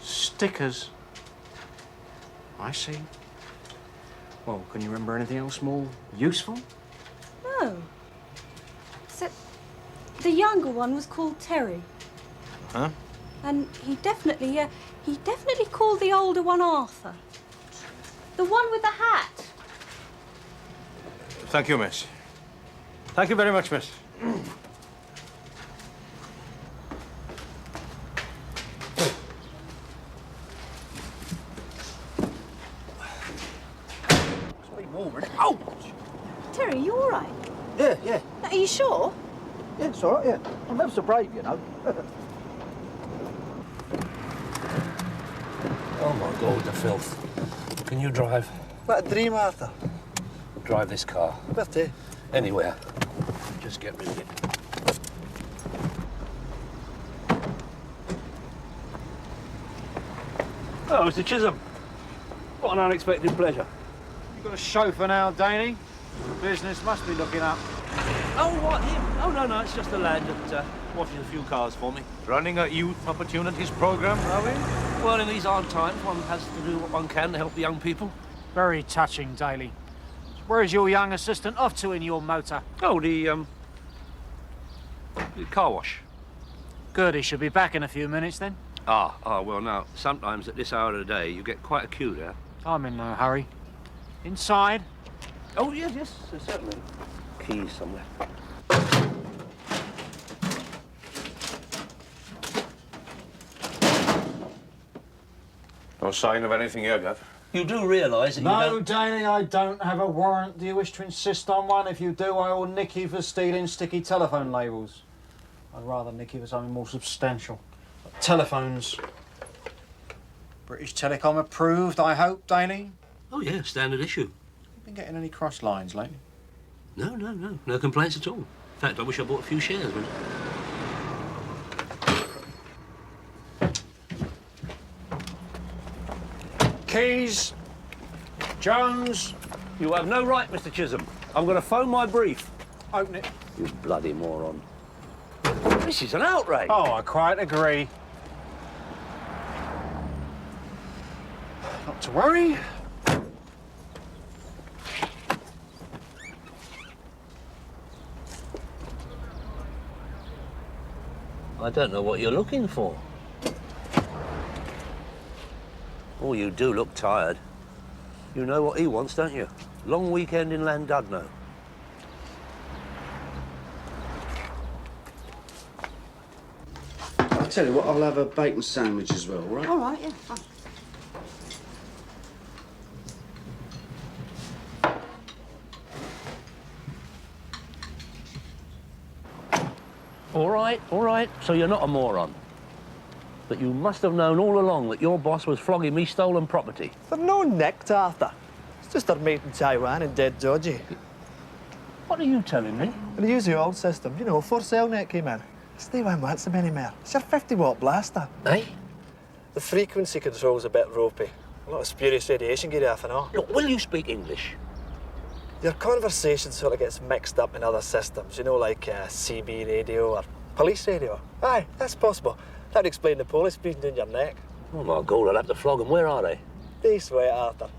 Stickers? I see. Well, can you remember anything else more useful? No. Except the younger one was called Terry. Huh? And he definitely called the older one Arthur. The one with the hat. Thank you, miss. Thank you very much, miss. Oh! Terry, you all right? Yeah. Are you sure? Yeah, it's all right, yeah. I'm ever so brave, you know. Oh, my God, the filth. Can you drive? What a dream, Arthur. Drive this car. Where to? Anywhere. Just get rid of it. Oh, Mr. Chisholm. What an unexpected pleasure. You got a chauffeur now, Danny? Business must be looking up. Oh, what, him? Oh, no, it's just a lad that washes a few cars for me. Running a youth opportunities program, are we? Well, in these hard times, one has to do what one can to help the young people. Very touching, Daly. Where's your young assistant off to in your motor? Oh, the car wash. Good, he should be back in a few minutes then. Well, now, sometimes at this hour of the day, you get quite a queue there. I'm in no hurry. Inside? Oh, yes, certainly. Keys somewhere. No sign of anything here, Gav. You do realise that No, Danny, I don't have a warrant. Do you wish to insist on one? If you do, I will nick you for stealing sticky telephone labels. I'd rather nick you for something more substantial. Telephones. British Telecom approved, I hope, Danny? Oh, yeah, standard issue. Been getting any cross lines lately? No. No complaints at all. In fact, I wish I bought a few shares, wouldn't Keys. Jones. You have no right, Mr. Chisholm. I'm going to phone my brief. Open it. You bloody moron. This is an outrage. Oh, I quite agree. Not to worry. I don't know what you're looking for. Oh, you do look tired. You know what he wants, don't you? Long weekend in Llandudno. I'll tell you what, I'll have a bacon sandwich as well, all right? All right, yeah, fine. All right. So you're not a moron. But you must have known all along that your boss was flogging me stolen property. They're no nicked, Arthur. It's just they're made in Taiwan and dead dodgy. What are you telling me? They use the old system, you know, before Cellnet came in. Stay one wants them anymore. It's your 50-watt blaster. Eh? The frequency control's a bit ropey. A lot of spurious radiation get off and all. Look, will you speak English? Your conversation sort of gets mixed up in other systems, you know, like CB radio or police radio. Aye, that's possible. That would explain the police breathing down your neck. Oh, my God, I'll have to flog them. Where are they? They sweat, Arthur.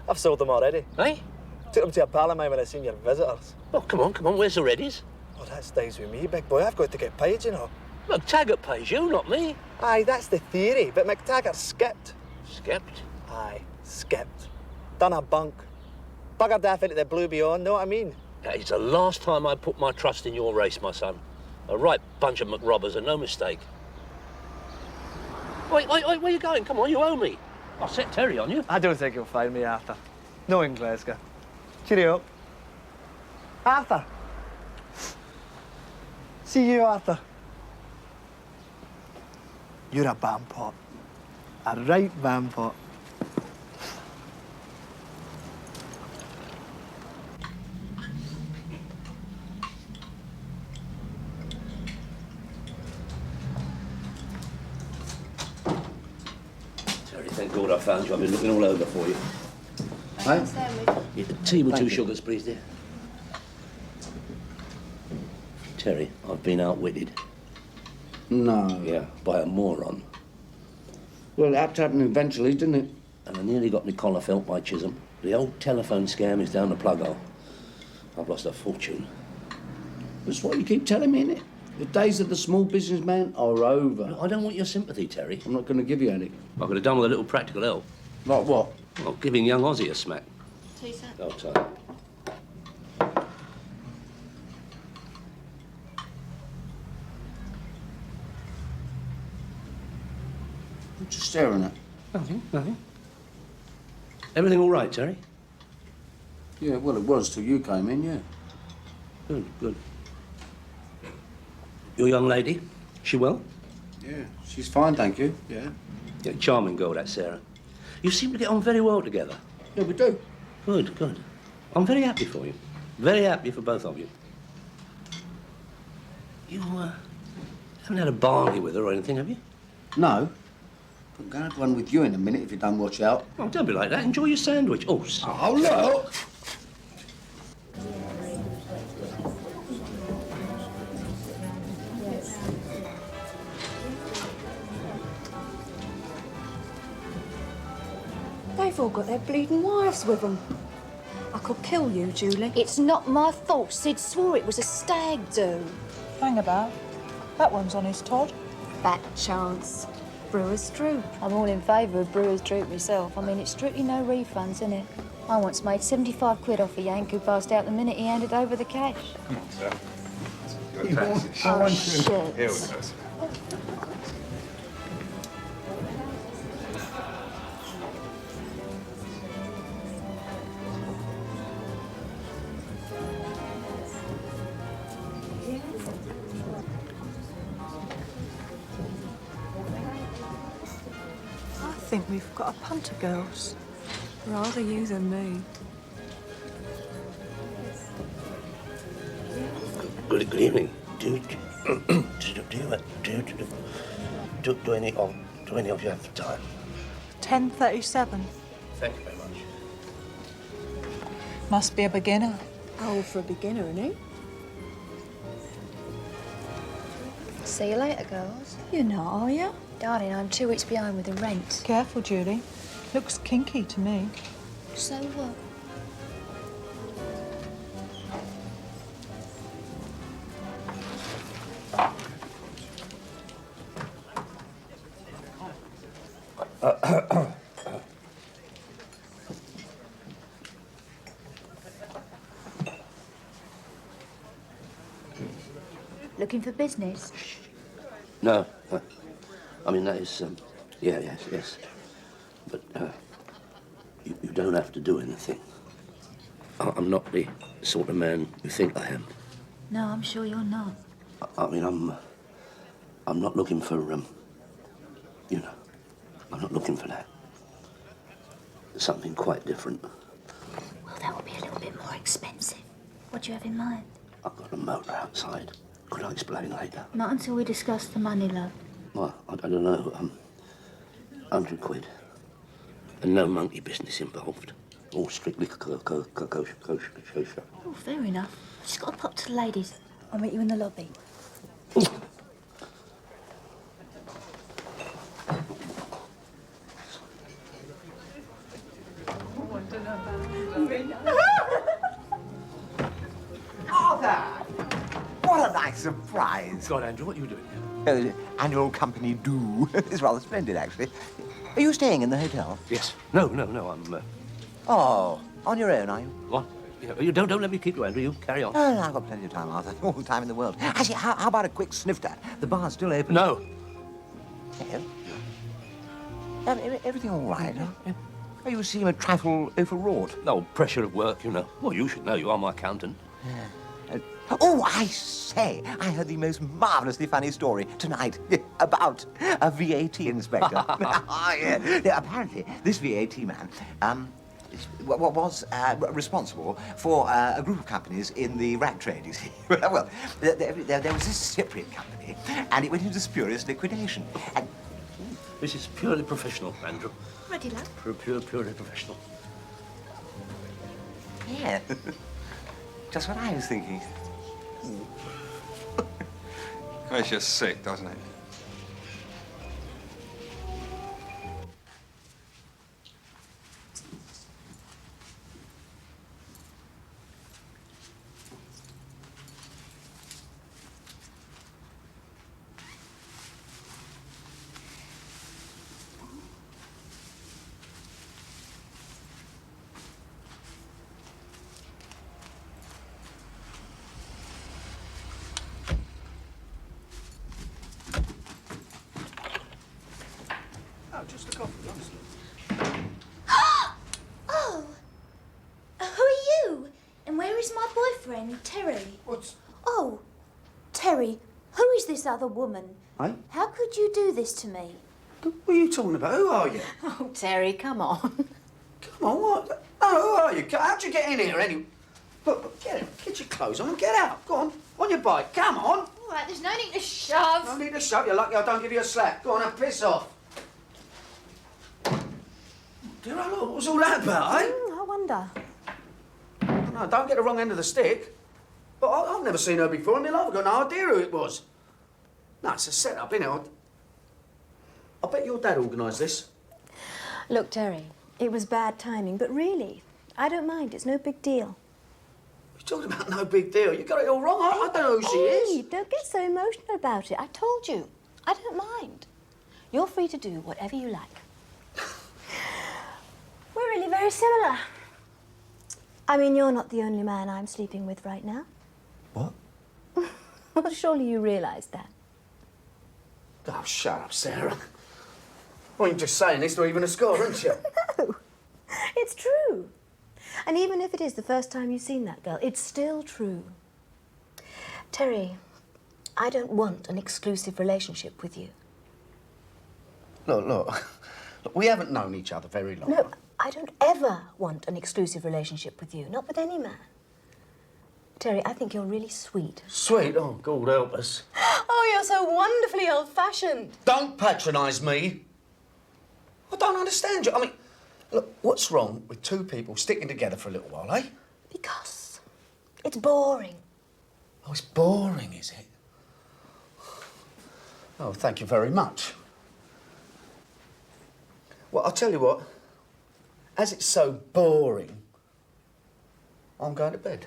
I've sold them already. Eh? Took them to a pal of mine when I seen your visitors. Oh, come on. Where's the reddies? Oh, that stays with me, big boy. I've got to get paid, you know. McTaggart pays you, not me. Aye, that's the theory, but McTaggart skipped. Skipped? Aye, skipped. Done a bunk. Buggered off into the blue beyond, know what I mean? It's the last time I put my trust in your race, my son. A right bunch of McRobbers, and no mistake. Wait, where you going? Come on, you owe me. I'll set Terry on you. I don't think you'll find me, Arthur. No in Glasgow. Cheerio. Arthur. See you, Arthur. You're a bampot. A right bampot. Terry, thank God I found you. I've been looking all over for you. Hey? Yeah, tea with Thank 2 you. sugars, please, dear. Terry, I've been outwitted. No. Yeah, by a moron. Well, it had to happen eventually, didn't it? And I nearly got my collar felt by Chisholm. The old telephone scam is down the plug hole. I've lost a fortune. That's what you keep telling me, innit? The days of the small businessman are over. No, I don't want your sympathy, Terry. I'm not going to give you any. I could have done with a little practical help. Like what? Well, giving young Ozzy a smack. Oh, sorry. What you staring at? Nothing. Everything all right, Terry? Yeah, well, it was till you came in, yeah. Good. Your young lady, she well? Yeah, she's fine, thank you. Yeah. Yeah, charming girl, that Sarah. You seem to get on very well together. Yeah, we do. Good. I'm very happy for you. Very happy for both of you. You haven't had a barney with her or anything, have you? No. But I'm going to have one with you in a minute if you don't watch out. Oh, don't be like that. Enjoy your sandwich. Oh, look! They've all got their bleeding wives with them. I could kill you, Julie. It's not my fault. Sid swore it was a stag do. Hang about. That one's on his Todd. Fat chance. Brewer's Droop. I'm all in favour of Brewer's Droop myself. I mean, it's strictly no refunds, isn't it? I once made 75 quid off a Yank who passed out the minute he handed over the cash. Oh, shit. Here we go. I think we've got a punter, girls. Rather you than me. Good evening. Do any of you have the time? 10:37. Thank you very much. Must be a beginner. Old for a beginner, isn't he? See you later, girls. You're not, are you? Darling, I'm 2 weeks behind with the rent. Careful, Julie. Looks kinky to me. So what? Looking for business? No. I mean, that is, yeah, yes. But, you don't have to do anything. I'm not the sort of man you think I am. No, I'm sure you're not. I mean, I'm not looking for, you know, I'm not looking for that. Something quite different. Well, that will be a little bit more expensive. What do you have in mind? I've got a motor outside. Could I explain later? Not until we discuss the money, love. Well, I don't know. 100 quid. And no monkey business involved. All strictly kosher. Oh, fair enough. I've just got to pop to the ladies. I'll meet you in the lobby. Arthur! What a nice surprise. God, Andrew, what are you doing here? Annual company do. It's rather splendid, actually. Are you staying in the hotel? Yes. No, I'm... Oh, on your own, are you? What? You don't let me keep you, Andrew. You carry on. Oh, no, I've got plenty of time, Arthur. All the time in the world. Actually, how about a quick snifter? The bar's still open. No. Everything all right? Huh? Oh, you seem a trifle overwrought. No, pressure of work, you know. Well, you should know. You are my accountant. Yeah. Oh, I say, I heard the most marvellously funny story tonight about a VAT inspector. Oh, yeah. Now, apparently, this VAT man was responsible for a group of companies in the rag trade, you see. Well, there was this Cypriot company, and it went into spurious liquidation. And this is purely professional, Andrew. Ready, love? Purely professional. Yeah. Just what I was thinking. Makes you sick, doesn't it? Just a coffee, honestly. Oh! Who are you? And where is my boyfriend, Terry? What's... Oh, Terry, who is this other woman? Hey? How could you do this to me? What are you talking about? Who are you? Oh, Terry, come on. Come on, what? Oh, who are you? How'd you get in here anyway? Look, get your clothes on and get out. Go on your bike. Come on. All right, there's no need to shove. No need to shove. You're lucky I don't give you a slap. Go on and piss off. Dear, what was all that about, eh? I wonder. No, don't get the wrong end of the stick. But I've never seen her before in my life. I've got no idea who it was. No, it's a setup, innit? I bet your dad organised this. Look, Terry, it was bad timing, but really, I don't mind. It's no big deal. You're talking about no big deal. You got it all wrong. I don't know who she is. Don't get so emotional about it. I told you. I don't mind. You're free to do whatever you like. We're really very similar. I mean, you're not the only man I'm sleeping with right now. What? Well, surely you realise that. Oh, shut up, Sarah. Well, you're just saying this to even a score, aren't you? No, it's true. And even if it is the first time you've seen that girl, it's still true. Terry, I don't want an exclusive relationship with you. Look, we haven't known each other very long. No, I don't ever want an exclusive relationship with you, not with any man. Terry, I think you're really sweet. Sweet? Oh, God help us. Oh, you're so wonderfully old-fashioned. Don't patronise me. I don't understand you. I mean, look, what's wrong with two people sticking together for a little while, eh? Because it's boring. Oh, it's boring, is it? Oh, thank you very much. Well, I'll tell you what. As it's so boring, I'm going to bed.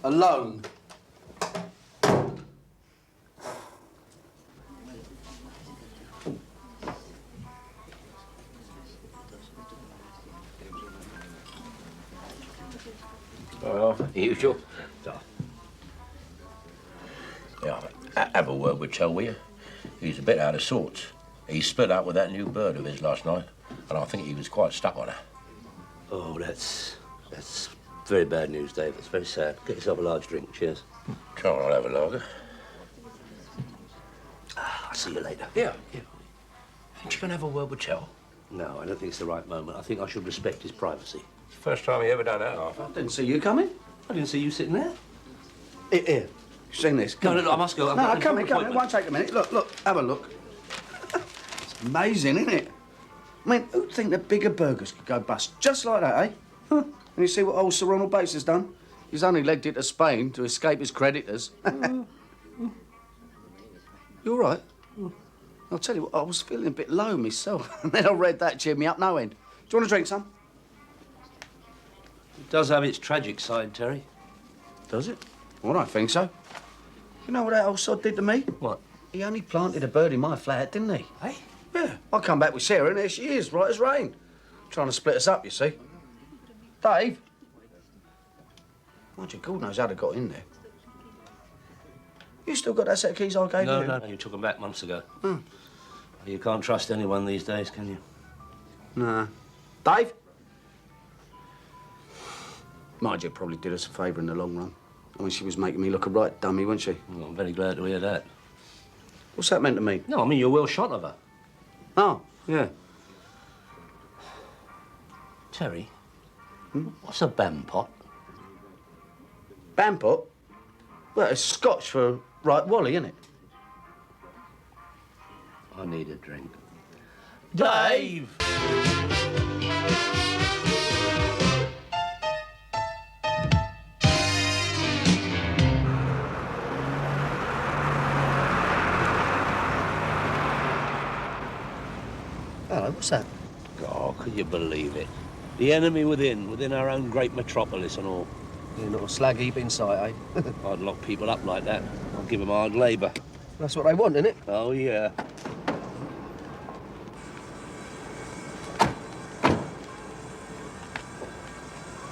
Alone. Well, usual. Have a word with Tel, will you? He's a bit out of sorts. He split up with that new bird of his last night, and I think he was quite stuck on her. Oh, that's very bad news, Dave. That's very sad. Get yourself a large drink. Cheers. Come on, I'll have a lager. I'll see you later. Yeah. Ain't you gonna have a word with Tel? No, I don't think it's the right moment. I think I should respect his privacy. It's the first time he ever done that, Arthur. I didn't see you coming. I didn't see you sitting there. Here. You seen this? No, I must go. No, come here. It won't take a minute. Look, have a look. It's amazing, isn't it? I mean, who'd think that bigger burgers could go bust just like that, eh? Huh? And you see what old Sir Ronald Bates has done? He's only legged it to Spain to escape his creditors. You all right? I'll tell you what, I was feeling a bit low myself. And then I read that, cheered me up no end. Do you want to drink some? It does have its tragic side, Terry. Does it? Well, I don't think so. You know what that old sod did to me? What? He only planted a bird in my flat, didn't he? Hey? Yeah. I come back with Sarah, and there she is, right as rain. Trying to split us up, you see. Dave? Mind you, God knows how they got in there. You still got that set of keys I gave you? No, you took them back months ago. You can't trust anyone these days, can you? Nah. Dave? Mind you, probably did us a favour in the long run. I mean, she was making me look a right dummy, wasn't she? Well, I'm very glad to hear that. What's that meant to me? No, I mean, you're well shot of her. Oh, yeah. Terry, what's a bampot? Bampot? Well, it's Scotch for right Wally, isn't it? I need a drink. Dave! Hello, what's that? Oh, could you believe it? The enemy within our own great metropolis and all. You're not a slag heap in sight, eh? I'd lock people up like that. I'd give them hard labour. That's what they want, isn't it? Oh, yeah.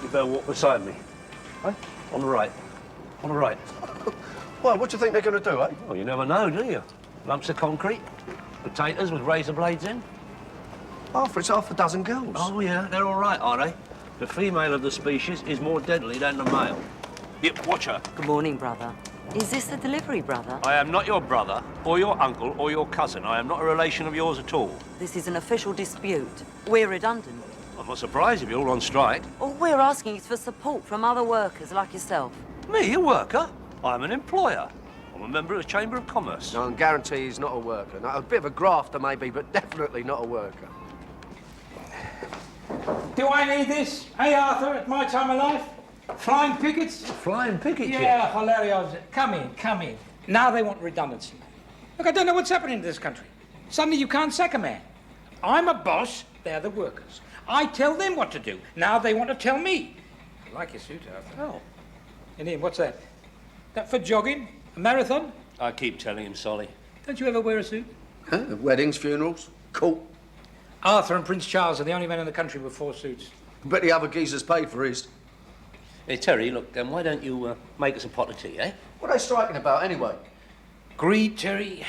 You better walk beside me. Eh? On the right. On the right. Well, what do you think they're going to do, eh? Well, you never know, do you? Lumps of concrete, potatoes with razor blades in. Arthur, it's half a dozen girls. Oh, yeah, they're all right, are they? The female of the species is more deadly than the male. Yep, watch her. Good morning, brother. Is this the delivery brother? I am not your brother, or your uncle, or your cousin. I am not a relation of yours at all. This is an official dispute. We're redundant. I'm not surprised if you're all on strike. All we're asking is for support from other workers like yourself. Me, a worker? I'm an employer. I'm a member of the Chamber of Commerce. No, I can guarantee he's not a worker. No, a bit of a grafter, maybe, but definitely not a worker. Do I need this? Hey, Arthur, at my time of life? Flying pickets? Flying pickets? Yeah, hilarious. Come in. Now they want redundancy. Look, I don't know what's happening in this country. Suddenly you can't sack a man. I'm a boss, they're the workers. I tell them what to do. Now they want to tell me. I like your suit, Arthur. Oh. And Ian, what's that? That for jogging? A marathon? I keep telling him, Solly. Don't you ever wear a suit? Huh? Weddings, funerals, court. Arthur and Prince Charles are the only men in the country with 4 suits. I bet the other geezer's paid for his. Hey, Terry, look, why don't you make us a pot of tea, eh? What are they striking about, anyway? Greed, Terry.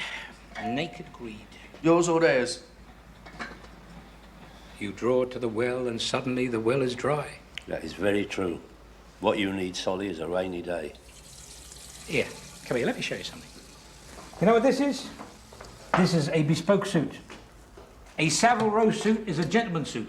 Naked greed. Yours or theirs? You draw to the well and suddenly the well is dry. That is very true. What you need, Solly, is a rainy day. Here, come here, let me show you something. You know what this is? This is a bespoke suit. A Savile Row suit is a gentleman's suit.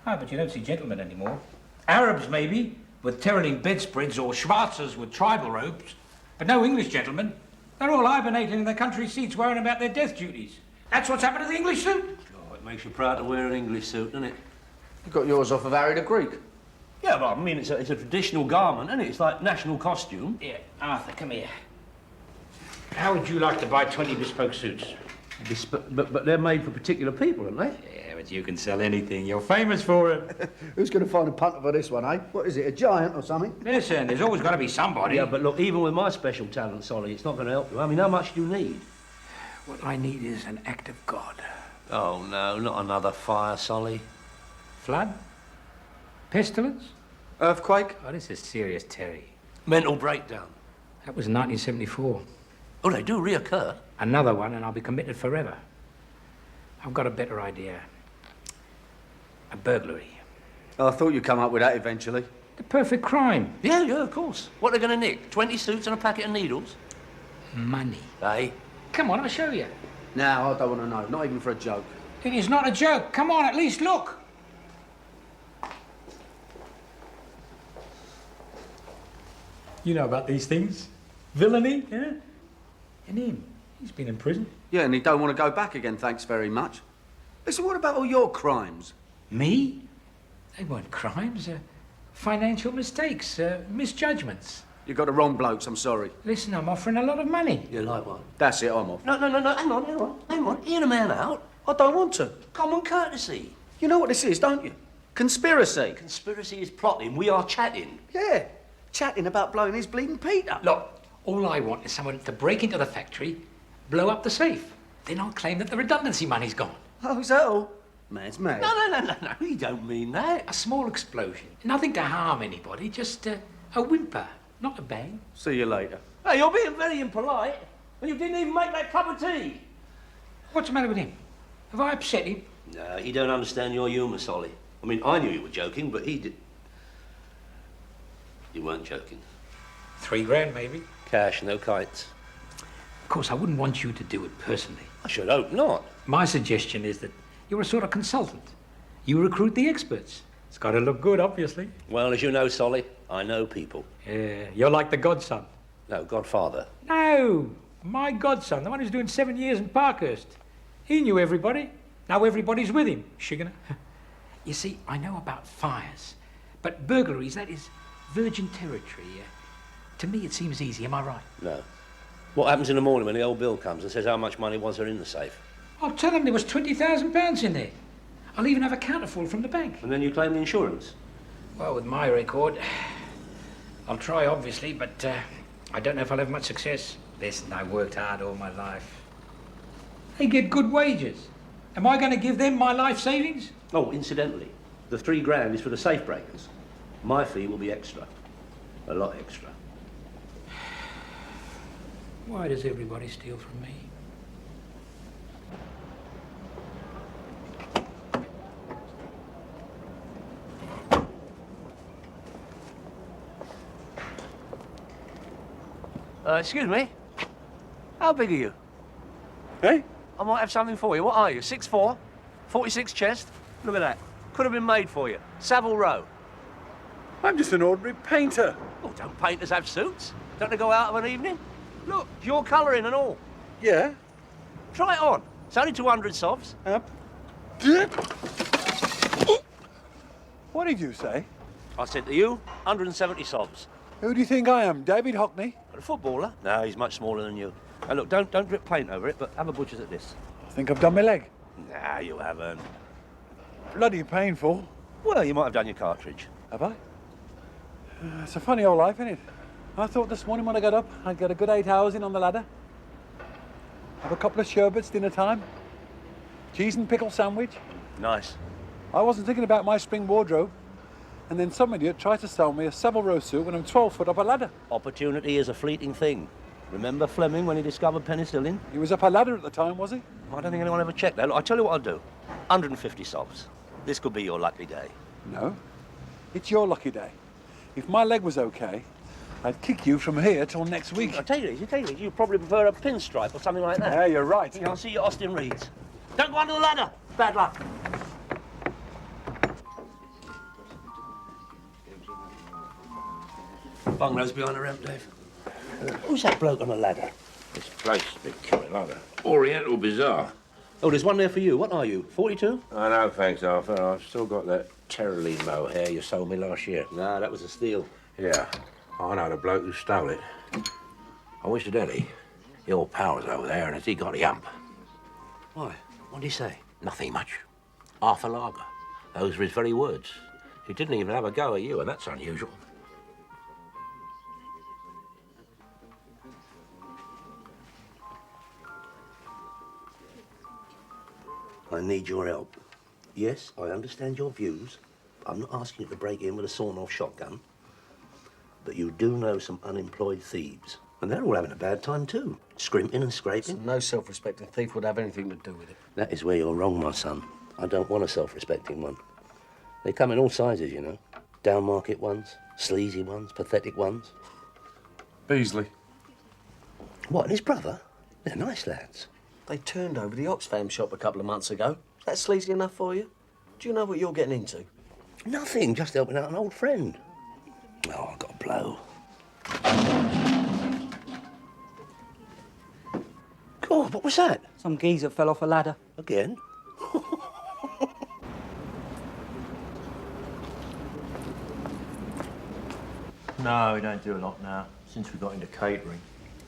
Ah, but you don't see gentlemen anymore. Arabs, maybe, with Tyrolean bedspreads, or Schwarzers with tribal robes. But no English gentlemen. They're all hibernating in their country seats, worrying about their death duties. That's what's happened to the English suit. Oh, it makes you proud to wear an English suit, doesn't it? You got yours off of Harry the Greek. Yeah, but I mean, it's a traditional garment, isn't it? It's like national costume. Here, Arthur, come here. How would you like to buy 20 bespoke suits? But they're made for particular people, aren't they? Yeah, but you can sell anything. You're famous for it. Who's going to find a punter for this one, eh? What is it, a giant or something? Listen, there's always got to be somebody. Yeah, but look, even with my special talent, Solly, it's not going to help you. I mean, how much do you need? What I need is an act of God. Oh, no, not another fire, Solly. Flood? Pestilence? Earthquake? Oh, this is serious, Terry. Mental breakdown. That was 1974. Oh, they do reoccur. Another one and I'll be committed forever. I've got a better idea. A burglary. I thought you'd come up with that eventually. The perfect crime. Yeah, of course. What are they going to nick? 20 suits and a packet of needles? Money. Hey? Come on, I'll show you. Now, I don't want to know. Not even for a joke. It is not a joke. Come on, at least look. You know about these things. Villainy, yeah? And him, he's been in prison. Yeah, and he don't want to go back again, thanks very much. Listen, what about all your crimes? Me? They weren't crimes. Financial mistakes, misjudgments. You got the wrong blokes, I'm sorry. Listen, I'm offering a lot of money. You like what? That's it, I'm off. No, hang on. Hear the man out. I don't want to. Common courtesy. You know what this is, don't you? Conspiracy. Conspiracy is plotting. We are chatting. Yeah, chatting about blowing his bleeding Peter. Look, all I want is someone to break into the factory, blow up the safe. Then I'll claim that the redundancy money's gone. Oh, is that all? Man's mad. No, he don't mean that. A small explosion. Nothing to harm anybody, just a whimper, not a bang. See you later. Hey, you're being very impolite. And you didn't even make that cup of tea. What's the matter with him? Have I upset him? No, he don't understand your humour, Solly. I mean, I knew you were joking, but he did. You weren't joking. $3 maybe. Cash, no kites. Of course, I wouldn't want you to do it personally. I should hope not. My suggestion is that you're a sort of consultant. You recruit the experts. It's got to look good, obviously. Well, as you know, Solly, I know people. Yeah, you're like the godson. No, Godfather. No, my godson, the one who's doing 7 years in Parkhurst. He knew everybody. Now everybody's with him, Sugar. You see, I know about fires, but burglaries, that is virgin territory. To me, it seems easy, am I right? No. What happens in the morning when the old bill comes and says how much money was there in the safe? I'll tell them there was £20,000 in there. I'll even have a counterfoil from the bank. And then you claim the insurance? Well, with my record, I'll try, obviously, but I don't know if I'll have much success. Listen, I worked hard all my life. They get good wages. Am I going to give them my life savings? Oh, incidentally, the $3 is for the safe breakers. My fee will be extra. A lot extra. Why does everybody steal from me? Excuse me. How big are you? Hey? I might have something for you. What are you? 6'4"? 46 chest? Look at that. Could have been made for you. Savile Row. I'm just an ordinary painter. Oh, don't painters have suits? Don't they go out of an evening? Look, your colouring and all. Yeah? Try it on. It's only 200 sovs. What did you say? I said to you, 170 sovs. Who do you think I am, David Hockney? A footballer? No, he's much smaller than you. And look, don't drip paint over it, but have a butcher's at this. I think I've done my leg. Nah, you haven't. Bloody painful. Well, you might have done your cartridge. Have I? It's a funny old life, isn't it? I thought this morning when I got up, I'd get a good 8 hours in on the ladder. Have a couple of sherbets dinner time. Cheese and pickle sandwich. Nice. I wasn't thinking about my spring wardrobe. And then some idiot tried to sell me a Savile Row suit when I'm 12 foot up a ladder. Opportunity is a fleeting thing. Remember Fleming when he discovered penicillin? He was up a ladder at the time, was he? I don't think anyone ever checked that. Look, I'll tell you what I'll do. 150 sovs. This could be your lucky day. No. It's your lucky day. If my leg was okay, I'd kick you from here till next week. Take it easy. You probably prefer a pinstripe or something like that. Yeah, you're right. I'll see you at Austin Reed's. Don't go under the ladder. Bad luck. Bunglow's behind the ramp, Dave. Who's that bloke on the ladder? This place is a bit killing, like an Oriental bazaar. Oh, there's one there for you. What are you, 42? I know, thanks, Arthur. I've still got that Terraline mohair you sold me last year. Nah, that was a steal. Yeah, I know the bloke who stole it. Oh, incidentally, your pal's over there, and has he got a hump? Why? What did he say? Nothing much. Half a lager. Those were his very words. He didn't even have a go at you, and that's unusual. I need your help. Yes, I understand your views. I'm not asking you to break in with a sawn-off shotgun. But you do know some unemployed thieves. And they're all having a bad time too. Scrimping and scraping. No self-respecting thief would have anything to do with it. That is where you're wrong, my son. I don't want a self-respecting one. They come in all sizes, you know. Down-market ones, sleazy ones, pathetic ones. Beasley. What, and his brother? They're nice lads. They turned over the Oxfam shop a couple of months ago. Is that sleazy enough for you? Do you know what you're getting into? Nothing, just helping out an old friend. Oh, I've got a blow. God, what was that? Some geezer fell off a ladder. Again? No, we don't do a lot now, since we got into catering.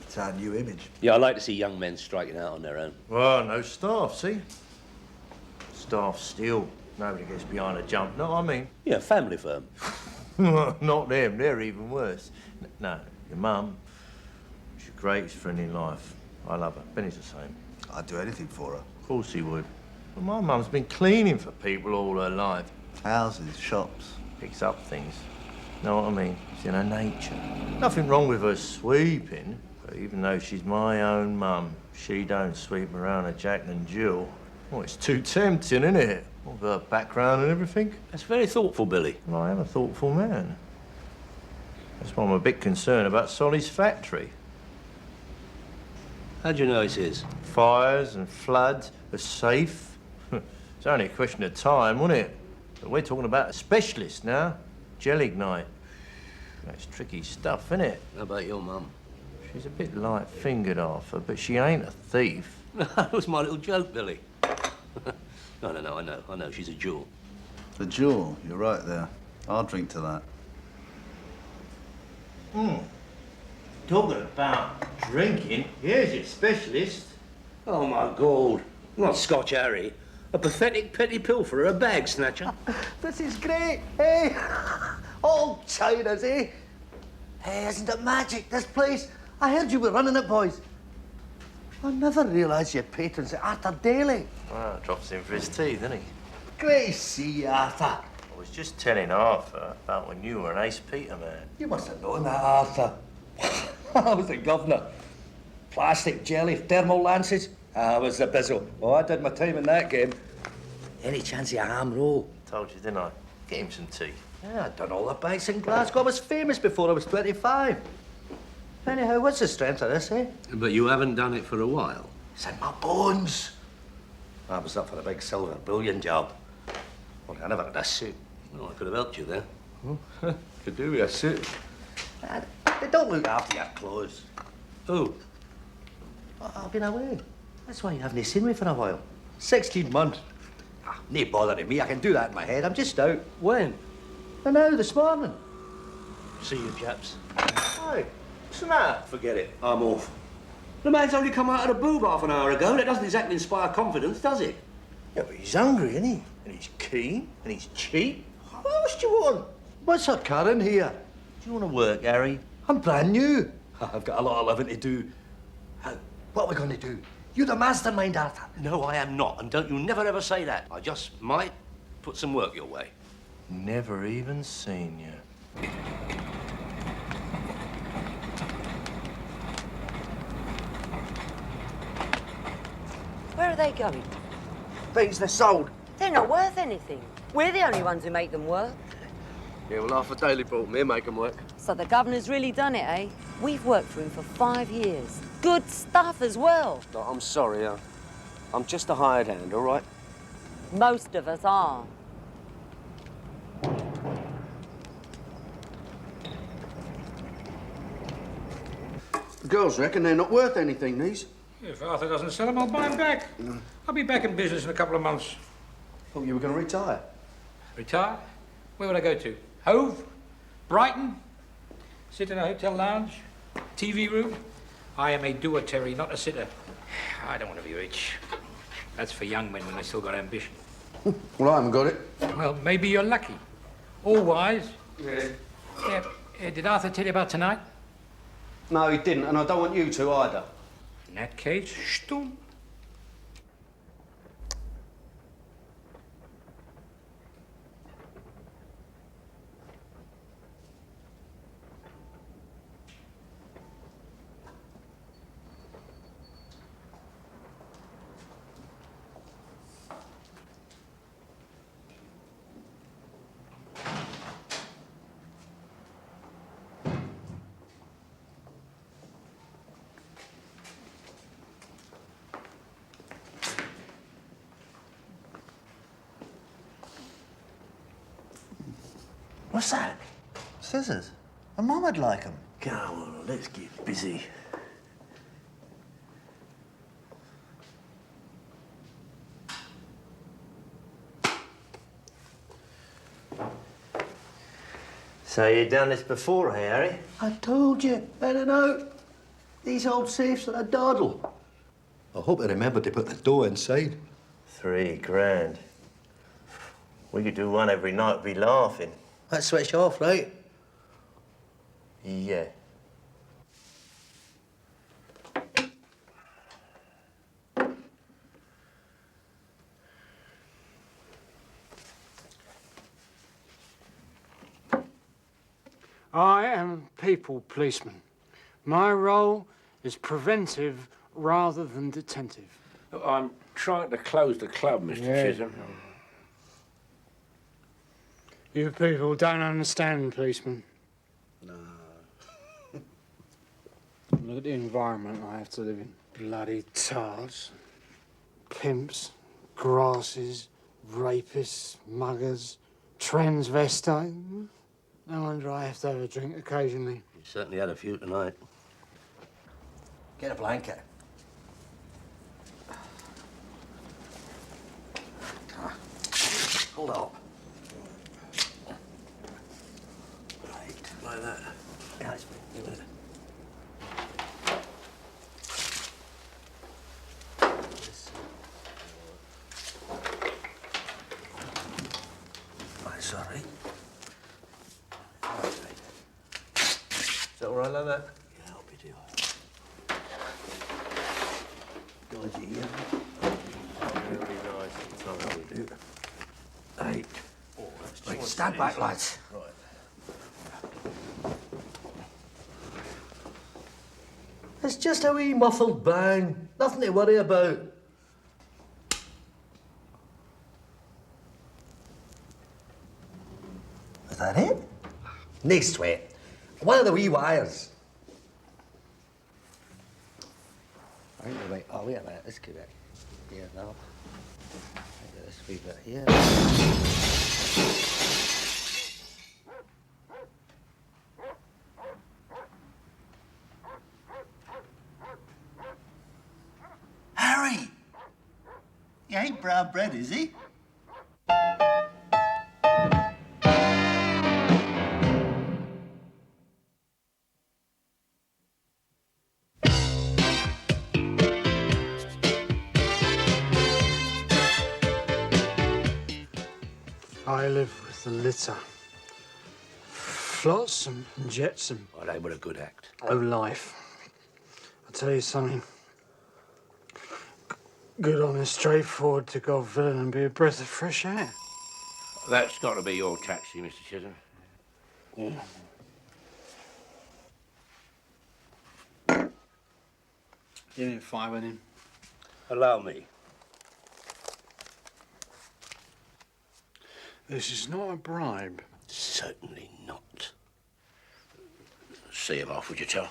It's our new image. Yeah, I like to see young men striking out on their own. Well, no staff, see? Staff still. Nobody gets behind a jump, know what I mean? Yeah, family firm. Not them, they're even worse. No, your mum, she's your greatest friend in life. I love her. Benny's the same. I'd do anything for her. Of course he would. But my mum's been cleaning for people all her life. Houses, shops. Picks up things. Know what I mean? It's in her nature. Nothing wrong with her sweeping, but even though she's my own mum, she don't sweep around a Jack and Jill. Well, it's too tempting, isn't it? With her background and everything. That's very thoughtful, Billy. Well, I am a thoughtful man. That's why I'm a bit concerned about Solly's factory. How do you know it's his? Fires and floods are safe. It's only a question of time, wasn't it? But we're talking about a specialist now. Gelignite. That's tricky stuff, isn't it? How about your mum? She's a bit light-fingered, Arthur, but she ain't a thief. That was my little joke, Billy. No, I know. She's a jewel. A jewel, you're right there. I'll drink to that. Talking about drinking, here's your specialist. Oh, my God. Not Scotch Harry. A pathetic petty pilferer, a bag snatcher. This is great, hey? All China's, eh? Hey, isn't it magic, this place? I heard you were running it, boys. I never realised your patrons at Arthur Daly. Well, drops in for his tea, doesn't he? Great to see you, Arthur. I was just telling Arthur about when you were an Ace Peter man. You must have known that, Arthur. I was the governor. Plastic jelly, thermal lances. I was the bizzle. Oh, I did my time in that game. Any chance of a ham roll? Told you, didn't I? Get him some tea. Yeah, I'd done all the bites in Glasgow. I was famous before I was 25. Anyhow, what's the strength of this, eh? But you haven't done it for a while. It's in my bones. I was up for a big silver bullion job. Well, I never had a suit. Well, I could have helped you there. Could do with a suit. They don't look after your clothes. Who? I've been away. That's why you haven't seen me for a while. 16 months. No bother to me. I can do that in my head. I'm just out. When? And now, this morning. See you, chaps. Hi. What's the matter? Forget it. I'm off. The man's only come out of the boob half an hour ago. That doesn't exactly inspire confidence, does it? Yeah, but he's hungry, isn't he? And he's keen, and he's cheap. What else do you want? What's occurring here? Do you want to work, Harry? I'm brand new. I've got a lot of living to do. What are we going to do? You're the mastermind, Arthur. No, I am not. And don't you never ever say that. I just might put some work your way. Never even seen you. Where are they going? Things they're sold. They're not worth anything. We're the only ones who make them work. Yeah, well, Arthur Daly brought me, make them work. So the governor's really done it, eh? We've worked for him for 5 years. Good stuff as well. No, I'm sorry, I'm just a hired hand, all right? Most of us are. The girls reckon they're not worth anything, these. If Arthur doesn't sell them, I'll buy them back. I'll be back in business in a couple of months. Thought you were going to retire. Retire? Where would I go to? Hove? Brighton? Sit in a hotel lounge? TV room? I am a doer, Terry, not a sitter. I don't want to be rich. That's for young men when they still got ambition. Well, I haven't got it. Well, maybe you're lucky. All wise. Yeah. Yeah. Did Arthur tell you about tonight? No, he didn't, and I don't want you to either. In that case, Sturm. What's that? Scissors. And Mum would like them. Come on, let's get busy. So you've done this before, eh, Harry? I told you. I don't know. These old safes are a doddle. I hope I remember to put the dough inside. $3 grand. We could do one every night, be laughing. Let's switch off, right? Yeah. I am people policeman. My role is preventive rather than detentive. I'm trying to close the club, Mr. Chisholm. You people don't understand, policeman. No. Look at the environment I have to live in. Bloody tarts, pimps, grasses, rapists, muggers, transvestites. No wonder I have to have a drink occasionally. You certainly had a few tonight. Get a blanket. Hold up. Right, like that. Yeah, it's give it. Right, sorry. Is that all right like that? Yeah, I'll be doing. Dodgy, yeah. Very nice. That's not how we do. Hey. Right, stand back, lads. Right. It's just a wee muffled bang. Nothing to worry about. Is that it? No sweat. One of the wee wires. I think wait. Oh, wait a minute. Let's get it. Yeah, no. Get this wee bit here. Harry! He ain't brown bread, is he? I live with the litter. Flotsam and jetsam. Oh, they were a good act. Of life. I'll tell you something. Good, honest, straightforward to God villain and be a breath of fresh air. That's got to be your taxi, Mr. Chisholm. Yeah. Give me a five with him. Allow me. This is not a bribe. Certainly not. See him off, would you, tell?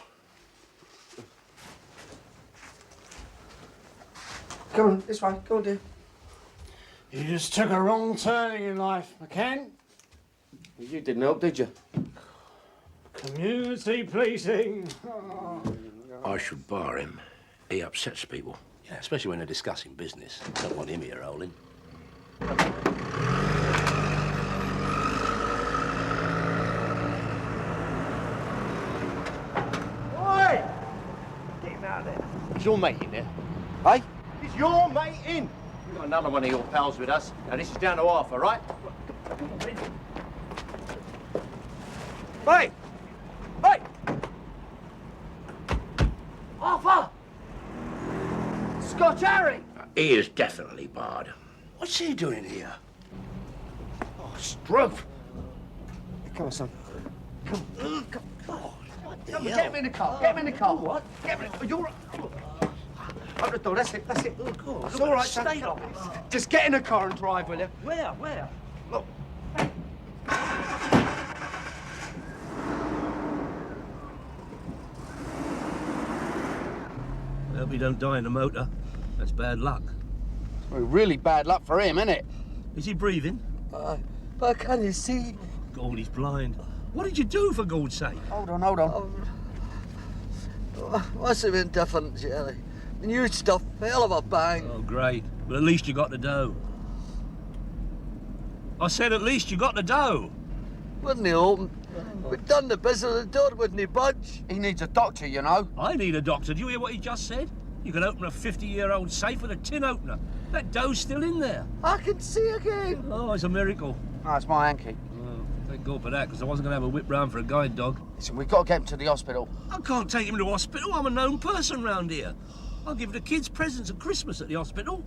Come on, this way. Go on, dear. You just took a wrong turn in your life, McCann. You didn't help, did you? Community policing. I should bar him. He upsets people. Yeah, especially when they're discussing business. Don't want him here rolling. Oi! Get him out of there. Is your mate in there? Hey? Is your mate in? We've got another one of your pals with us. Now, this is down to Arthur, right? Hey! Hey! Arthur! Scotch Harry! He is definitely barred. What's he doing here? Oh, Struth! Come on, son. Come, get him in the car. Get him in the car. What? Get him in. You're right. Open the door. That's it. That's it. Oh, God. It's all right, son. Stay on. Just get in the car and drive, will you? Where? Where? Look. I hope he don't die in the motor. That's bad luck. Well, really bad luck for him, isn't it? Is he breathing? But can you see? God, he's blind. What did you do, for God's sake? Hold on. Must have been different, Jerry. New stuff, hell of a bang. Oh, great. But at least you got the dough. I said at least you got the dough. Wouldn't he open? We'd done the business, the door wouldn't he budge? He needs a doctor, you know. I need a doctor. Do you hear what he just said? You can open a 50-year-old safe with a tin opener. That dough's still in there. I can see again. Oh, it's a miracle. No, it's my hanky. Oh, thank God for that, because I wasn't going to have a whip round for a guide dog. Listen, we've got to get him to the hospital. I can't take him to hospital. I'm a known person round here. I'll give the kids presents at Christmas at the hospital.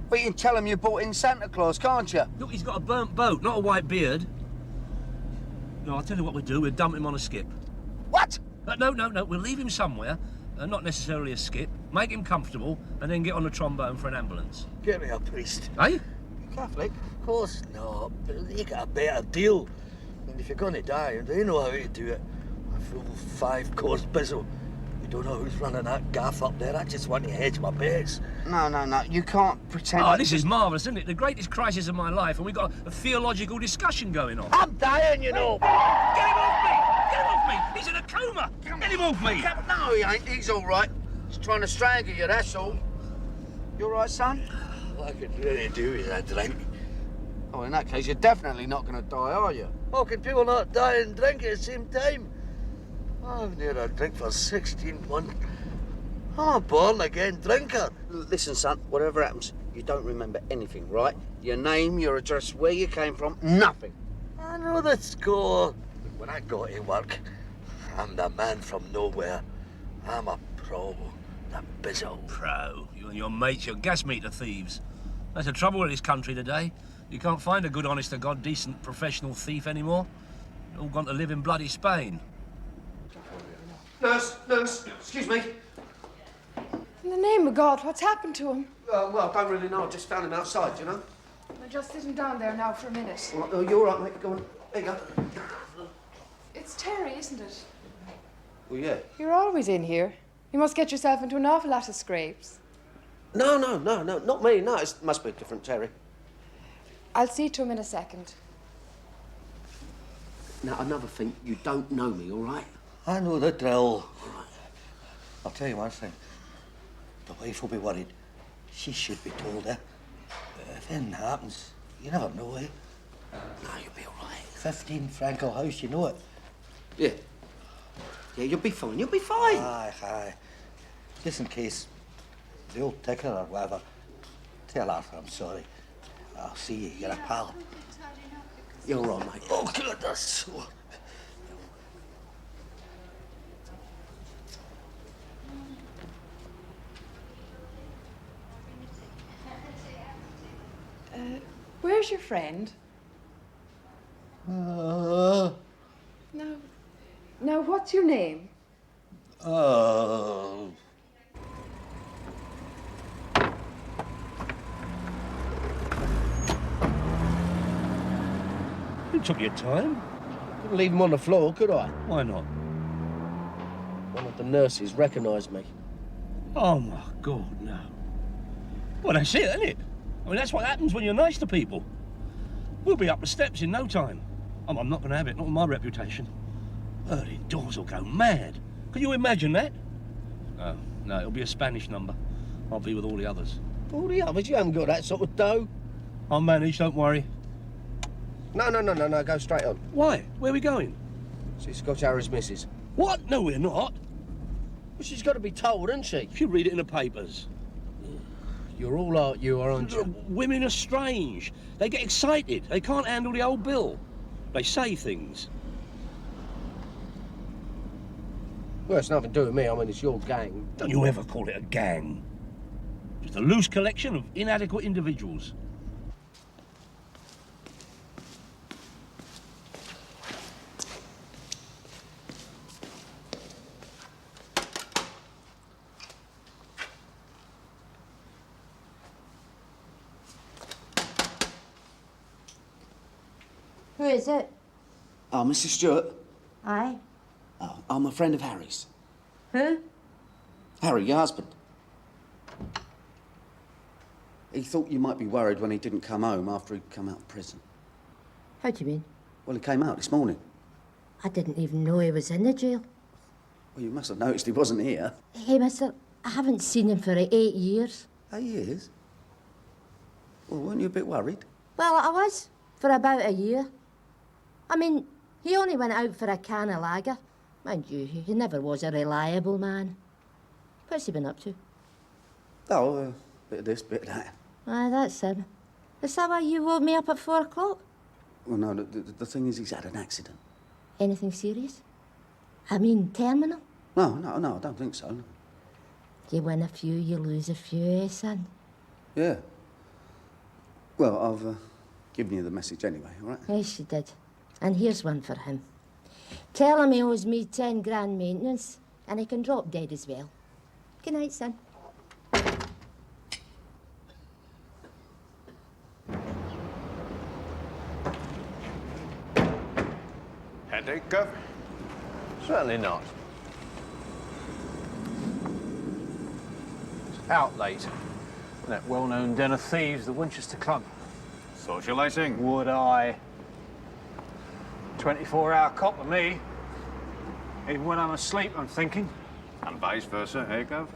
But you can tell him you brought in Santa Claus, can't you? Look, he's got a burnt boat, not a white beard. No, I'll tell you what we'll do. We'll dump him on a skip. What? No. We'll leave him somewhere, not necessarily a skip, make him comfortable, and then get on the trombone for an ambulance. Get me a priest. Eh? Catholic? Of course not, but you get a better deal. And if you're going to die, they know how to do it. A full 5-course bizzle. You don't know who's running that gaff up there. I just want to hedge my bets. No. You can't pretend. Oh, this is marvellous, isn't it? The greatest crisis of my life, and we've got a theological discussion going on. I'm dying, you know. Get him off me! Get him off me! He's in a coma! Get him off me! No, he ain't. He's all right. He's trying to strangle you, that's all. You all right, son? I could really do with that drink. Oh, in that case, you're definitely not going to die, are you? How can people not die and drink at the same time? I've never had a drink for 16 months. I'm a born-again drinker. Listen, son, whatever happens, you don't remember anything, right? Your name, your address, where you came from, nothing. I know the score. When I go to work, I'm the man from nowhere. I'm a pro, the bizzle. Pro? You and your mates, you're gas meter thieves. That's the trouble with this country today. You can't find a good, honest-to-God, decent, professional thief anymore. They're all gone to live in bloody Spain. Nurse, excuse me. In the name of God, what's happened to him? Well, I don't really know. I just found him outside, you know. I'll just sit him down there now for a minute. Oh, you're all right, mate. Go on. There you go. It's Terry, isn't it? Well, yeah. You're always in here. You must get yourself into an awful lot of scrapes. No, not me. No, it must be a different Terry. I'll see to him in a second. Now, another thing, you don't know me, all right? I know the drill. I'll tell you one thing. The wife will be worried. She should be told, eh? If anything happens, you never know, eh? No, you'll be all right. 15 Frankel House, you know it. Yeah. Yeah, you'll be fine. You'll be fine. Aye. Just in case the old ticker or whatever, tell Arthur I'm sorry. I'll see you. You're a pal. You're all right, mate. Oh, goodness. So... Where's your friend? Uh... Now, what's your name? You took your time. Couldn't leave him on the floor, could I? Why not? One of the nurses recognised me. Oh, my God, no. Well, that's it, isn't it? I mean, that's what happens when you're nice to people. We'll be up the steps in no time. I'm not going to have it, not with my reputation. Early doors will go mad. Can you imagine that? Oh, no, it'll be a Spanish number. I'll be with all the others. All the others? You haven't got that sort of dough. I'll manage, don't worry. No, go straight on. Why? Where are we going? See Scotch Harris missus. What? No, we're not. Well, she's got to be told, isn't she? If you read it in the papers. You're all art, you are, aren't you? Women are strange. They get excited. They can't handle the old bill. They say things. Well, it's nothing to do with me. I mean, it's your gang. Don't you ever call it a gang. Just a loose collection of inadequate individuals. Who is it? Oh, Mrs. Stewart. Aye. Oh, I'm a friend of Harry's. Who? Harry, your husband. He thought you might be worried when he didn't come home after he'd come out of prison. How do you mean? Well, he came out this morning. I didn't even know he was in the jail. Well, you must have noticed he wasn't here. Hey, mister, I haven't seen him for 8 years. 8 years? Well, weren't you a bit worried? Well, I was, for about a year. I mean, he only went out for a can of lager. Mind you, he never was a reliable man. What's he been up to? Oh, bit of this, bit of that. Aye, that's him. Is that why you woke me up at 4 o'clock? Well, no, the thing is he's had an accident. Anything serious? I mean, terminal? No, I don't think so. No. You win a few, you lose a few, eh, son? Yeah. Well, I've given you the message anyway, all right? Yes, you did. And here's one for him. Tell him he owes me 10 grand maintenance, and he can drop dead as well. Good night, son. Headache, Gov? Certainly not. Out late. That well-known den of thieves, the Winchester Club. Socialising? Would I? 24-hour cop with me. Even when I'm asleep, I'm thinking. And vice versa, eh, Gov?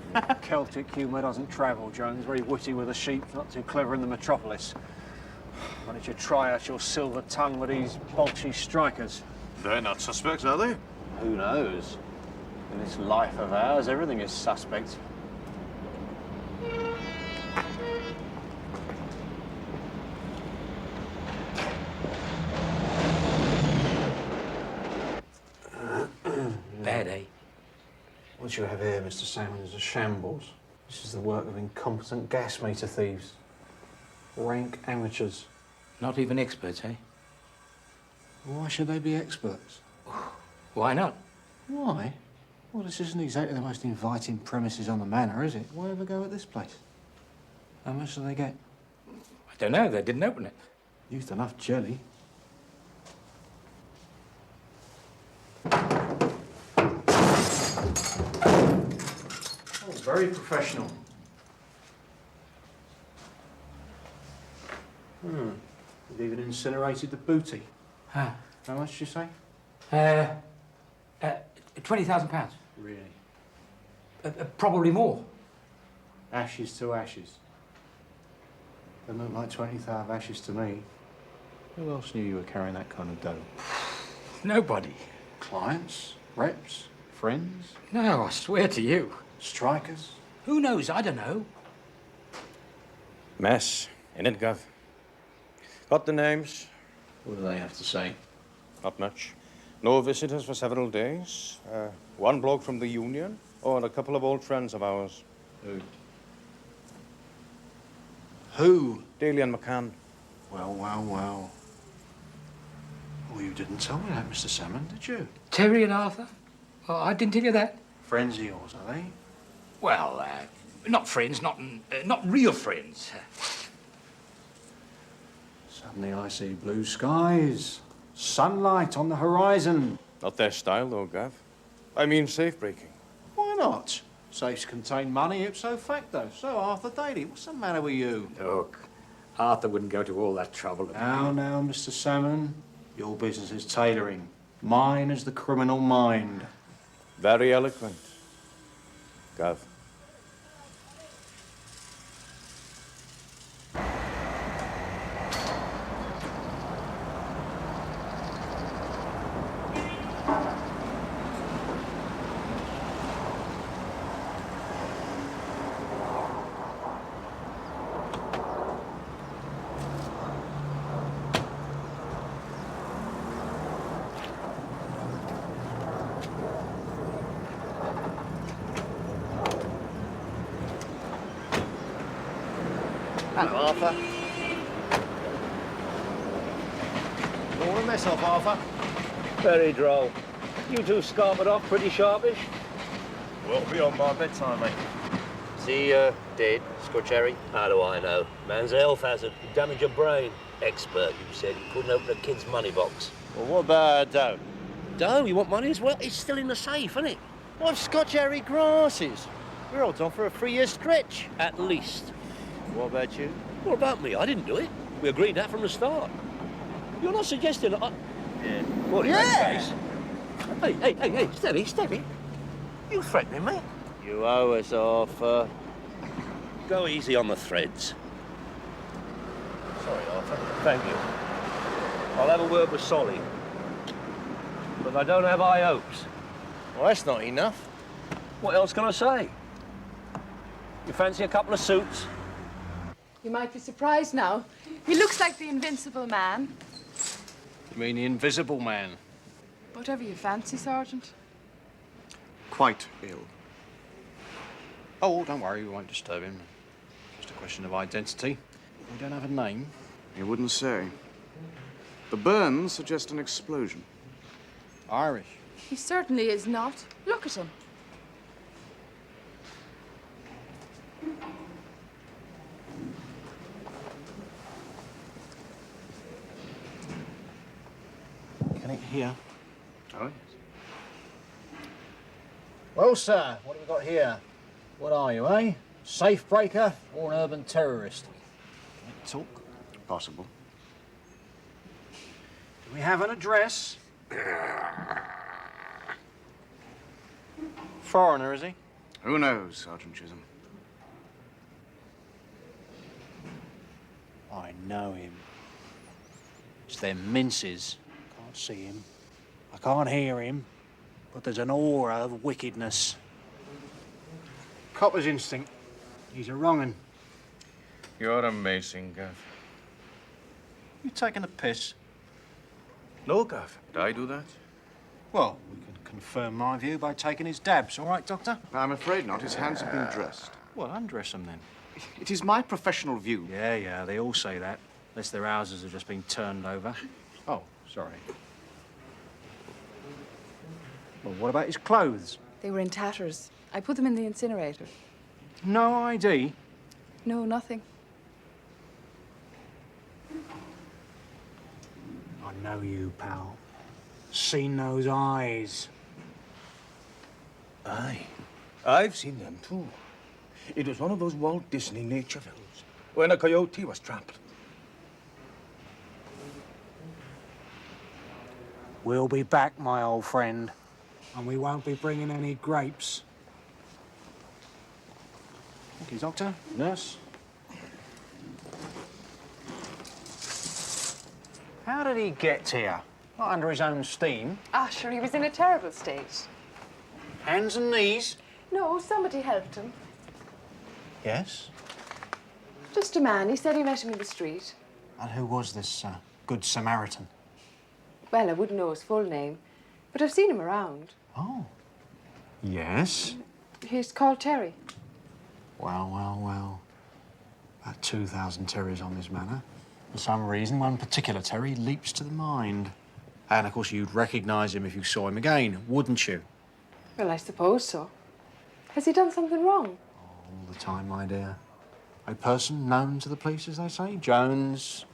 Celtic humour doesn't travel, Jones. Very witty with the sheep, not too clever in the metropolis. Why don't you try out your silver tongue with these bolshy strikers? They're not suspects, are they? Who knows? In this life of ours, everything is suspect. Bad, eh? What you have here, Mr. Salmon, is a shambles. This is the work of incompetent gas meter thieves. Rank amateurs. Not even experts, eh? Why should they be experts? Why not? Why? Well, this isn't exactly the most inviting premises on the manor, is it? Why ever go at this place? How much do they get? I don't know. They didn't open it. Used enough jelly. Oh, very professional. They've even incinerated the booty. Huh. How much did you say? £20,000. Really? Probably more. Ashes to ashes. They look like 20,000 ashes to me. Who else knew you were carrying that kind of dough? Nobody. Clients? Reps? Friends? No, I swear to you. Strikers? Who knows? I don't know. Mess, innit, Gov? Got the names? What do they have to say? Not much. No visitors for several days. One bloke from the union, and a couple of old friends of ours. Who? Who? Daly and McCann. Well. Well, you didn't tell me that, Mr. Salmon, did you? Terry and Arthur? Oh, I didn't tell you that. Friends of yours, are they? Well, not friends, not real friends. Suddenly I see blue skies, sunlight on the horizon. Not their style, though, Gav. I mean safe-breaking. Why not? Safes contain money ipso facto. So, Arthur Daly, what's the matter with you? Look, Arthur wouldn't go to all that trouble. Now, Mr. Salmon, your business is tailoring. Mine is the criminal mind. Very eloquent, Gav. Hello, Arthur. Don't want to mess up, Arthur. Very droll. You two scarpered off pretty sharpish. Well, beyond my bedtime, mate. Is he dead, Scotch-Harry? How do I know? Man's a health hazard. He damaged your brain. Expert, you said. He couldn't open a kid's money box. Well, what about dough? Dough? You want money as well? It's still in the safe, isn't it? What Scotch-Harry grasses? We're all on for a 3-year stretch. At least. What about you? What about me? I didn't do it. We agreed that from the start. You're not suggesting that Yeah. Well, in that case... Hey, steady. You threatening me? You owe us, Arthur. Go easy on the threads. Sorry, Arthur. Thank you. I'll have a word with Solly. But I don't have high hopes. Well, that's not enough. What else can I say? You fancy a couple of suits? You might be surprised now. He looks like the Invincible Man. You mean the Invisible Man? Whatever you fancy, Sergeant. Quite ill. Oh, don't worry, we won't disturb him. Just a question of identity. We don't have a name. You wouldn't say. The burns suggest an explosion. Irish. He certainly is not. Look at him. Can it hear? Oh, yes. Well, sir, what have we got here? What are you, eh? Safe breaker or an urban terrorist? Can it talk? Possible. Do we have an address? Foreigner, is he? Who knows, Sergeant Chisholm? I know him. It's them minces. Can't see him. I can't hear him. But there's an aura of wickedness. Copper's instinct. He's a wrong'un. You're amazing, Gav. You taking a piss? No, Gav. Did I do that? Well, we can confirm my view by taking his dabs, all right, Doctor? I'm afraid not. His hands have been dressed. Well, undress them then. It is my professional view. Yeah, they all say that. Unless their houses have just been turned over. Oh, sorry. Well, what about his clothes? They were in tatters. I put them in the incinerator. No ID? No, nothing. I know you, pal. Seen those eyes. Aye. I've seen them too. It was one of those Walt Disney nature films when a coyote was trapped. We'll be back, my old friend. And we won't be bringing any grapes. Thank you, Doctor. Nurse. How did he get here? Not under his own steam. Ah, sure, he was in a terrible state. Hands and knees? No, somebody helped him. Yes. Just a man. He said he met him in the street. And who was this Good Samaritan? Well, I wouldn't know his full name, but I've seen him around. Oh. Yes? He's called Terry. Well. About 2,000 Terrys on this manor. For some reason, one particular Terry leaps to the mind. And, of course, you'd recognise him if you saw him again, wouldn't you? Well, I suppose so. Has he done something wrong? All the time, my dear. A person known to the police, as they say. Jones.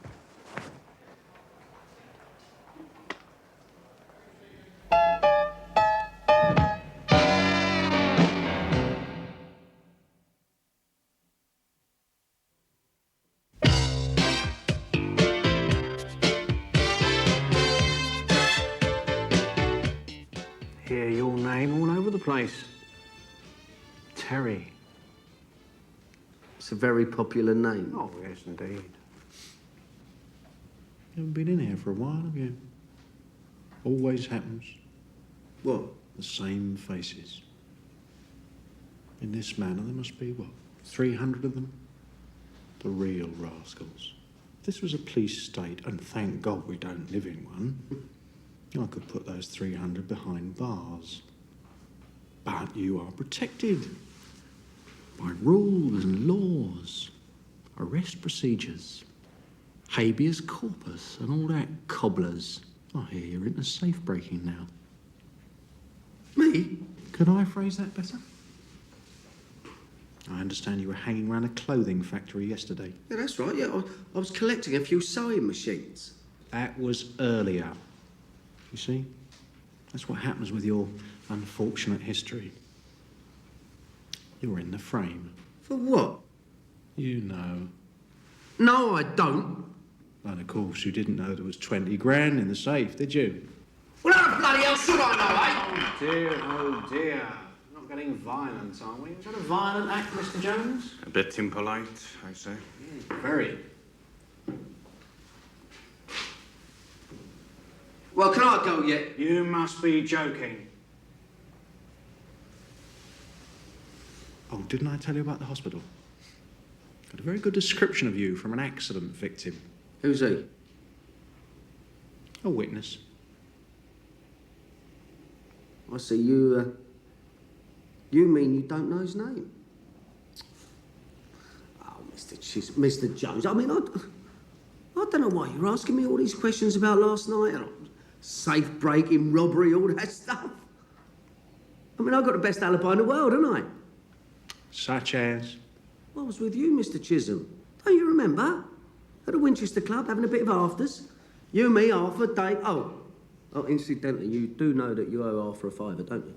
Hear your name all over the place. Terry. It's a very popular name. Oh, yes, indeed. You haven't been in here for a while, have you? Always happens. What? The same faces. In this manor, there must be, 300 of them? The real rascals. If this was a police state, and thank God we don't live in one, I could put those 300 behind bars. But you are protected by rules and laws, arrest procedures, habeas corpus, and all that cobblers. I hear you're into safe breaking now. Me? Could I phrase that better? I understand you were hanging around a clothing factory yesterday. Yeah, that's right. Yeah, I was collecting a few sewing machines. That was earlier. You see? That's what happens with your unfortunate history. You're in the frame. For what? You know. No, I don't. And of course, you didn't know there was 20 grand in the safe, did you? Well, how the bloody hell should I know, eh? Oh dear, oh dear. Not getting violent, are we? Is that a violent act, Mr. Jones? A bit impolite, I say. Very. Well, can I go yet? You must be joking. Oh, didn't I tell you about the hospital? Got a very good description of you from an accident victim. Who's he? A witness. I see you, you mean you don't know his name? Oh, Mr. Jones, I mean, I don't know why you're asking me all these questions about last night. Safe breaking, robbery, all that stuff. I mean, I've got the best alibi in the world, haven't I? Such as? I was with you, Mr. Chisholm. Don't you remember? At the Winchester Club, having a bit of afters. You, me, Arthur, Dave. Oh, incidentally, you do know that you owe Arthur a fiver, don't you?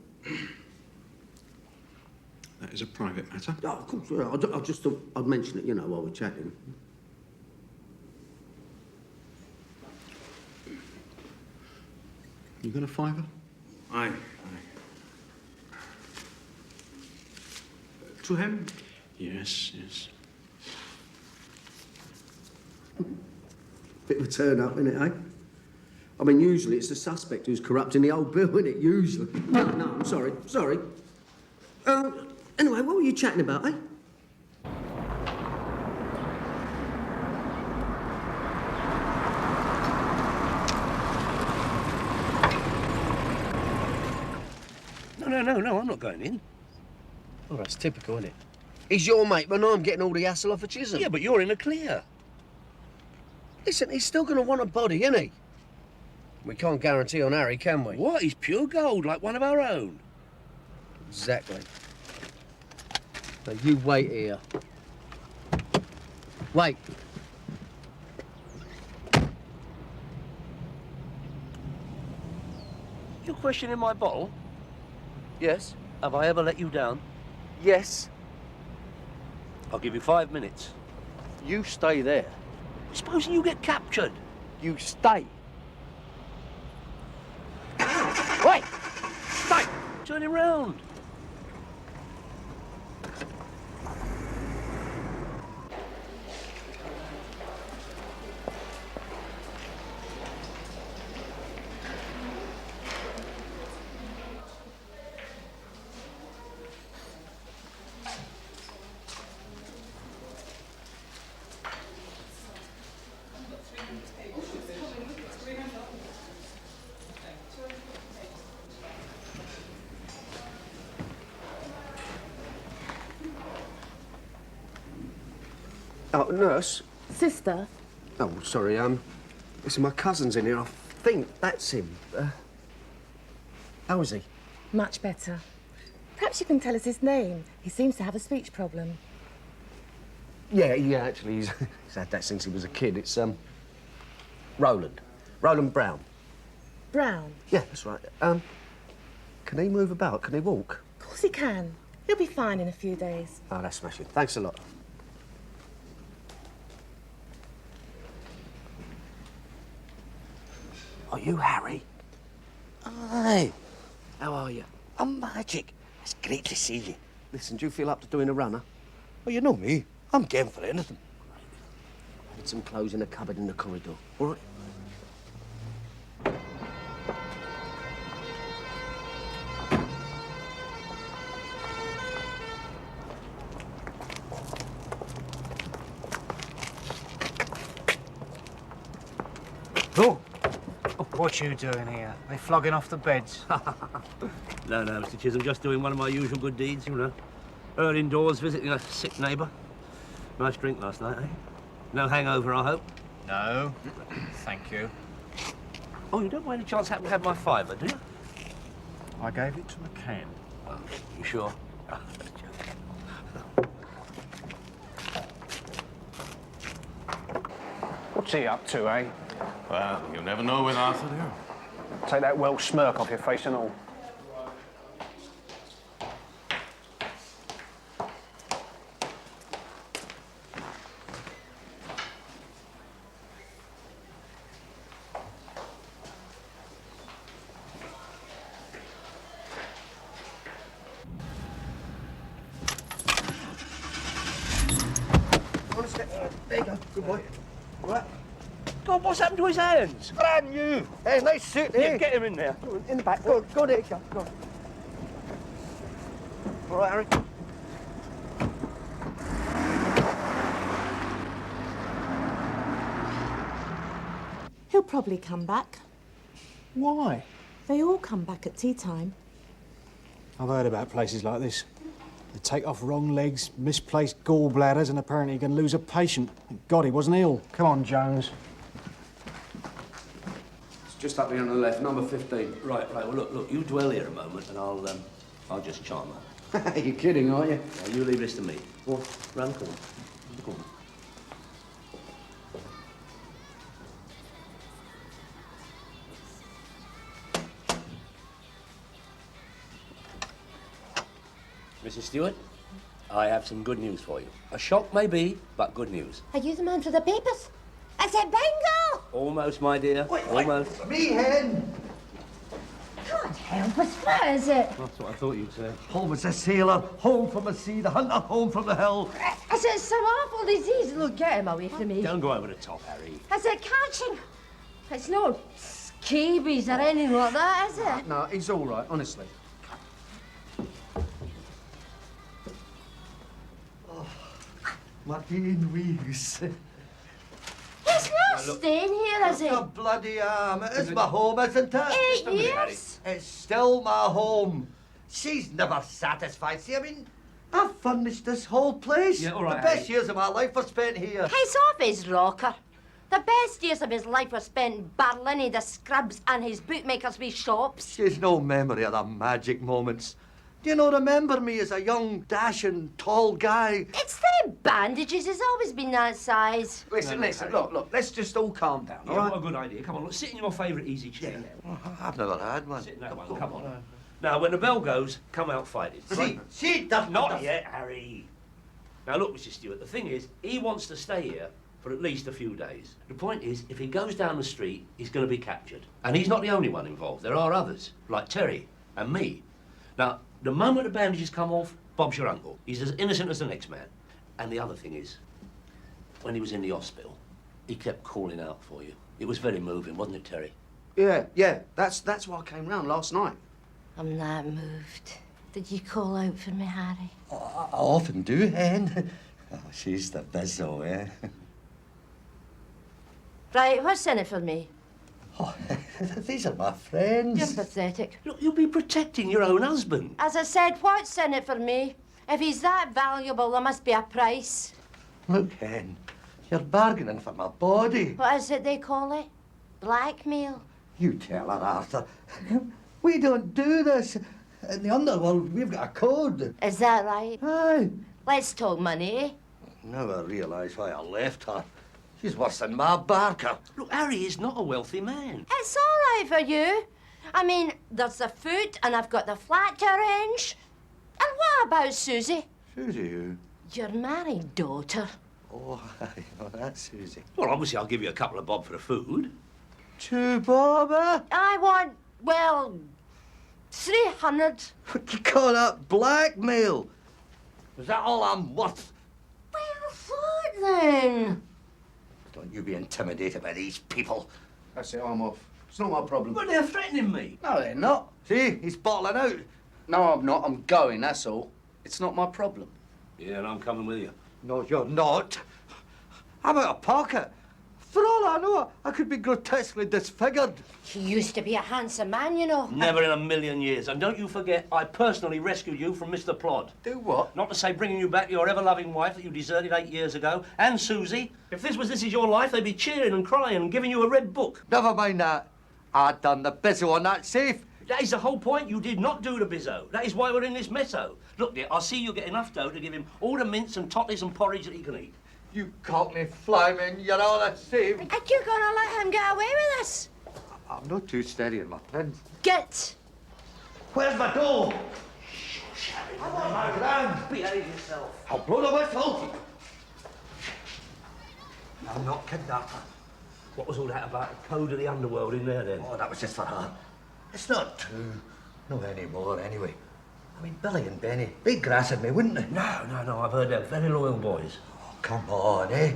That is a private matter. Oh, of course, yeah. I just thought I'd mention it, you know, while we're chatting. You got a fiver? Aye. To him? Yes, yes. Bit of a turn-up, isn't it, eh? I mean, usually it's the suspect who's corrupting the old bill, isn't it? Usually. No, I'm sorry. Anyway, what were you chatting about, eh? No, I'm not going in. Oh, that's typical, isn't it? He's your mate, but I'm getting all the hassle off of Chisholm. Yeah, but you're in the clear. Listen, he's still going to want a body, isn't he? We can't guarantee on Harry, can we? What? He's pure gold, like one of our own. Exactly. Now, you wait here. Wait. You're questioning my bottle? Yes. Have I ever let you down? Yes. I'll give you 5 minutes. You stay there. Supposing you get captured? You stay. Wait! Stay! Turn him round. Oh, nurse. Sister? Oh, sorry, listen, my cousin's in here. I think that's him. How is he? Much better. Perhaps you can tell us his name. He seems to have a speech problem. Yeah, actually, he's had that since he was a kid. It's, Roland. Roland Brown. Brown? Yeah, that's right. Can he move about? Can he walk? Of course he can. He'll be fine in a few days. Oh, that's smashing. Thanks a lot. Are you Harry? Aye. How are you? I'm magic. It's great to see you. Listen, do you feel up to doing a runner? Well, you know me. I'm game for anything. I had some clothes in a cupboard in the corridor. All right? Oh! What you doing here? They flogging off the beds? No, Mr. Chisholm, just doing one of my usual good deeds, you know. Early indoors, visiting a sick neighbour. Nice drink last night, eh? No hangover, I hope? No. Thank you. Oh, you don't by any chance happen to have my fiver, do you? I gave it to McCann. Oh, you sure? Oh, What's he up to, eh? Well, you'll never know with Arthur, do you? Take that Welsh smirk off your face and all. There you go. Good boy. Right. God, what's happened to his hands? Brand new. Hey, nice suit, Yeah, eh? get him in there. Go in the back. Go there, you go. Go. All right, Harry. He'll probably come back. Why? They all come back at tea time. I've heard about places like this. They take off wrong legs, misplaced gallbladders, and apparently you can lose a patient. Thank God he wasn't ill. Come on, Jones. It's just up here on the left, number 15. Right. Well, look. You dwell here a moment, and I'll just charm her. You're kidding, aren't you? Now, you leave this to me. Go on, round the corner. Go on. Mrs. Stewart, I have some good news for you. A shock maybe, but good news. Are you the man for the papers? I said bingo! Almost, my dear. Almost. Me, hen. God help us, what is it? That's what I thought you'd say. Home as a sailor, home from the sea, the hunter home from the hill. Is it some awful disease? Look, get him away from me. Don't go over the top, Harry. Is it catching? It's no scabies or anything like that, is it? No, he's all right, honestly. Martin Weeks. He's not staying here, is he? The bloody arm. It is my home, isn't it? 8 years? It's still my home. She's never satisfied. See, I mean, I've furnished this whole place. Yeah, all right, The best Harry. years of my life were spent here. He's off his rocker. The best years of his life were spent in Barlinnie, the Scrubs, and his bookmakers' wee shops. She's no memory of the magic moments. Do you not remember me as a young, dashing, tall guy? It's them bandages. He's always been that size. Listen, look, let's just all calm down, all Yeah, right? what a good idea. Come on, look, sit in your favourite easy chair. I've never had one. Sit in that one, come on. Now, when the bell goes, come out fighting. She does Not yet, Harry. Now, look, Mr. Stewart, the thing is, he wants to stay here for at least a few days. The point is, if he goes down the street, he's going to be captured. And he's not the only one involved. There are others, like Terry and me. Now, the moment the bandages come off, Bob's your uncle. He's as innocent as the next man. And the other thing is, when he was in the hospital, he kept calling out for you. It was very moving, wasn't it, Terry? Yeah, that's why I came round last night. I'm that moved. Did you call out for me, Harry? I often do, hen. Oh, she's the bizzo, eh? Right, what's in it for me? Oh, these are my friends. You're pathetic. Look, you'll be protecting your own husband. As I said, what's in it for me? If he's that valuable, there must be a price. Look, hen, you're bargaining for my body. What is it they call it? Blackmail? You tell her, Arthur. We don't do this. In the underworld, we've got a code. Is that right? Aye. Let's talk money, eh? Never realised why I left her. She's worse than my Barker. Look, Harry is not a wealthy man. It's all right for you. I mean, there's the food, and I've got the flat to arrange. And what about Susie? Susie who? Your married daughter. Oh, aye, well, that's Susie. Well, obviously, I'll give you a couple of bob for the food. 2 bob, eh? I want, well, 300. What you call that blackmail? Is that all I'm worth? Well, what then? Don't you be intimidated by these people. That's it, I'm off. It's not my problem. But they're threatening me. No, they're not. See, he's bottling out. No, I'm not. I'm going, that's all. It's not my problem. Yeah, and I'm coming with you. No, you're not. I'm out of pocket. For all I know, I could be grotesquely disfigured. He used to be a handsome man, you know. Never in a million years. And don't you forget, I personally rescued you from Mr. Plod. Do what? Not to say bringing you back your ever-loving wife that you deserted 8 years ago, and Susie. If this is your life, they'd be cheering and crying and giving you a red book. Never mind that. I done the bizzo on that safe. That is the whole point. You did not do the bizzo. That is why we're in this meso. Look, dear, I'll see you get enough dough to give him all the mince and totties and porridge that he can eat. You cockney flyman, you're all the same. Are you gonna let him get away with this? I'm not too steady in my pins. Get. Where's my dough? I'm on my ground. Behave yourself. I'll blow the whistle. I'm not kidnapper. What was all that about the code of the underworld in there, then? Oh, that was just for her. It's not true. No anymore, anyway. I mean, Billy and Benny, they'd grass at me, wouldn't they? No, I've heard they're very loyal boys. Oh, come on, eh?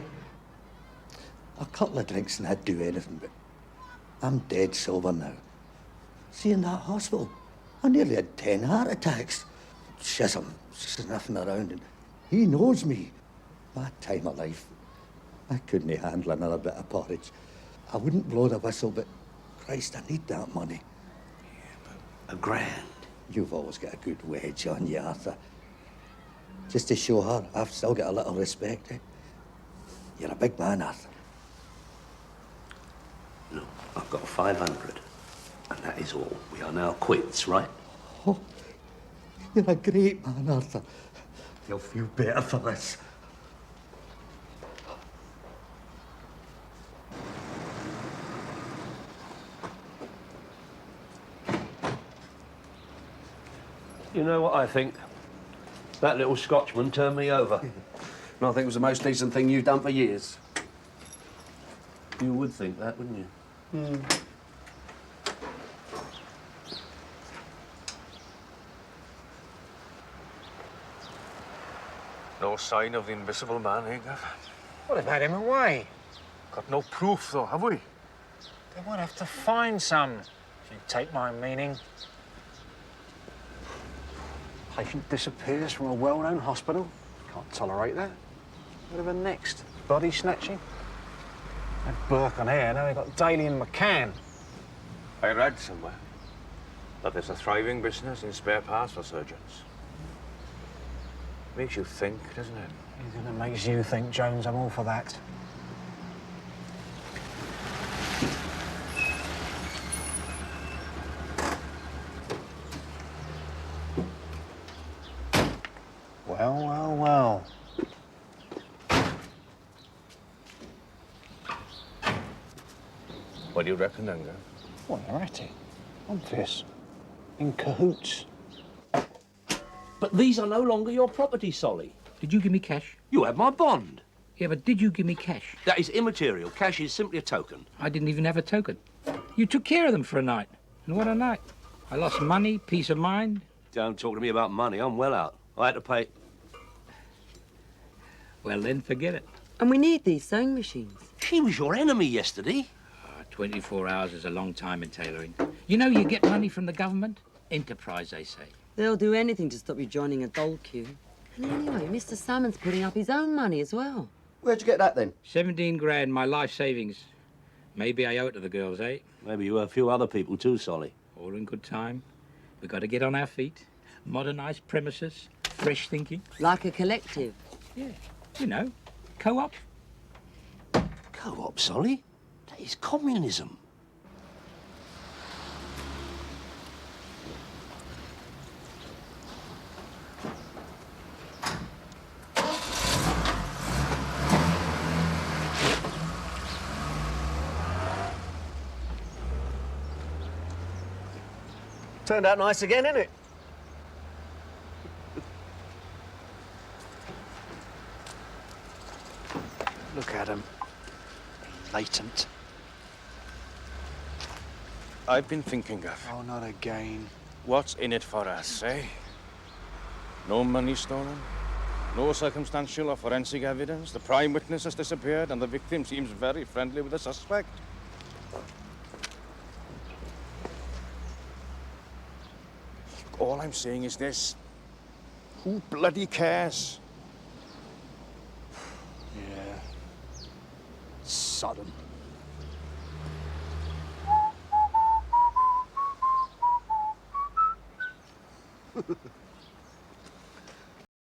A couple of drinks and I'd do anything, but I'm dead sober now. See, in that hospital, I nearly had 10 heart attacks. Schism, sniffing around, and he knows me. My time of life. I couldn't handle another bit of porridge. I wouldn't blow the whistle, but Christ, I need that money. Yeah, but $1,000. You've always got a good wedge on you, Arthur. Just to show her I've still got a little respect, eh? You're a big man, Arthur. No, I've got 500. And that is all. We are now quits, right? Oh, you're a great man, Arthur. You'll feel better for this. You know what I think? That little Scotchman turned me over. And I think it was the most decent thing you've done for years. You would think that, wouldn't you? No sign of the invisible man, eh, Gav? Well, they've had him away. Got no proof, though, have we? They won't have to find some, if you take my meaning. Patient disappears from a well-known hospital. Can't tolerate that. Whatever next? Body snatching? Had Burke on air, now they've got Daly and McCann. I read somewhere that there's a thriving business in spare parts for surgeons. Makes you think, doesn't it? Anything that makes you think, Jones, I'm all for that. Well, well, well. What do you reckon, then, Gav? Well, they're at it. Obvious. In cahoots. But these are no longer your property, Solly. Did you give me cash? You have my bond. Yeah, but did you give me cash? That is immaterial. Cash is simply a token. I didn't even have a token. You took care of them for a night. And what a night. I lost money, peace of mind. Don't talk to me about money. I'm well out. I had to pay... Well, then forget it. And we need these sewing machines. She was your enemy yesterday. 24 hours is a long time in tailoring. You know you get money from the government? Enterprise, they say. They'll do anything to stop you joining a doll queue. And anyway, Mr. Salmon's putting up his own money as well. Where'd you get that, then? 17 grand, my life savings. Maybe I owe it to the girls, eh? Maybe you owe a few other people too, Solly. All in good time. We've got to get on our feet. Modernise premises. Fresh thinking. Like a collective. Yeah. You know, co-op. Co-op, Solly? That is communism. Turned out nice again, didn't it? Look at him. Latent. I've been thinking, Gav. Oh, not again. What's in it for us, eh? No money stolen, no circumstantial or forensic evidence. The prime witness has disappeared and the victim seems very friendly with the suspect. All I'm saying is this. Who bloody cares? Yeah. Sodom.